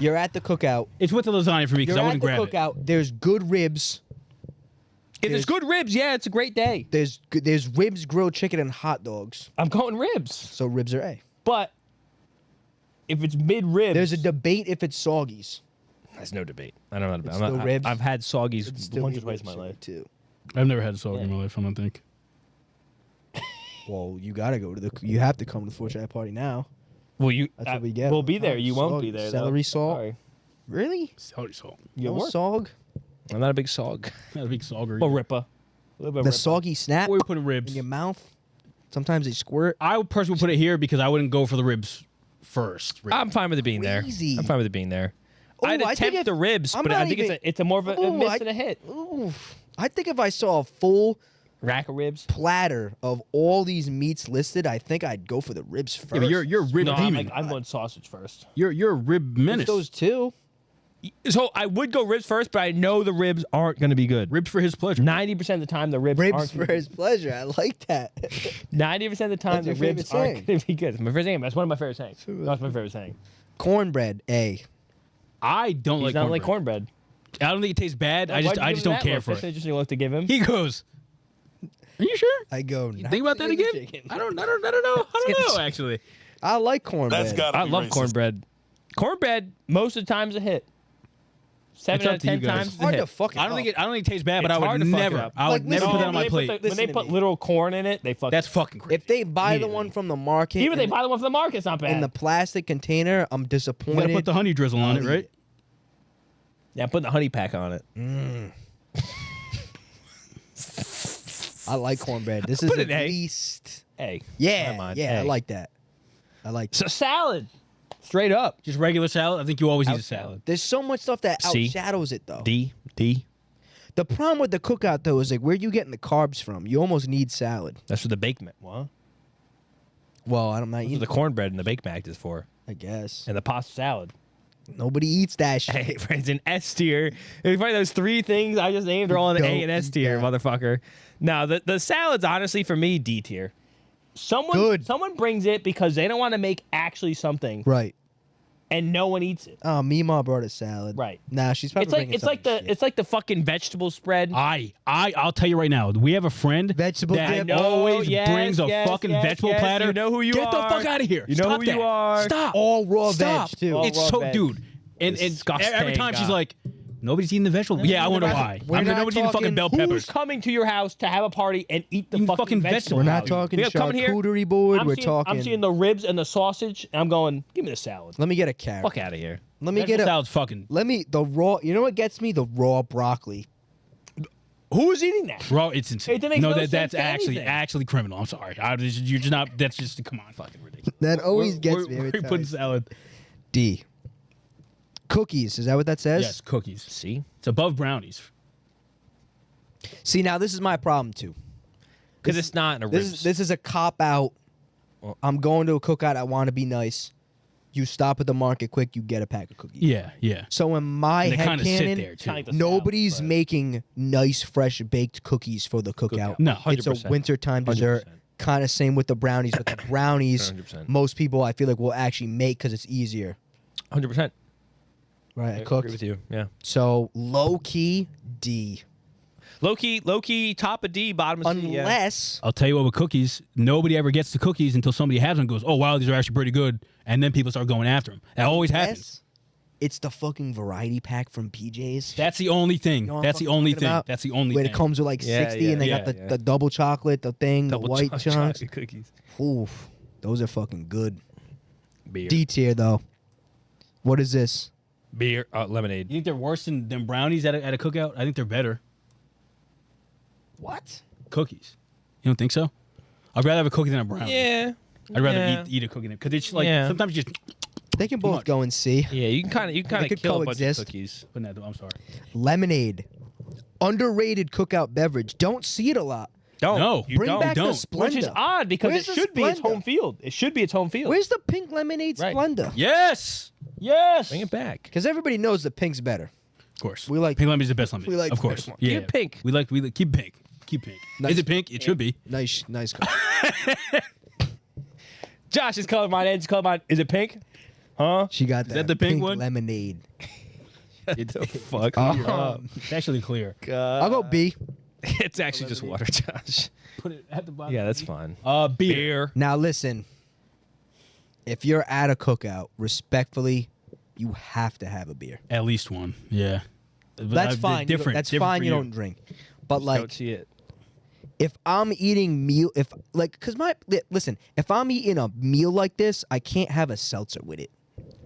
you're at the cookout. It's with the lasagna for me because You're I at wouldn't the grab it. cookout. There's good ribs. if there's good ribs, yeah, it's a great day. There's ribs, grilled chicken, and hot dogs. I'm going ribs. So ribs are A. But if it's mid ribs, There's a debate if it's soggies. There's no debate. I don't know. It's still ribs. I've had soggies Still once or eat twice in my ribs life. too. I've never had a soggy in my life, I don't think. Well, you gotta go to you have to come to the Fortnite party now. Well, That's what we get. We'll be there. You won't be Soggy. there. Celery though. salt. Sorry. Really? Celery salt. You No work? sog? I'm not a big sog. Not a big sogger. Well, Ripper. A little bit of The Ripper. soggy snap Or we put in in ribs. your mouth. Sometimes they squirt. I would personally put it here because I wouldn't go for the ribs first. I'm fine with it being there. Crazy. I'm fine with it being there. Ooh, I'd I think attempt if- the ribs, I'm but I not think even- it's a more of a Ooh, miss I- than a hit. Ooh. I think if I saw a full Rack of ribs. platter of all these meats listed, I think I'd go for the ribs first. Yeah, but you're a rib No, demon. I'm going sausage first. You're a rib menace. those two. So I would go ribs first, but I know the ribs aren't going to be good. Ribs for his pleasure. 90% of the time, the ribs Ribs aren't. for his pleasure. I like that. 90% of the time, What's the your favorite ribs aren't saying? going to be good. My favorite saying. That's one of my favorite sayings. That's my favorite saying. Cornbread, A. I don't He's like not cornbread. like cornbred. I don't think it tastes bad. I just don't care for That's an it. interesting look to give him. He goes. Are you sure? I go. You think about that again? I don't know. I don't know actually. I like cornbread. That's got to I be love racist. cornbread. Cornbread, most of the time's a hit. 7 It's out up of to you 10 guys. times It's it's a hard to hit. fuck it I don't up. think it tastes bad, but It's I hard would to fuck it never. up. I would Like, never listen, put that on my when plate. listen When they to put me. little corn in it, they fuck That's it. fucking crazy. If they buy the Immediately. one from the market, Even if they in, buy the one from the market, it's not bad. in the plastic container, I'm You disappointed. gotta put the honey drizzle on it, I'll eat right? Yeah, I'm putting the honey pack on it. I like cornbread. This is Put at an A. least. Hey. Yeah, Come on, yeah, I A. like that. I like. So salad. Straight up. Just regular salad. I think you always need a Out salad. There's so much stuff that C. outshadows it though. D. The problem with the cookout though is like where you getting the carbs from? You almost need salad. That's what the bake mac. What? Well, I'm not That's eating. what the cornbread and the bake mac is for. I guess And the pasta salad. nobody eats that shit. Hey, it's an S tier. If you find those three things I just named are all in Don't A and S eat tier, that. motherfucker. No, the salads, honestly, for me, D tier. Someone brings it because they don't want to make actually something, Right. and no one eats it. Oh, Mima brought a salad. Right. Nah, she's probably bringing It's like the fucking vegetable spread. I'll tell you right now. We have a friend Vegetable that dip. know, always yes, brings a yes, fucking yes, vegetable yes, platter. you know who you Get the are. fuck out of here. You know Stop who that. you are. Stop. all raw Stop. veg too. All It's raw so, veg. dude. And Disgusting, every time she's God. like, nobody's eating the vegetable. Yeah, I wonder why. We're not Nobody's eating fucking talking- bell Who's peppers. coming to your house to have a party and eat the Eating fucking, fucking vegetable? We're not Dude. talking We have coming here- charcuterie board. I'm We're seeing, talking. I'm seeing the ribs and the sausage, and I'm going, give me the salad. Let me get a carrot. Fuck out of here. Let me Vegetable get a. salad's fucking The raw. You know what gets me? The raw broccoli. Who is eating that? raw. It's insane. It makes no, no that's sense to actually anything. criminal. I'm sorry. You're just not. That's just come on. Fucking ridiculous. That always gets We're me every time. putting salad. D. Cookies. Is that what that says? Yes, cookies. See? It's above brownies. See, now this is my problem too. Because it's not in a ribs. This is a cop out. I'm going to a cookout. I want to be nice. You stop at the market quick. You get a pack of cookies. Yeah, yeah. So in my And they kind of sit headcanon, there too. Kinda like the nobody's salad, but- making nice, fresh baked cookies for the cookout. No, It's a 100%. wintertime dessert. 100%. Kind of same with the brownies, but the brownies, 100%. most people I feel like will actually make because it's easier. 100%. Right, I I agree cooked. with you. Yeah. So low key D. Low key, top of D, bottom of C. Yeah. Unless I'll tell you what, with cookies, nobody ever gets the cookies until somebody has them and goes, oh, wow, these are actually pretty good. And then people start going after them. That always happens. unless it's the fucking variety pack from PJ's. That's the only thing. You know what That's I'm the only talking thing. about? That's the only Where thing. it comes with like Yeah, 60 and they yeah, got yeah. the double chocolate, the thing, Double the white chunks. chocolate cookies. Oof, those are fucking good. Beer. D tier though. What is this? Beer. Lemonade. You think they're worse than brownies at a cookout? I think they're better. What? Cookies. You don't think so? I'd rather have a cookie than a brownie. Yeah. I'd rather Yeah. eat a cookie than because it's like Yeah. sometimes you just They can both much. go in C. Yeah, you can kind of could kill a bunch of coexist. cookies. put that. I'm sorry. Lemonade. Underrated cookout beverage. Don't see it a lot. Don't. No. You Bring don't. back the don't. Splenda. Which is odd because Where's it the should be its Splenda? home field. It should be its home field. Where's the pink lemonade Right. Splenda? Yes. Yes. Bring it back. Because everybody knows the pink's better. course. We like pink lemonade is the best lemonade. we like of the course. best one. Yeah, Keep it pink. We like keep pink. Keep pink. Nice. Is it pink? It should be. nice color. Josh is colorblind. Ed's colorblind. Is it pink? Huh? She got that the pink one? lemonade. It's Fuck. it's actually clear. I'll go B. It's actually just water, Josh. Put it at the bottom. Yeah, that's fine. Beer. Now listen, if you're at a cookout, respectfully, you have to have a beer. At least one. Yeah. That's fine. Different. That's different fine. for You don't drink, but Don't like see it. if I'm eating listen, if I'm eating a meal like this, I can't have a seltzer with it.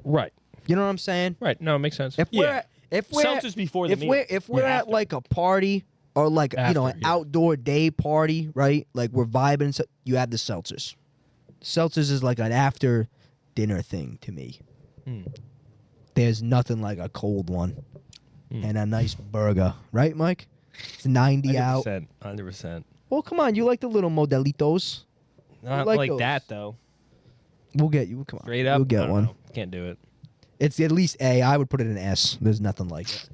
Right. You know what I'm saying? Right. No, it makes sense. If we're Seltzer's before the if meal. we're Yeah, at after. like a party or like an After, yeah. outdoor day party, right? Like we're vibing, so you have the seltzers. Seltzers is like an after dinner thing to me. There's nothing like a cold one and a nice burger, right, Mike? It's 90 out. 100%. Well, come on, you like the little modelitos? Not like like those. that though. We'll get you. Come on, Straight up. We'll I get don't one. know. Can't do it. It's at least A. I would put it in S. There's nothing like it.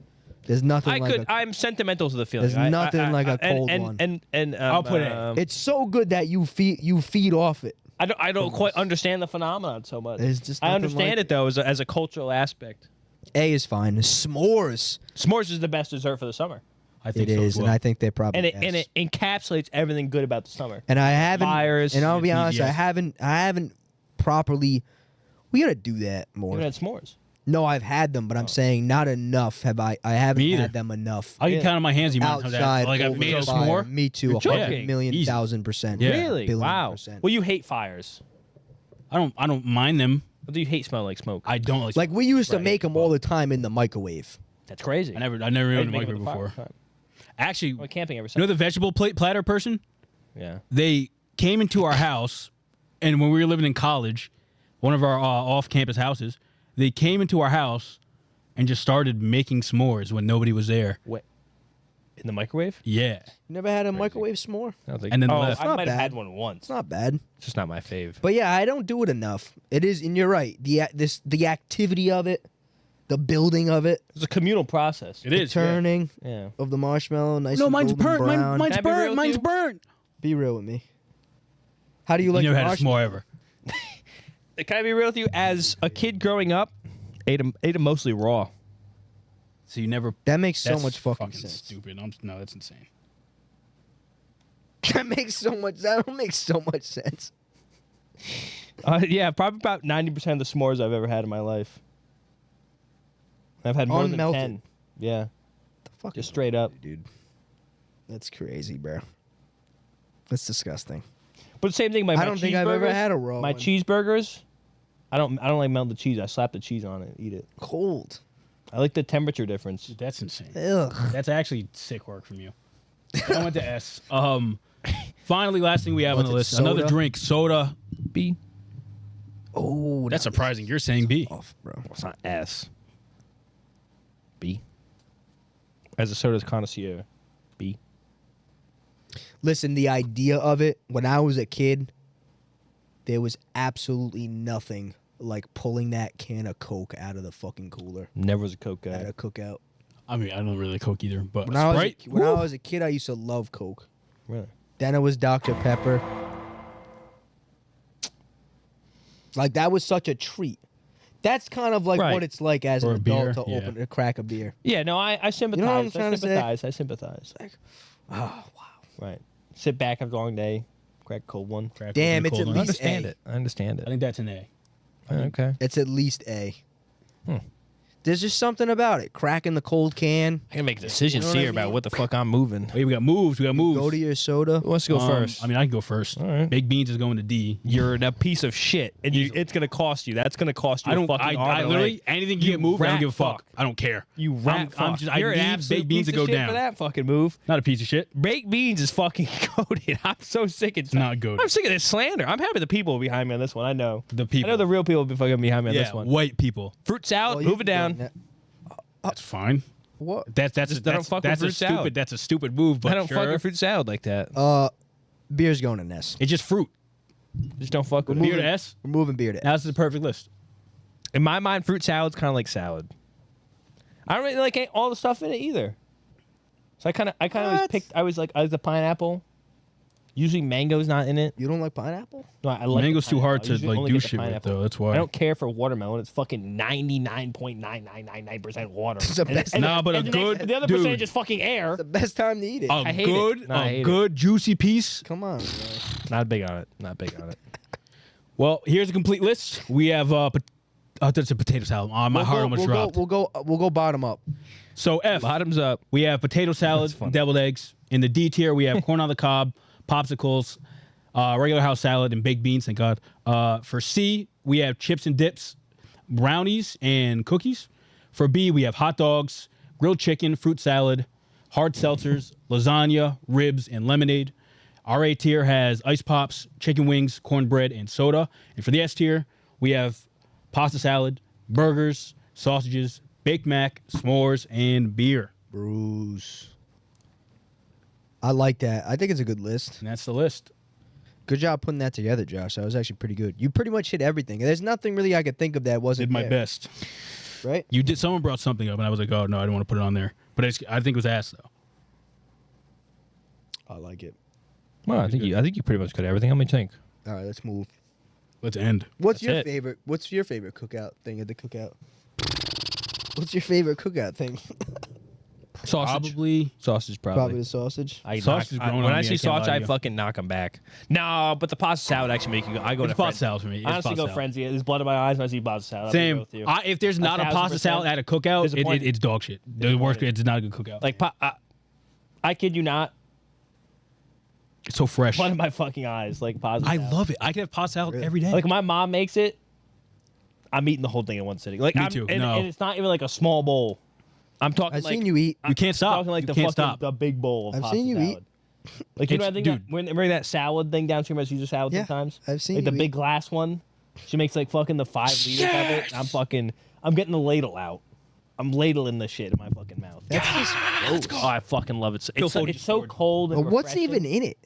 There's nothing like it. I'm sentimental to the feeling. There's nothing like a cold one. And I'll put it. It's so good that you feed off it. I don't quite understand the phenomenon so much. There's just I nothing understand like it though as a cultural aspect. A is fine. S'mores. S'mores is the best dessert for the summer, I think It so is, as well. and I think they're probably and it encapsulates everything good about the summer. And I haven't. Fires, and I'll be yeah, honest, I TVS. haven't properly. We gotta do that You more. had s'mores. No, I've had them, but I'm saying not enough. I haven't Me either. had them enough. I can count on my hands. You might have Outside, that. Like I've over made a the fire. s'more. Me too. You're 100 joking. million, Easy. 1,000%. Yeah. Really? Billion Wow. %. Well, you hate fires. I don't mind them. Or do you hate smell like smoke? I don't like. Like we used to Right. make them all the time in the microwave. That's crazy. I never I even used owned to a make them microwave with the fire before. all the time. Actually, I went camping ever you since. know the vegetable platter person? Yeah. They came into our house, and when we were living in college, one of our off-campus houses, they came into our house and just started making s'mores when nobody was there. What? In the microwave? Yeah. You never had a microwave s'more? I don't think. And then oh, left. I It's not might have bad. had one once. It's not bad. It's just not my fave. But yeah, I don't do it enough. It is, and you're right. The activity of it, the building of it, It's a communal process. It the is. yeah. turning Yeah. of the marshmallow, nice. No, and mine's golden burnt. brown. Mine's Can I be real burnt. with Mine's you? burnt. Be real with me. How do you like You your never had a marshmallow? s'more ever. Can I be real with you? As a kid growing up, ate them mostly raw. So you never. That makes so That's much fucking sense. stupid. No, that's insane. That makes so much. That don't make so much sense. Yeah, probably about 90% of the s'mores I've ever had in my life. I've had more Unmelted. than 10. Yeah, The fuck just is straight up. dude. That's crazy, bro. That's disgusting. But same thing. I don't think I've ever cheeseburgers- had a raw My one. cheeseburgers. I don't like melted cheese. I slap the cheese on it and eat it. Cold. I like the temperature difference. Dude, that's insane. Ugh. That's actually sick work from you. I went to S. Finally, last thing we have on What's the it, list. Another soda? drink, soda. B. Oh, That's now surprising. You're saying B. this is off, bro. It's not S. B. As a soda's connoisseur. B. Listen, the idea of it, when I was a kid, there was absolutely nothing like pulling that can of Coke out of the fucking cooler Never was a Coke at guy. a cookout. I mean, I don't really Coke either, but When, I Sprite. was a kid, I used to love Coke. Really? Then it was Dr. Pepper. Like, that was such a treat. That's kind of like Right. what it's like as Or an a beer, adult to yeah. open a crack a beer. Yeah, no, I sympathize. what I'm trying to say? I sympathize. Oh, wow. Right. Sit back after a long day, crack a cold one. Crack Damn, open it's cold at one. I least understand A. it. I understand I it. think that's an A. Okay. It's at least A. Hmm. There's just something about it. Cracking the cold can. I can make decisions You know what I here about mean? what the fuck I'm moving. Wait, we got moves. We got moves. Go to your soda. Who wants to go first? I mean, I can go first. All right. Baked beans is going to D. You're a piece of shit, and it's gonna cost you. That's gonna cost you. I don't. A fucking arm I and a literally leg. anything you You get moved. I don't rat give a fuck. fuck. I don't care. You I'm rat fuck. just. I You're an need absolute baked beans piece to of go shit down. for that fucking move. Not a piece of shit. Baked beans is fucking goated. I'm so sick. It's not goated. I'm sick of this slander. I'm happy the people behind me on this one. I know. The people. I know the real people will be fucking behind me on yeah, this one. white people. Fruit salad. Well, you move it can down. That's fine. What? That's I don't fuck with that's a fruit salad. stupid. That's a stupid move. But I don't sure. fuck with fruit salad like that. Beer's going to Ness. It's just fruit. Just don't fuck with Beer it. to S. We're moving beer to Now S. this is the perfect list. In my mind, fruit salad's kind of like salad. I don't really like all the stuff in it either. So I kind of always picked. I like the pineapple. Usually mango's not in it. You don't like pineapple? No, I like Mango's too hard to only do get the shit with pineapple. though. That's why. I don't care for watermelon. It's fucking 99.9999% water. It's the best. Nah, but a good the other dude. percentage is fucking air. The best time to eat it. A hate it. No, I hate good juicy piece. Come on, bro. Not big on it. Not big on it. Well, here's a complete list. We have that's a potato salad. My heart almost dropped. We'll go bottom up. So F. Bottoms up. We have potato salad, funny. deviled eggs. In the D tier, we have corn on the cob, popsicles, regular house salad, and baked beans. Thank God. For C, we have chips and dips, brownies, and cookies. For B, we have hot dogs, grilled chicken, fruit salad, hard seltzers, lasagna, ribs, and lemonade. Our A tier has ice pops, chicken wings, cornbread, and soda. And for the S tier, we have pasta salad, burgers, sausages, baked mac, s'mores, and beer. Bruce. I like that. I think it's a good list. And that's the list. Good job putting that together, Josh. That was actually pretty good. You pretty much hit everything. There's nothing really I could think of that wasn't Did my there, best. right? You did. Someone brought something up, and I was like, "Oh no, I didn't want to put it on there." But I think it was ass though. I like it. Well, I think you pretty much got everything. How many think? All right, let's move. Let's end. What's That's your it. favorite? What's your favorite cookout thing at the cookout? What's your favorite cookout thing? Sausage. Probably. Sausage, Probably the sausage. Sausage is growing when on I me, see I can't lie sausage, to I you. fucking knock them back. No, but the pasta salad actually make you go. I go It's to pasta frenzy. salad for me. It's Honestly, pasta go salad. frenzy. There's blood in my eyes when I see pasta salad. I'll be real Same. with you. If there's not a pasta 1000% salad at a cookout, disappointed. it's dog shit. The worst. It's not a good cookout. Like, I kid you not, It's so fresh. blood in my fucking eyes. Like pasta. I salad. love it. I can have pasta salad every day. Like my mom makes it. I'm eating the whole thing in one sitting. Like Me I'm, too. And, No. and it's not even like a small bowl. I'm talking I've like seen you eat. You can't stop. talking like You the can't fucking stop. the big bowl of I've pasta seen you salad. Like you know, I It's- think dude. when they bring that salad thing down to me, I use a salad Yeah, sometimes. I've seen like the you big eat. glass one. She makes like fucking the 5 liters of it. I'm getting the ladle out. I'm ladling the shit in my fucking mouth. That's just Oh, I fucking love it. It's Foley so just cold and But what's refreshing. even in it?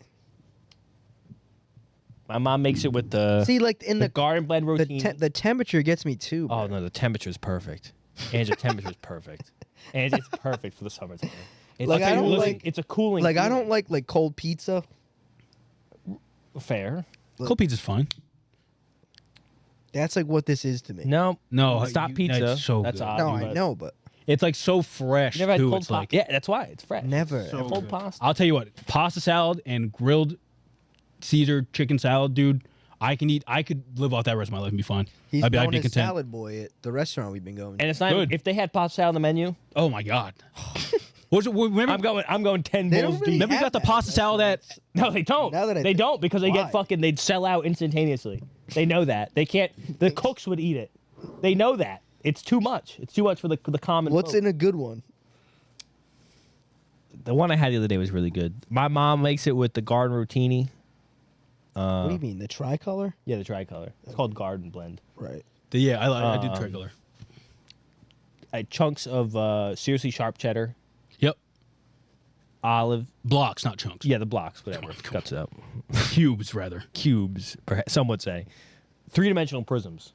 My mom makes it with the See, like in the the garden blend routine. the temperature gets me too. Oh bro. no, the temperature's perfect. And the temperature's perfect. And it's perfect for the summertime. It's Like, I don't cooling- like- it's a cooling. Like I feeling. don't like cold pizza. Fair. Cold pizza's fine. That's like what this is to me. No, No, stop you- pizza. it's so That's good. odd. No, but I know, but It's like so fresh You never had too. cold It's pasta? like Yeah, that's why it's fresh. never. So Cold good. pasta. I'll tell you what, pasta salad and grilled Caesar chicken salad, dude. I could live off that rest of my life and be fine. He's I'd known be as content. salad boy at the restaurant we've been going. And it's not Good. if they had pasta salad on the menu. Oh my god. What's it? Remember, I'm going 10 They bowls don't really deep. remember you have got the that pasta at salad at restaurants. No, they don't. Now that I they think- don't because they Why? get fucking. They'd sell out instantaneously. They know that. They can't. The cooks would eat it. They know that. It's too much. It's too much for the common. What's folk. in a good one? The one I had the other day was really good. My mom makes it with the garden rotini. What do you mean, the tricolor? Yeah, the tricolor. It's called garden blend. Right. Yeah, I did tricolor. Chunks of seriously sharp cheddar, Yep. olive. Blocks, not chunks. Yeah, the blocks, whatever. Cuts it up. Cubes rather. Cubes, perhaps some would say. 3-dimensional prisms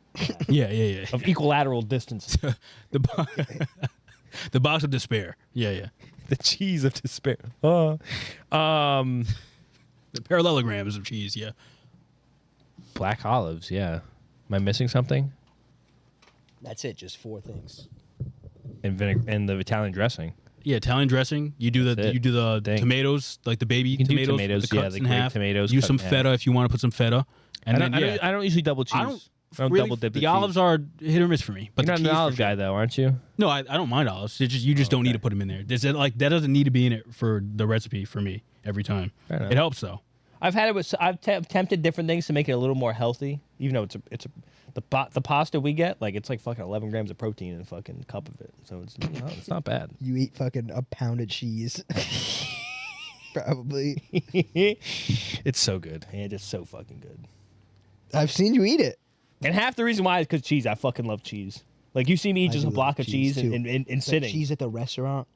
Yeah. of equilateral distances. the, bo- the box of despair. Yeah. The cheese of despair. The parallelograms of cheese. Yeah. Black olives, yeah. Am I missing something? That's it. Just 4 things. And vinegar and the Italian dressing. Yeah, Italian dressing. You do That's it. the Dang. tomatoes, like the baby can do tomatoes. tomatoes, with the yeah, cuts the in grape half. tomatoes Use cut some in half. feta if you want to put some feta. And I then don't, I don't usually double cheese. I don't double dip the olives are hit or miss for me. But You're the not an cheese olive for sure. guy though, aren't you? No, I don't mind olives. It's just you just don't need to put them in there. That doesn't need to be in it for the recipe for me every time. Fair enough. It helps though. I've had it with. I've attempted different things to make it a little more healthy. Even though the pasta we get, like it's like fucking 11 grams of protein in a fucking cup of it. So it's not bad. You eat fucking a pound of cheese. Probably. It's so good. It is so fucking good. I've seen you eat it. And half the reason why is because cheese. I fucking love cheese. Like you see me eat I just do a block love of cheese too. and The sitting. cheese at the restaurant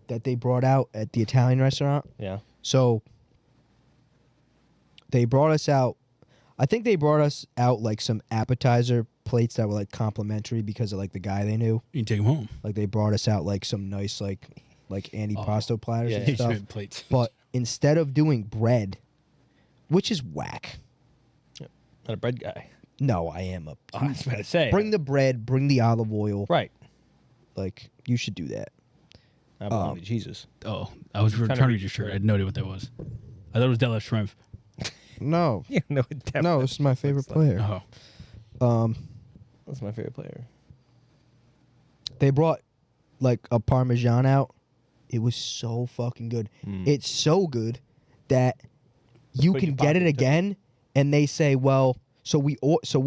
that they brought out at the Italian restaurant. Yeah. So they brought us out. I think they brought us out like some appetizer plates that were like complimentary because of like the guy they knew. You can take them home. Like they brought us out like some nice like antipasto platters and stuff. Plates. But instead of doing bread, which is whack. Not a bread guy. No, I am a. I was about to say. Bring the bread, bring the olive oil. Right. Like you should do that. I believe in Jesus. Oh, I was trying to read your shirt. I had no idea what that was. I thought it was Della Shrimp. No, Yeah, no, no, this is my favorite player. Oh. That's my favorite player. They brought like a Parmesan out. It was so fucking good. It's so good that you Put can your get it pocket again, and they say, well, so we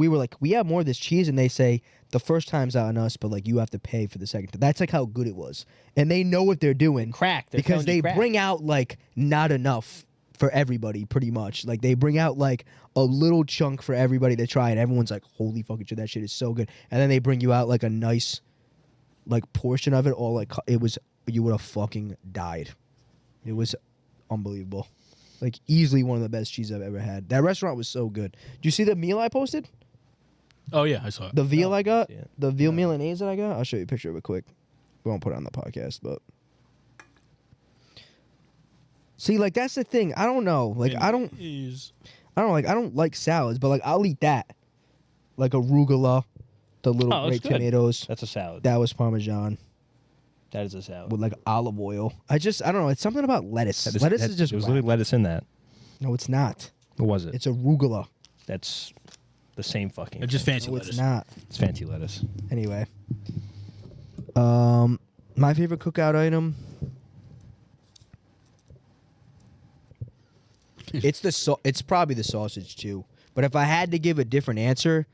were like, we have more of this cheese, and they say the first time's on us, but like you have to pay for the second time. That's like how good it was, and they know what they're doing. Crack. They're because telling you they crack. bring out like not enough for everybody, pretty much. Like they bring out like a little chunk for everybody to try, and everyone's like, holy fucking shit, that shit is so good. And then they bring you out like a nice like portion of it, all like it was. You would have fucking died. It was unbelievable. Like easily one of the best cheese I've ever had. That restaurant was so good. Did you see the meal I posted? Oh, yeah, I saw it. The veal I got? see it. The veal Milanese that I got? I'll show you a picture of it quick. We won't put it on the podcast, but see, like that's the thing. I don't know. Like I don't like salads, but like I'll eat that. Like arugula, the little Oh, that's grape good. tomatoes. That's a salad. That was Parmesan That is a salad. with like olive oil. I don't know. It's something about lettuce. Lettuce is just There was whack. literally lettuce in that. No, it's not. What was it? It's arugula. That's the same fucking. It's just thing. fancy No, lettuce. it's not. It's fancy lettuce. Anyway, my favorite cookout item. It's probably the sausage too. But if I had to give a different answer,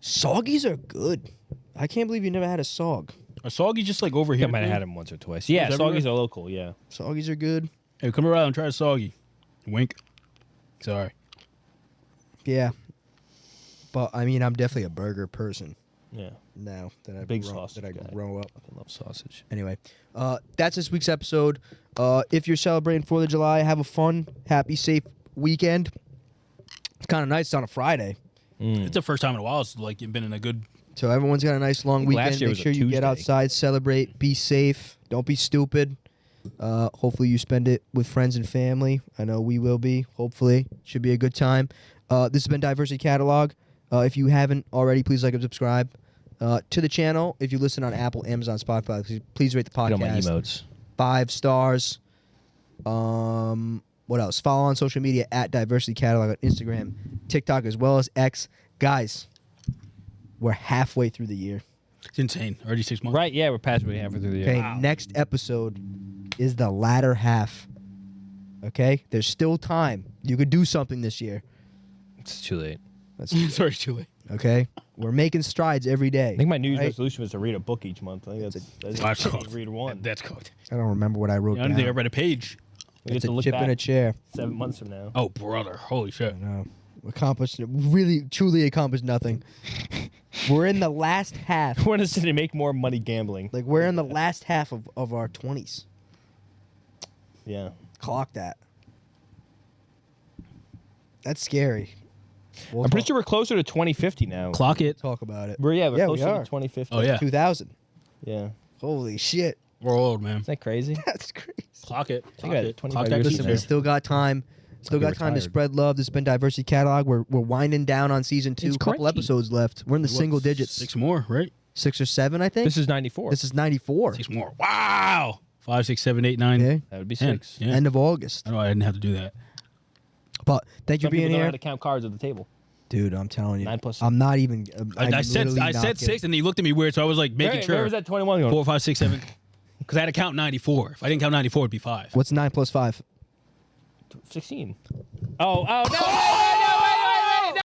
soggies are good. I can't believe you never had a sog. Are soggy just like over I here? think I might have had them once or twice. Yeah, everywhere? soggies are local. Yeah. Soggies are good. Hey, come around and try a soggy. Wink. Sorry. Yeah. But I mean, I'm definitely a burger person Yeah. now that I Big sausage guy. grow up. I love sausage. Anyway, that's this week's episode. If you're celebrating 4th of July, have a fun, happy, safe weekend. It's kind of nice on a Friday. It's the first time in a while it's like been in a good... So everyone's got a nice long think last weekend. year Make was a sure you get Tuesday. outside, celebrate, be safe, don't be stupid. Hopefully you spend it with friends and family. I know we will be. Hopefully. Should be a good time. This has been Diversity Catalog. If you haven't already, please like and subscribe to the channel. If you listen on Apple, Amazon, Spotify, please rate the Get on my podcast. emotes. 5 stars. What else? Follow on social media at Diversity Catalog on Instagram, TikTok, as well as X. Guys, we're halfway through the year. It's insane. Already 6 months. Right. Yeah, we're past halfway through the year. Okay, next episode is the latter half. Okay? There's still time. You could do something this year. It's too late. Sorry, it's too late. Okay? We're making strides every day. I think my New Year's Right? resolution was to read a book each month. I think that's That's cooked. read one. That's cooked. I don't remember what I wrote I don't down. think I read a page. We get It's to a look chip in a back chair. 7 months from now. Oh, brother. Holy shit. No. Accomplished, really, truly accomplished nothing. We're in the last half. We're going to make more money gambling. Like, we're in the last half of our 20s. Yeah. Clock that. That's scary. We'll I'm pretty talk- sure we're closer to 2050 now. Clock it. talk about it. We're we closer are. to 2050. Oh, yeah. 2000. Yeah. Holy shit. We're old, man. Isn't that crazy? That's crazy. Clock it. I got 25 Clock that years key, Listen, there. we man. still got time. Still I'll got be time to retired. spread love. This has been Diversity Catalog. We're winding down on season 2. It's Couple crunchy. episodes left. We're in the What, single digits. 6 more, right? 6 or 7, I think. This is 94. This is 94. 6 more. Wow. 5, 6, 7, 8, 9. Okay. That would be 10. 6. Yeah. End of August. I know I didn't have to do that. But thank you Some for people being don't know how here. to count cards at the table. Dude, I'm telling you. 9 plus I'm not even. I said 6, and he looked at me weird, so I was like making sure. Where was that 21 going? 4, 5, 6, 7. Because I had to count 94. If I didn't count 94, it'd be 5. What's 9 plus 5? 16. Oh, no!